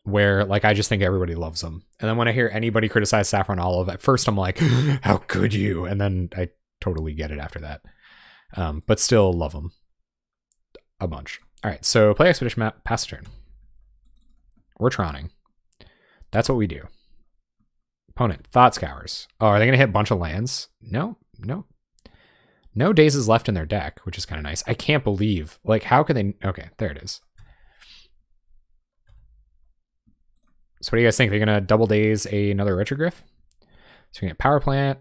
where like I just think everybody loves him. And then when I hear anybody criticize Saffron Olive, at first I'm like, how could you? And then I totally get it after that. But still love him a bunch. All right, so play Expedition map, pass turn. We're Troning. That's what we do. Opponent, Thought Scours. Oh, are they going to hit a bunch of lands? No. No Dazes left in their deck, which is kind of nice. I can't believe, like, how could they? Okay, there it is. So what do you guys think? They're going to double daze another Retrogryph? So we get Power Plant.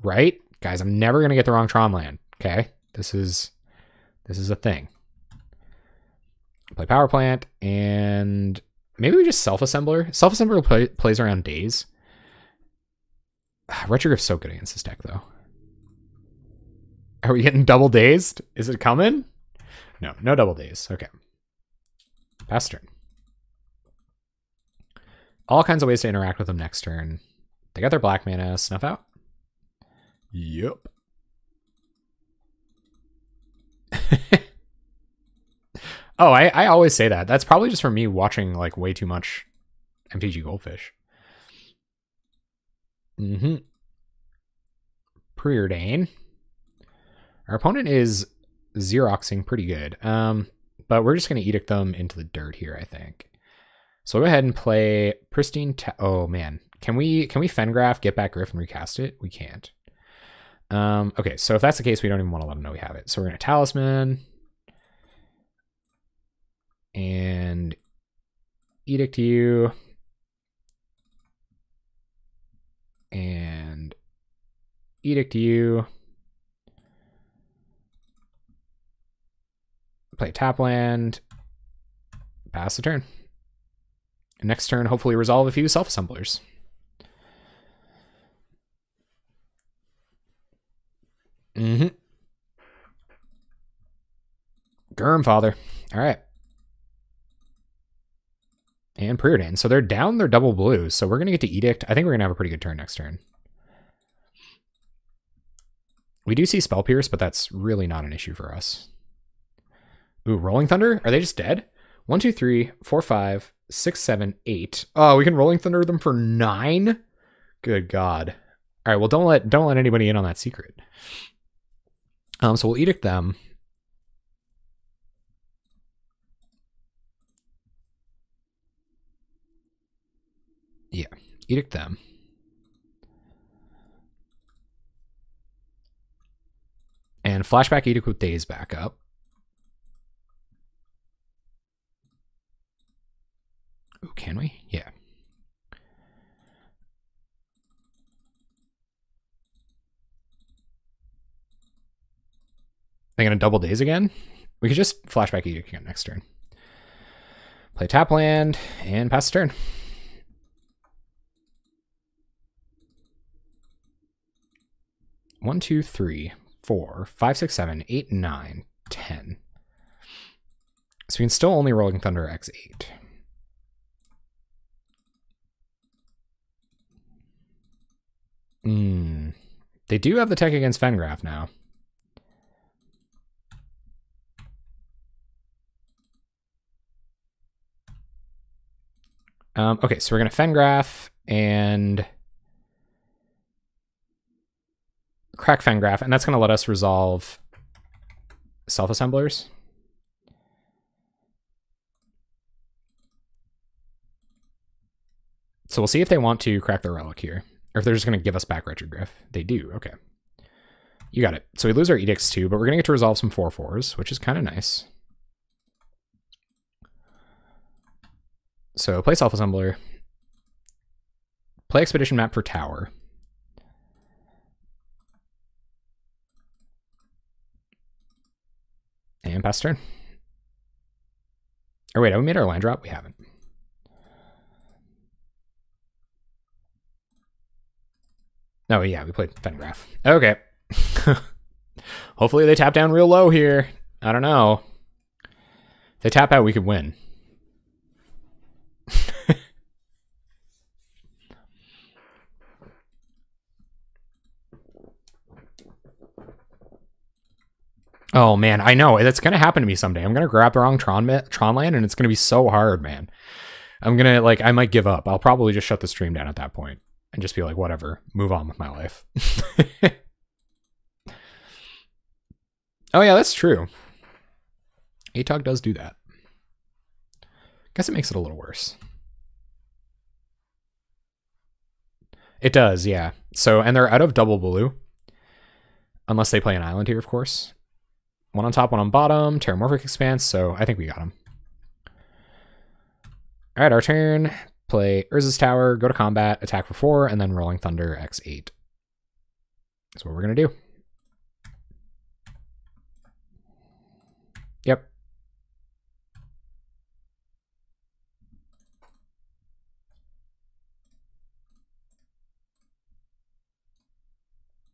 Right? Guys, I'm never going to get the wrong Tron land. Okay? This is a thing. Play Power Plant, and maybe we just Self-Assembler. Self-Assembler plays around Daze. Retrogryph's so good against this deck, though. Are we getting double dazed? Is it coming? No double daze. Okay. Pass turn. All kinds of ways to interact with them next turn. They got their black mana. Snuff out. Yep. Oh, I always say that. That's probably just from me watching like way too much MTG Goldfish. Preordain. Our opponent is Xeroxing pretty good. But we're just going to Edict them into the dirt here, I think. So we'll go ahead and play Pristine... Oh, man. Can we Fengraph, get back Griff, and recast it? We can't. Okay, so if that's the case, we don't even want to let them know we have it. So we're going to Talisman. And Edict you. And Edict you. Play tap land. Pass the turn. Next turn, hopefully resolve a few self-assemblers. Father. All right. And Preordain. So they're down their double blues. So we're going to get to Edict. I think we're going to have a pretty good turn next turn. We do see Spell Pierce, but that's really not an issue for us. Ooh, Rolling Thunder? Are they just dead? 1, 2, 3, 4, 5, 6, 7, 8. Oh, we can Rolling Thunder them for 9? Good God. All right, well, don't let anybody in on that secret. So we'll Edict them. Yeah, Edict them. And Flashback Edict with Daze back up. Ooh, can we? Yeah. They're going to double Daze again? We could just Flashback Edict again next turn. Play tap land and pass the turn. One, 2, 3, 4, 5, 6, 7, 8, 9, 10. So we can still only Rolling Thunder X8. They do have the tech against Fengraph now. Okay, so we're going to Fengraph and crack Fengraph, and that's going to let us resolve self-assemblers. So we'll see if they want to crack the Relic here, or if they're just going to give us back Retrogryph. They do, okay. You got it. So we lose our Edicts too, but we're going to get to resolve some 4/4s, which is kind of nice. So play self-assembler. Play Expedition map for Tower. And pass turn. Or wait, have we made our land drop? We haven't. Oh yeah, we played Fengraph. Okay. Hopefully they tap down real low here. I don't know. If they tap out, we could win. Oh man, I know that's gonna happen to me someday. I'm gonna grab the wrong Tron land, and it's gonna be so hard, man. I'm gonna like I might give up. I'll probably just shut the stream down at that point and just be like, whatever, move on with my life. Oh yeah, that's true. ATOG does do that. Guess it makes it a little worse. It does, yeah. So, and they're out of double blue. Unless they play an island here, of course. One on top, one on bottom. Terramorphic Expanse, so I think we got them. All right, our turn. Play Urza's Tower, go to combat, attack for 4, and then Rolling Thunder X8. That's what we're going to do. Yep.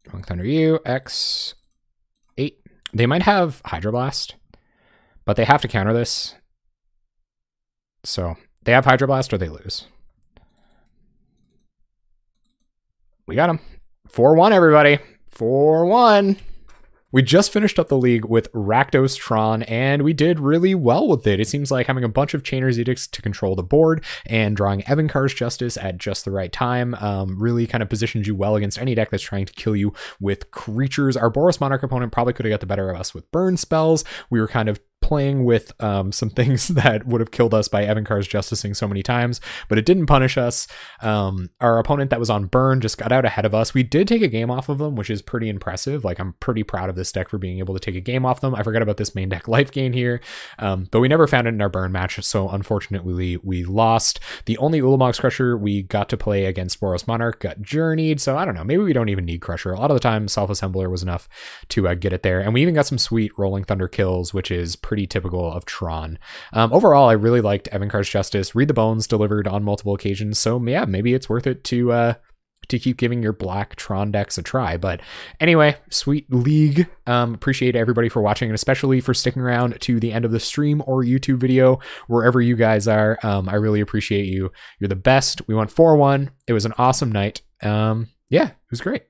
Rolling Thunder U, X8. They might have Hydroblast, but they have to counter this. So they have Hydroblast or they lose. We got them. 4-1, everybody. 4-1. We just finished up the league with Rakdos Tron, and we did really well with it. It seems like having a bunch of Chainer's Edicts to control the board and drawing Evincar's Justice at just the right time really kind of positions you well against any deck that's trying to kill you with creatures. Our Boros Monarch opponent probably could have got the better of us with burn spells. We were kind of playing with some things that would have killed us by Evincar's Justicing so many times, but it didn't punish us. Our opponent that was on burn just got out ahead of us. We did take a game off of them, which is pretty impressive. Like, I'm pretty proud of this deck for being able to take a game off them. I forgot about this main deck life gain here, but we never found it in our burn match, so unfortunately we lost. The only Ulamog's Crusher we got to play against Boros Monarch got journeyed, so I don't know, maybe we don't even need Crusher. A lot of the time Self-Assembler was enough to get it there, and we even got some sweet Rolling Thunder kills, which is pretty typical of Tron. Overall, I really liked Evincar's Justice. Read the Bones delivered on multiple occasions, so yeah, maybe it's worth it to keep giving your black Tron decks a try. But anyway, sweet league. Appreciate everybody for watching, and especially for sticking around to the end of the stream or YouTube video, wherever you guys are. I really appreciate you. You're the best. We went 4-1. It was an awesome night. Yeah, it was great.